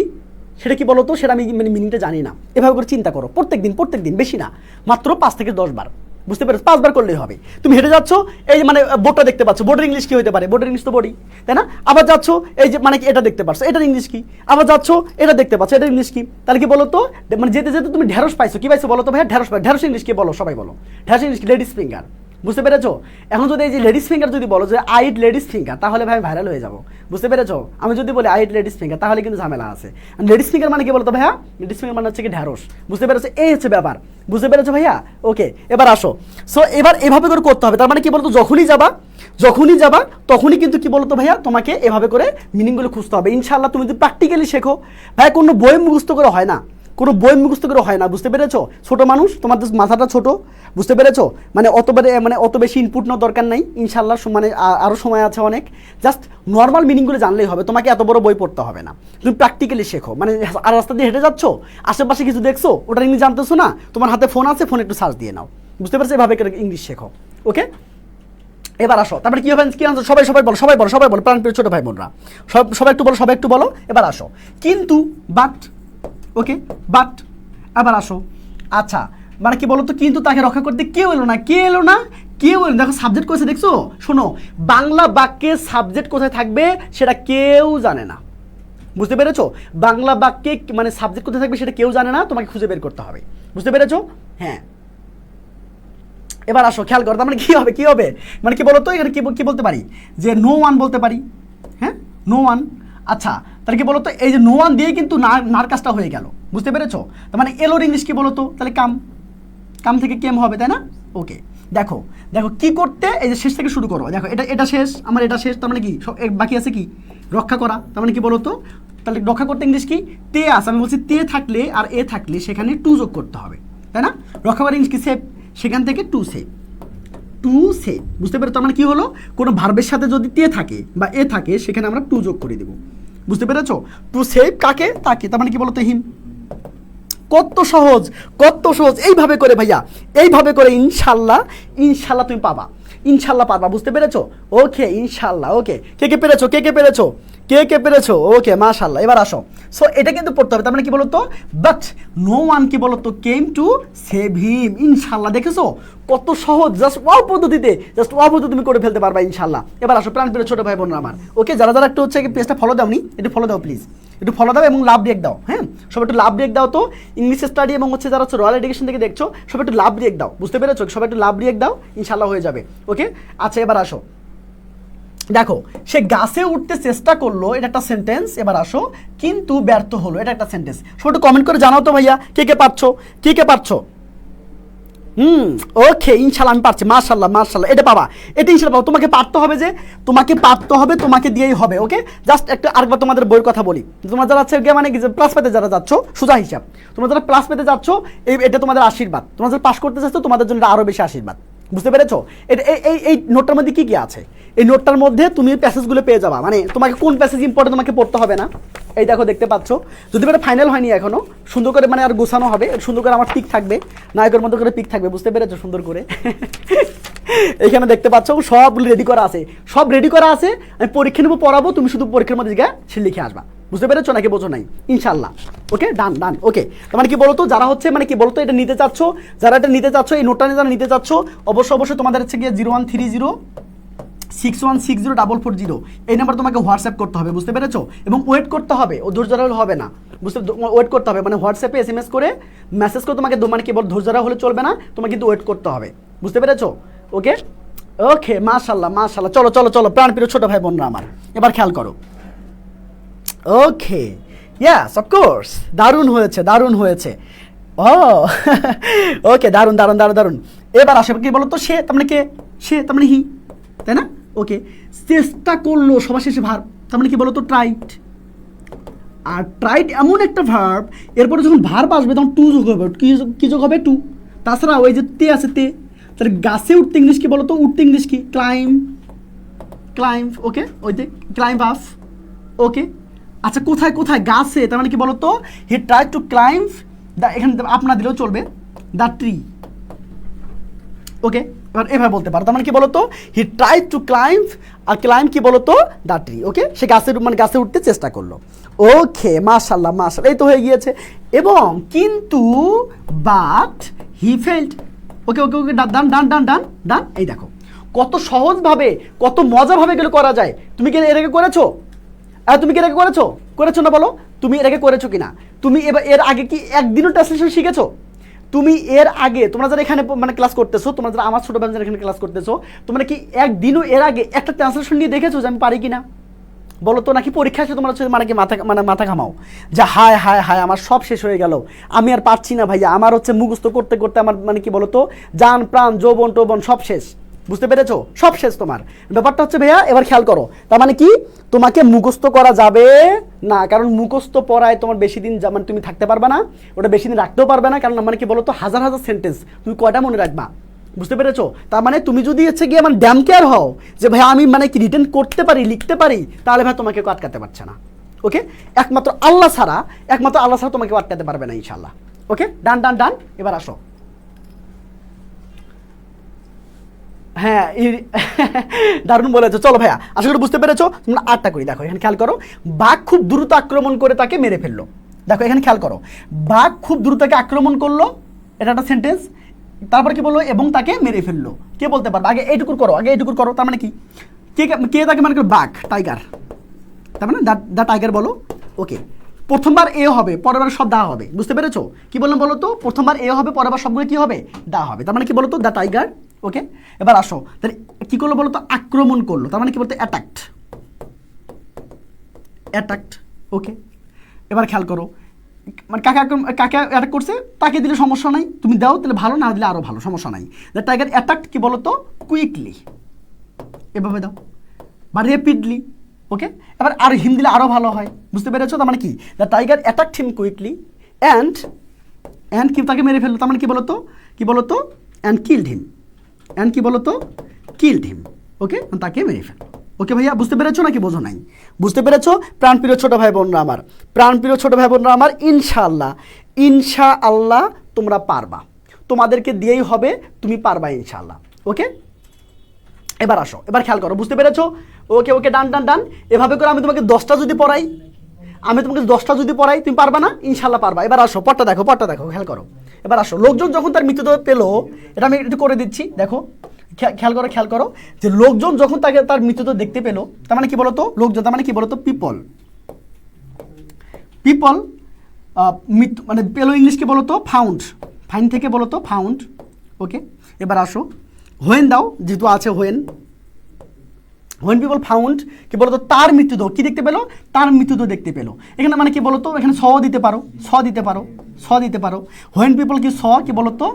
সেটা কি বলো তো, সেটা আমি মানে মিনিংটা জানি না। এভাবে করে চিন্তা করো প্রত্যেকদিন, বেশি না, মাত্র 5 থেকে 10 বার, বুঝতে পেরেছো? 5 বার করলেই হবে। তুমি হেঁটে যাচ্ছ, এই মানে বোর্ডটা দেখতে পাচ্ছ, বোর্ডের ইংলিশ কি হতে পারে? বোর্ডের ইংলিশ তো বডি, তাই না? আবার যাচ্ছ, এই যে মানে কি এটা দেখতে পাচ্ছ, এটার ইংলিশ কি? আবার যাচ্ছ, এটা দেখতে পাচ্ছ, এটার ইংলিশ কি? তাহলে কি বলো তো, মানে যেতে তুমি ঢেঁড়স পাইছো, কি পাইছো বলো তো ভাইয়া? ঢেঁড়স ইংলিশ কি বলো, সবাই বলো ঢেঁড়স ইংলিশ লেডিস ফিঙ্গার, বুঝতে পেরেছো? এখন যদি এই যে লেডিস ফিঙ্গার যদি বলো যে আই ইট লেডিস ফিঙ্গার, তাহলে ভাই ভাইরাল হয়ে যাবো, বুঝতে পেরেছো? আমি যদি বলি আই ইট লেডিস ফিঙ্গার, তাহলে কিন্তু ঝামেলা আছে। লেডিস ফিঙ্গার মানে কি বলতো ভাইয়া? লেডিস ফিঙ্গার মানে হচ্ছে কি ঢেঁড়স, বুঝতে পেরেছো? এই হচ্ছে ব্যাপার, বুঝতে পেরেছো ভাইয়া? ওকে এবার আসো। সো এবার এভাবে করে করতে হবে, তার মানে কি বলতো, যখনই যাবা তখনই কিন্তু কি বলতো ভাইয়া, তোমাকে এভাবে করে মিনিংগুলো খুঁজতে হবে। ইনশাআল্লাহ তুমি যদি প্র্যাকটিক্যালি শেখো ভাইয়া, কোনো বই মুখস্থ করে হয় না, বুঝতে পেরেছো? ছোট মানুষ, তোমাদের মাথাটা ছোট, বুঝতে পেরেছো? মানে অত বেশি ইনপুট নেওয়ার দরকার নাই ইনশাল্লাহ, মানে আরও সময় আছে অনেক। জাস্ট নর্মাল মিনিংগুলো জানলেই হবে, তোমাকে এত বড় বই পড়তে হবে না। তুমি প্র্যাকটিক্যালি শেখো, মানে আর রাস্তা দিয়ে হেঁটে যাচ্ছ, আশেপাশে কিছু দেখছো, ওটা ইংলিশ জানতেছো না, তোমার হাতে ফোন আছে, ফোনে একটু সার্চ দিয়ে নাও, বুঝতে পেরেছো? এভাবে ইংলিশ শেখো, ওকে? এবার আসো, তারপরে কি হবে, কি আনসার? সবাই বলো প্রাণপ্রিয় ছোট ভাই বোনরা, সবাই একটু বলো। এবার আসো, কিন্তু বাট, ওকে বাট, আবার আসো। আচ্ছা, মানে কি বলতো, কিন্তু তাকে রক্ষা করতে কেউ এলো না। দেখো সাবজেক্ট কোথায় দেখছো, শোনো, বাংলা বাক্যে সাবজেক্ট কোথায় থাকবে সেটা কেউ জানে না, বুঝতে পেরেছো? বাংলা বাক্যে মানে সাবজেক্ট কোথায় থাকবে সেটা কেউ জানে না, তোমাকে খুঁজে বের করতে হবে, বুঝতে পেরেছো? হ্যাঁ এবার আসো, খেয়াল করো, তার মানে কি হবে মানে কি বলতো, এখানে কি বলতে পারি, যে নো ওয়ান বলতে পারি, হ্যাঁ নো ওয়ান। আচ্ছা তাহলে কি বলতো, এই যে নো ওয়ান দিয়ে কিন্তু নার কাজটা হয়ে গেল, বুঝতে পেরেছো? তার মানে এলোর ইংলিশ কি বলতো, তাহলে কাম, কাম থেকে কেম হবে, তাই না? ওকে, দেখো দেখো কি করতে, এই যে শেষ থেকে শুরু করো, দেখো এটা শেষ, আমার এটা শেষ, তার মানে কি বাকি আছে কি রক্ষা করা, তার মানে কি বলতো, তাহলে রক্ষা করতে ইংলিশ কি তে আছে, আমি বলছি তে থাকলে আর এ থাকলে সেখানে টু যোগ করতে হবে, তাই না? রক্ষা করা ইংলিশ কি সেভ, সেখান থেকে টু সেভ, টু সেভ, বুঝতে পেরেছো? তার মানে কি হলো, কোনো ভার্বের সাথে যদি তে থাকে বা এ থাকে সেখানে আমরা টু যোগ করে দেবো, বুঝতে পেরেছো? টু সেভ কাকে, তাকে, তার মানে কি বলতো হিম। কত সহজ, কত সহজ, এইভাবে করে ভাইয়া, এইভাবে করে ইনশাল্লাহ, ইনশাল্লাহ তুমি পাবা, ইনশাল্লাহ পারবা, বুঝতে পেরেছো? ওকে ইনশাল্লাহ, ওকে কে কে পেরেছো, কে কে পেরেছো, কে কে পেরেছো, ওকে মাশাল্লাহ। এবার আসো, সো এটা কিন্তু পড়তে হবে, তার মানে কি বলতো, বাট নো ওয়ান কি বলতো কেম টু সেভ হিম, ইনশাল্লাহ। দেখেছো কত সহজ, জাস্ট ওয়াও পদ্ধতিতে, জাস্ট ওয়াও পদ্ধতি তুমি করে ফেলতে পারবা ইনশাল্লাহ। এবার আসো প্রাণপ্রিয় ছোট ভাই বোনরা আমার, ওকে যারা যারা একটু হচ্ছে পেজটা ফলো দাওনি, একটু ফলো দাও প্লিজ, একটু ফলো দাও এবং লাভ ব্রেক দাও, হ্যাঁ সব একটু লাভ ব্রেক দাও তো, ইংলিশ স্টাডি এবং হচ্ছে যারা হচ্ছে রয়্যাল এডুকেশন থেকে দেখছো সব একটু লাভ ব্রেক দাও, বুঝতে পেরেছো? সব একটু লাভ ব্রেক দাও, ইনশাল্লাহ হয়ে যাবে, ওকে। আচ্ছা এবার আসো, দেখো সে গাছে উঠতে চেষ্টা করলো, এটা একটা সেন্টেন্স। এবার আসো কিন্তু ব্যর্থ হলো, এটা একটা সেন্টেন্স। সব একটু কমেন্ট করে জানাও তো ভাইয়া কে কে পারছো, কে কে পারছো। ওকে ইনশাল্লাহ আমি পারছি, মাশাল্লাহ মাশাল্লাহ, এটা পাবা, এটা ইনশাল্লাহ পাবো। তোমাকে পারতে হবে, যে তোমাকে পারতে হবে, তোমাকে দিয়েই হবে, ওকে। জাস্ট একটা আরেকবার তোমাদের বইয়ের কথা বলি, তোমরা যারা হচ্ছে মানে প্লাস পেতে যারা যাচ্ছ, সোজা হিসাব, তোমরা যারা প্লাস পেতে যাচ্ছ এটা তোমাদের আশীর্বাদ, তোমরা যারা পাস করতে চাচ্ছ তোমাদের জন্য আরও বেশি আশীর্বাদ, বুঝতে পেরেছো? এটা এই নোটটার মধ্যে কি কি আছে, এই নোটটার মধ্যে তুমি প্যাসেজগুলো পেয়ে যাবা, মানে তোমাকে কোন প্যাসেজ ইম্পর্টেন্ট তোমাকে পড়তে হবে না, এই দেখো দেখতে পাচ্ছ। যদি এটা ফাইনাল হয়নি এখনো, সুন্দর করে মানে আর গোছানো হবে, সুন্দর করে আমার পিক থাকবে, নায়কের মতো করে পিক থাকবে, বুঝতে পেরেছো? সুন্দর করে এখানে দেখতে পাচ্ছ সব রেডি করা আছে, সব রেডি করা আছে। আমি পরীক্ষা নেবো, পড়াবো, তুমি শুধু পরীক্ষার মধ্যে গিয়ে সে লিখে আসবা, বুঝতে পেরেছো নাকি বোঝো নাই? ইনশাল্লাহ, ওকে ডান ডান, ওকে। মানে কি বলতো, যারা হচ্ছে মানে কি বলতো এটা নিতে চাচ্ছ, যারা এটা নিতে চাচ্ছ, এই নোটটা যারা নিতে চাচ্ছ, অবশ্যই তোমাদের হচ্ছে গিয়ে 013061604440 এই নাম্বার তোমাকে হোয়াটসঅ্যাপ করতে হবে, বুঝতে পেরেছো? এবং ওয়েট করতে হবে, ও ধৈর্য ধরা হবে না, বুঝতে, ওয়েট করতে হবে, মানে হোয়াটসঅ্যাপে SMS করে মেসেজ করে তোমাকে, মানে কি বল ধৈর্য ধরা হলে চলবে না, তোমাকে কিন্তু ওয়েট করতে হবে, বুঝতে পেরেছো? ওকে ওকে মাশাল্লাহ মাশাল্লাহ, চলো চলো চলো প্রাণপ্রিয় ছোট ভাই বোনরা আমার, এবার খেয়াল করো। ওকে ইয়াস অফকোর্স, দারুণ হয়েছে দারুণ হয়েছে, ও ওকে দারুণ দারুণ দারুণ দারুণ। এবার আসে কি বলতো, সে তার মানে কে, সে তার মানে হি, তাই না? ওকে চেষ্টা করলো সবার শেষে ভার্ব, তার মানে কি বলতো ট্রাইড। আর ট্রাইড এমন একটা ভার্ব, এরপরে যখন ভার্ব আসবে তখন টু যোগ হবে, কি যোগ হবে, টু। তাছাড়া ওই যে তে আছে তে, তাহলে গাছে উঠতে ইংলিশ কি বলতো, উঠতে ইংলিশ কি ক্লাইম, ক্লাইম, ওকে ওই যে ক্লাইম আপ, ওকে। আচ্ছা কোথায় কোথায়, গাছে, তার মানে কি বলতো he try to climb the, এখানে আপনার দিলেও চলবে, দ্য ট্রি, ওকে। এবার এভাবে বলতে পারো, তার মানে কি বলতো হি ট্রাই টু ক্লাইম্ব, আর ক্লাইম্ব কি বলতো দ্য ট্রি, ওকে। সে গাছে মানে গাছে উঠতে চেষ্টা করলো, ওকে মাশাল্লাহ মাশাল্লাহ, এই তো হয়ে গিয়েছে। এবং কিন্তু বাট হি ফেল্ড, ওকে ওকে ওকে ডান ডান ডান ডান ডান। এই দেখো কত সহজভাবে, কত মজাভাবে এগুলো করা যায়। তুমি কি এর আগে করেছো? তুমি কি এর আগে করেছো, করেছো না বলো, তুমি এর আগে করেছো কিনা? তুমি এবার এর আগে কি একদিনও ট্রান্সলেশন শিখেছো? তুমি এর আগে, তোমরা যারা এখানে মানে ক্লাস করতেছো, তোমরা যারা আমার ছোট ভাই যারা এখানে ক্লাস করতেছো, তোমরা কি একদিনও এর আগে একটা ট্রান্সলেশন নিয়ে দেখেছো যে আমি পারি কিনা? বলো তো, নাকি পরীক্ষা আসে তোমরা হচ্ছে মানে কি মাথা ঘামাও যে হায় হায় হায় আমার সব শেষ হয়ে গেল, আমি আর পারছি না ভাইয়া, আমার হচ্ছে মুখস্থ করতে করতে আমার মানে কি বলতো জান প্রাণ যৌবন টোবন সব শেষ, বুঝতে পেরেছো? সব শেষ তোমার। ব্যাপারটা হচ্ছে ভাইয়া এবার খেয়াল করো, তার মানে কি তোমাকে মুখস্থ করা যাবে না, কারণ মুখস্থ পড়ায় তোমার বেশি দিন মানে তুমি থাকতে পারবে না, ওটা বেশি দিন রাখতেও পারবে না, কারণ মানে কি বলতো হাজার হাজার সেন্টেন্স, তুমি কয়টা মনে রাখবা, বুঝতে পেরেছো? তার মানে তুমি যদি হচ্ছে গিয়ে মানে ড্যাম কেয়ার হও যে ভাই আমি মানে কি রিটেন করতে পারি, লিখতে পারি, তাহলে ভাই তোমাকে কেউ আটকাতে পারছে না, ওকে। একমাত্র আল্লাহ ছাড়া, একমাত্র আল্লাহ ছাড়া তোমাকে আটকাতে পারবে না ইনশাল্লাহ, ওকে ডান ডান ডান। এবার আসো, হ্যাঁ দারুণ বলেছো, চলো ভাইয়া আশা করি বুঝতে পেরেছো। তোমরা আটটা করি, দেখো এখানে খেয়াল করো, বাঘ খুব দ্রুত আক্রমণ করে তাকে মেরে ফেললো। দেখো এখানে খেয়াল করো, বাঘ খুব দ্রুত তাকে আক্রমণ করলো, এটা একটা সেন্টেন্স। তারপর কি বললো, এবং তাকে মেরে ফেললো। কে বলতে পারবে? আগে এইটুকুর করো, আগে এইটুকুর করো, তার মানে কি কে কে তাকে মানে বাঘ, টাইগার, তার মানে দা টাইগার বলো, ওকে। প্রথমবার এ হবে, পরের বার সব দা হবে, বুঝতে পেরেছো? কি বললাম বলো তো, প্রথমবার এ হবে, পরের বার সবগুলো কি হবে, দা হবে, তার মানে কি বলতো দা টাইগার, ওকে। এবার আসো, তাহলে কি করলো বলো তো, আক্রমণ করলো, তার মানে কি বলতো অ্যাটাকড, অ্যাটাকড। ওকে, এবার খেয়াল করো, মানে কাকে অ্যাটাক করছে, তাকে দিলে সমস্যা নাই, তুমি দাও তাহলে ভালো, না দিলে আরও ভালো, সমস্যা নাই। দ্য টাইগার অ্যাটাকড কি বলো তো, কুইকলি, এভাবে দাও, বা রেপিডলি। ওকে, এবার আর হিম দিলে আরও ভালো হয়, বুঝতে পেরেছো? তার মানে কি, the tiger attacked him quickly and কি তাকে মেরে ফেললো, তার মানে কি বলতো, অ্যান্ড কিলড হিম, কি বলতো, কিলড হিম। ওকে, তাকে মেরে ফেললো। ওকে ভাইয়া, বুঝতে পেরেছো নাকি বোঝো নাই? বুঝতে পেরেছো? প্রাণপ্রিয় ছোটো ভাই বোনরা আমার, ইনশাআল্লাহ তোমরা পারবা, তোমাদেরকে দিয়েই হবে, তুমি পারবা ইনশাআল্লাহ। ওকে, এবার আসো, এবার খেয়াল করো, বুঝতে পেরেছো? ওকে, ডান। এভাবে করে আমি তোমাকে 10টা যদি পড়াই, তুমি পারবা না? ইনশাআল্লাহ পারবা। এবার আসো, পড়টা দেখো, খেয়াল করো। এবার আসো, লোকজন যখন তার মৃতদেহ পেলো, এটা আমি একটু করে দিচ্ছি, দেখো, খেয়াল করো যে লোকজন যখন তার মৃতদেহ দেখতে পেলো, তার মানে কি বলতো, লোকজন, তার মানে কি বলতো, পিপল, মানে পেলো ইংলিশ কি বলতো, ফাইন থেকে বলতো ফাউন্ড। ওকে, এবার আসো, হোয়েন দাও, যেহেতু আছে হোয়েন পিপল ফাউন্ড কি বলতো, তার মৃতদেহ কি দেখতে পেলো, তার মৃতদেহ দেখতে পেলো। এখানে মানে কি বলতো, এখানে স দিতে পারো। হোয়েন পিপল কি বলতো,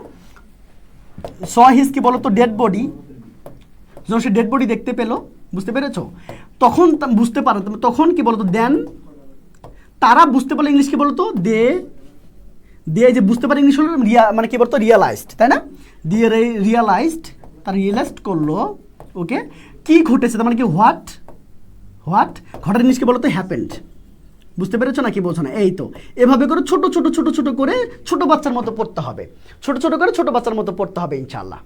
হিজ কি বলতো, ডেড বডি, যখন সে ডেড বডি দেখতে পেলো, বুঝতে পেরেছো? তখন বুঝতে পারো, তখন কি বলতো, দেন তারা বুঝতে পারলো, ইংলিশ কি বলতো, দে যে বুঝতে পারে, ইংলিশ হলো মানে কি বলতো, রিয়ালাইজড, তাই না? দিয়ে রিয়ালাইজড, তারা রিয়ালাইজড করলো। ওকে, কি ঘটেছে, তার মানে কি হোয়াট ঘটার জিনিস কি বলতো, হ্যাপেন্ড। বুঝতে পেরেছো নাকি বোঝো না? এই তো এভাবে করে ছোট করে ছোট বাচ্চার মতো পড়তে হবে, ছোট বাচ্চার মতো পড়তে হবে ইনশাআল্লাহ।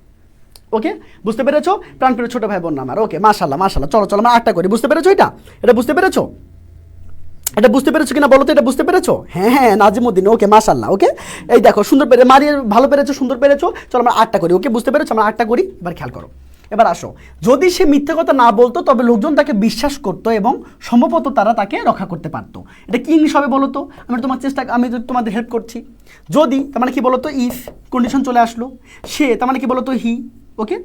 ওকে, বুঝতে পেরেছো প্রাণপ্রিয় ছোট ভাই বোন আমার? ওকে, মাশাআল্লাহ। চলো আমরা আটটা করি। বুঝতে পেরেছো? এটা বুঝতে পেরেছো? এটা বুঝতে পেরেছো কিনা বলো তো? এটা বুঝতে পেরেছো? হ্যাঁ, নাজিমুদ্দিন। ওকে, মাশাআল্লাহ। ওকে, এই দেখো, সুন্দর মারিয়ে ভালো পেরেছো, সুন্দর পেরেছো। চলো আমরা আটটা করি। ওকে, বুঝতে পেরেছো? আমরা আটটা করি। এবার খেয়াল করো, এবার আসো, যদি সে মিথ্যে কথা না বলতো তবে লোকজন তাকে বিশ্বাস করতো এবং সম্ভবত তারা তাকে রক্ষা করতে পারতো। এটা কি ইংলিশ হবে বলো তো? আমি তোমাদের হেল্প করছি। যদি, তার মানে কি বলতো, ইফ কন্ডিশন চলে আসলো, সে তার মানে কি বলতো, হি। ওকে,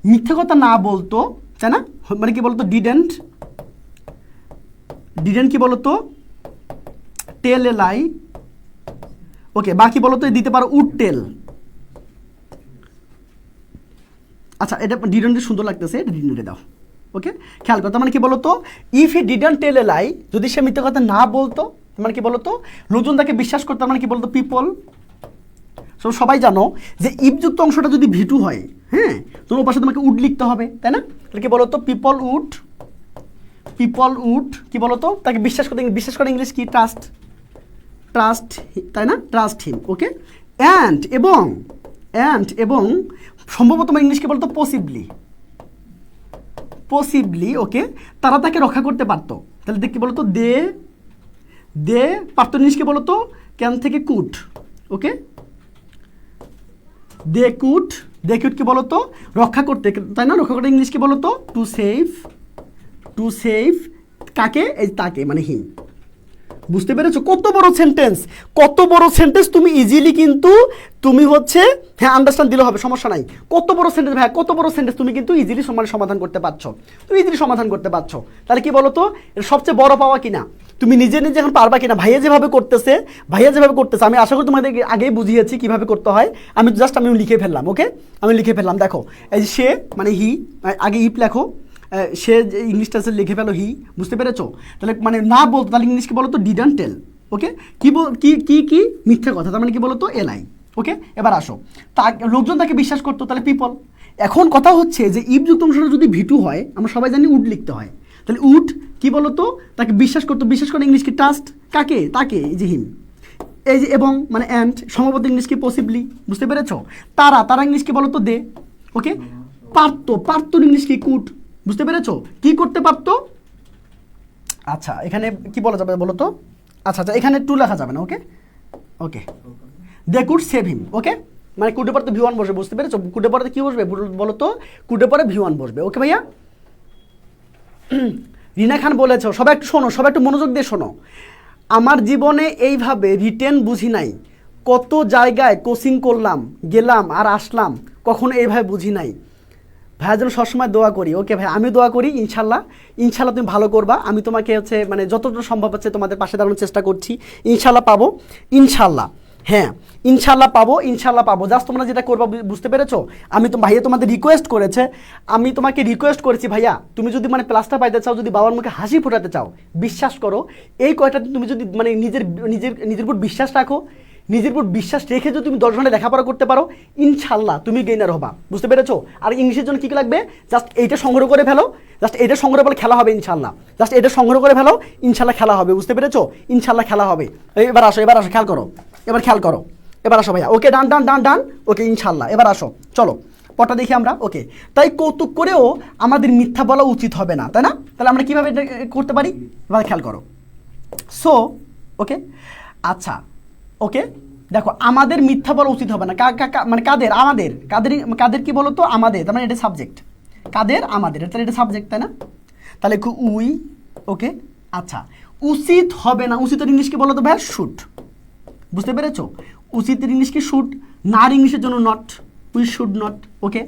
মিথ্যে কথা না বলতো, তাই না? মানে কি বলতো, ডিডেন্ট কি বলতো, টেল এ লাই। ওকে, বাকি বলতো দিতে পারো উড টেল। আচ্ছা, এটা ডিডেন্টে সুন্দর লাগতেছে, এটা ডিডেন্টে দাও। ওকে, খেয়াল করো, তার মানে কি বলতো, if he didn't tell a লাই, যদি সে মিথ্যে কথা না বলতো, মানে কি বলতো, লোকজন তাকে বিশ্বাস করতো, মানে কি বলতো, পিপল। সবাই জানো যে ইফযুক্ত অংশটা যদি ভিটু হয়, হ্যাঁ, তোমার পাশে তোমাকে উড লিখতে হবে, তাই না? তাহলে কি বলতো, পিপল উড কি বলতো, তাকে বিশ্বাস করে ইংলিশ কি, ট্রাস্ট, তাই না? Trust him. ওকে, অ্যান্ড এবং সম্ভবত ইংলিশ কি বলতো, পসিবলি। ওকে, তারা তাকে রক্ষা করতে পারতো। তাহলে কি বলতো, দে পারতো, ইংলিশ কি বলতো, ক্যান থেকে কুড। ওকে, দে কুড কি বলতো, রক্ষা করতে, তাই না? রক্ষা করতে ইংলিশ কি বলতো, টু সেভ কাকে, এই তাকে, মানে হিম। বুঝতে পেরেছো? কত বড় সেন্টেন্স তুমি ইজিলি কিন্তু তুমি হচ্ছে, হ্যাঁ, আন্ডারস্ট্যান্ড দিলে হবে, সমস্যা নাই। কত বড় সেন্টেন্স তুমি কিন্তু ইজিলি সমাধান করতে পারছো, তাহলে কি বলো তো, এর সবচেয়ে বড় পাওয়া কিনা, তুমি নিজে এখন পারবা কিনা। ভাইয়া যেভাবে করতেছে, আমি আশা করি তোমাদের আগেই বুঝিয়েছি কিভাবে করতে হয়। আমি লিখে ফেললাম। ওকে, আমি লিখে ফেললাম, দেখো, এই যে সে মানে হি, আগে ইফ লেখো, সে ইংলিশটা লিখে ফেলো হি। বুঝতে পেরেছো? তাহলে মানে না বলতো, তাহলে ইংলিশ কি বলতো, ডিডন্ট টেল। ওকে, কি মিথ্যে কথা, তার মানে কি বলতো, এলাই। ওকে, এবার আসো, লোকজন তাকে বিশ্বাস করতো, তাহলে পিপল। এখন কথা হচ্ছে যে ইফযুক্ত অংশটা যদি ভিটু হয়, আমরা সবাই জানি উড লিখতে হয়। তাহলে উড কি বলতো, তাকে বিশ্বাস করে ইংলিশ কি, ট্রাস্ট কাকে, তাকে, এই যে হিম। এই যে এবং মানে অ্যান্ড, সম্ভবত ইংলিশ কি, পসিবলি। বুঝতে পেরেছো? তারা ইংলিশ কি বলতো, দে। ওকে, পারতো ইংলিশ কি, কুড। বুঝতে পেরেছো? কি করতে পারতো? আচ্ছা, এখানে কি বলা যাবে বলো তো? আচ্ছা, এখানে টু লেখা যাবে না। ওকে, দে কুড সেভ হিম। ওকে, মানে কুডের পরে তো ভি ওয়ান বসবে। বুঝতে পেরেছো? কুডের পরে কি বসবে বলো তো? কুডের পরে ভি ওয়ান বসবে। ওকে ভাইয়া, রিনা খান বলেছো, সবাই একটু শোনো, সবাই একটু মনোযোগ দিয়ে শোনো। আমার জীবনে এইভাবে রিটেন বুঝি নাই, কত জায়গায় কোচিং করলাম, গেলাম আর আসলাম, কখনো এইভাবে বুঝি নাই। ভাইয়া যেন সবসময় দোয়া করি। ওকে ভাই, আমিও দোয়া করি, ইনশাল্লাহ ইনশাল্লাহ তুমি ভালো করবা। আমি তোমাকে হচ্ছে মানে যতটা সম্ভব হচ্ছে তোমাদের পাশে দাঁড়ানোর চেষ্টা করছি, ইনশাল্লাহ পাবো, ইনশাল্লাহ। হ্যাঁ ইনশাল্লাহ পাবো, ইনশাল্লাহ পাবো। জাস্ট তোমরা যেটা করবা বুঝতে পেরেছো, আমি তো ভাইয়া তোমাদের রিকোয়েস্ট করেছে, আমি তোমাকে রিকোয়েস্ট করেছি ভাইয়া, তুমি যদি মানে প্লাসটা পাইতে চাও, যদি বাবার মুখে হাসি ফোটাতে চাও, বিশ্বাস করো এই কয়টা তুমি যদি মানে নিজের নিজের নিজের উপর বিশ্বাস রাখো, নিজের উপর বিশ্বাস রেখে যদি তুমি 10 ঘন্টা লেখাপড়া করতে পারো, ইনশাল্লাহ তুমি গেইনার হবা। বুঝতে পেরেছো? আর ইংলিশের জন্য কী লাগবে, জাস্ট এইটা সংগ্রহ করে ফেলো, জাস্ট এটা সংগ্রহ করে খেলা হবে ইনশাল্লাহ, জাস্ট এটা সংগ্রহ করে ফেলো, ইনশাল্লাহ খেলা হবে। বুঝতে পেরেছো? ইনশাল্লাহ খেলা হবে। এবার আসো, এবার আসো, খেয়াল করো, এবার খেয়াল করো, এবার আসো ভাইয়া। ওকে ডান ডান ডান ডান, ওকে ইনশাল্লাহ। এবার আসো, চলো পটা দেখি আমরা। ওকে, তাই কৌতুক করেও আমাদের মিথ্যা বলা উচিত হবে না, তাই না? তাহলে আমরা কীভাবে এটা করতে পারি, এবার খেয়াল করো। সো ওকে, আচ্ছা ওকে, দেখো আমাদের মিথ্যা বলা উচিত হবে না, মানে কাদের, আমাদের, কাদের, কাদের কি বলো তো, আমাদের, তার মানে এটা সাবজেক্ট, কাদের, আমাদের, তাহলে এটা সাবজেক্ট, তাই না? তাহলে উই, ওকে। আচ্ছা, উচিত হবে না, উচিতের ইংলিশ কি বলো তো ভাই, শুড। বুঝতে পেরেছো? উচিতের ইংলিশ কি, শুড। নার ইংলিশের জন্য নট, উই শুড নট। ওকে,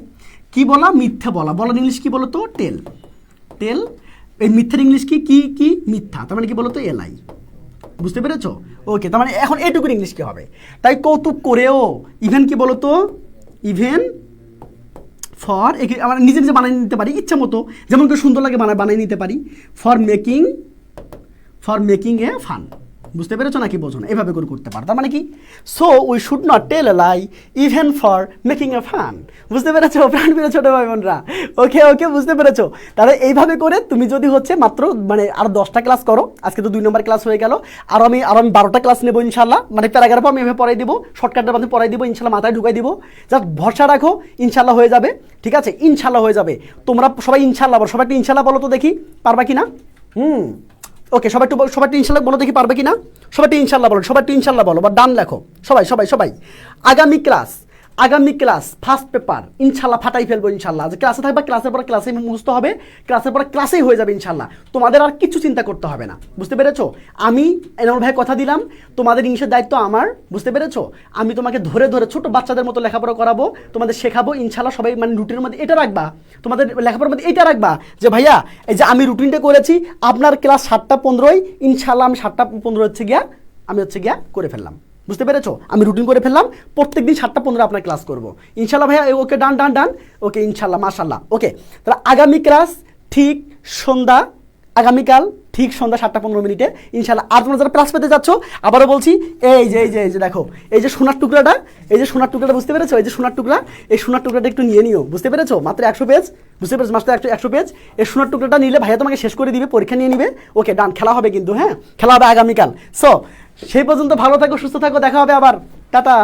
কি বলা, মিথ্যা বলা, বলার ইংলিশ কি বলো তো, টেল, টেল। এই মিথ্যার ইংলিশ কি, কি কি, মিথ্যা, তার মানে কি বলো তো, এলাই। বুঝতে পেরেছো? ওকে, তার মানে এখন এটুকুর ইংলিশ কি হবে, তাই কৌতুক করেও, ইভেন কি বলো তো, ইভেন ফর, একে আমরা নিজে নিজে বানিয়ে নিতে পারি ইচ্ছা মতো, যেমন করে সুন্দর লাগে বানিয়ে নিতে পারি। For making a fun. বুঝতে পেরেছো নাকি বোঝো না? এভাবে করে করতে পারো, তার মানে কি, so we should not tell a lie even for making a fun. বুঝতে পেরেছো প্রাণ প্রিয় ছোটো ভাই বোনরা? ওকে ওকে, বুঝতে পেরেছো? তাহলে এইভাবে করে তুমি যদি হচ্ছে মাত্র মানে আরও 10টা ক্লাস করো, আজকে তো 2 নম্বর ক্লাস হয়ে গেল, আর আমি 12টা ক্লাস নেবো ইনশাল্লাহ, মানে প্যারাগ্রাফ আমি এভাবে পড়াই দিব, শর্টকাটের মধ্যে পড়াই দিব, ইনশাল্লাহ মাথায় ঢুকাই দিব, জাস্ট ভরসা রাখো, ইনশাল্লাহ হয়ে যাবে। ঠিক আছে, ইনশাল্লাহ হয়ে যাবে। তোমরা সবাই ইনশাল্লাহ বলো, সবাই একটু ইনশাল্লাহ বলো তো দেখি, পারবা কি না? ওকে, সবাই একটু ইনশাল্লাহ বলো দেখি, পারবে কি না? সবাই একটু ইনশাল্লাহ বলো, সবাই একটু ইনশাল্লাহ বলো, বা ডান লেখো, সবাই সবাই সবাই। আগামী ক্লাস ফার্স্ট পেপার ইনশাল্লাহ ফাটাই ফেলবো ইনশাল্লাহ। যে ক্লাসে থাকবে, ক্লাসের পর ক্লাসে মুখস্থ হবে, ক্লাসের পর ক্লাসেই হয়ে যাবে ইনশাল্লাহ, তোমাদের আর কিছু চিন্তা করতে হবে না। বুঝতে পেরেছো? আমি এনামুল ভাই কথা দিলাম, তোমাদের ইংলিশের দায়িত্ব আমার। বুঝতে পেরেছো? আমি তোমাকে ধরে ধরে ছোট বাচ্চাদের মতো লেখাপড়া করাবো, তোমাদের শেখাবো ইনশাল্লাহ। সবাই মানে রুটিনের মধ্যে এটা রাখবা, তোমাদের লেখাপড়ার মধ্যে এটা রাখবা যে ভাইয়া এই যে আমি রুটিনটা করেছি, আপনার ক্লাস 7টা 15 ইনশাল্লাহ আমি 7টা 15 হচ্ছে গিয়া করে ফেললাম। বুঝতে পেরেছো? আমি রুটিন করে ফেললাম, প্রত্যেকদিন 7টা 15 আপনার ক্লাস করবো ইনশাল্লাহ ভাইয়া। ওকে ডান ডান ডান, ওকে ইনশাল্লাহ, মাশাল্লাহ। ওকে, তাহলে আগামী ক্লাস ঠিক সন্ধ্যা, আগামীকাল ঠিক সন্ধ্যা 7টা 15 ইনশাল্লাহ। আর তোমরা যারা ক্লাস পেতে যাচ্ছ, আবারও বলছি, এই যে দেখো, এই যে সোনার টুকরাটা, বুঝতে পেরেছো? এই যে সোনার টুকরা, এই সোনার টুকরাটা একটু নিয়ে নিও। বুঝতে পেরেছো? মাত্র 100 পেজ, বুঝতে পেরেছো? মাত্র 100 পেজ। এই সোনার টুকরাটা নিলে ভাইয়া তোমাকে শেষ করে দিবে, পরীক্ষা নিয়ে নিবে। ওকে ডান, খেলা হবে কিন্তু, হ্যাঁ খেলা হবে আগামীকাল। সো সেই পর্যন্ত ভালো থাকো, সুস্থ থাকো, দেখা হবে আবার, টাটা।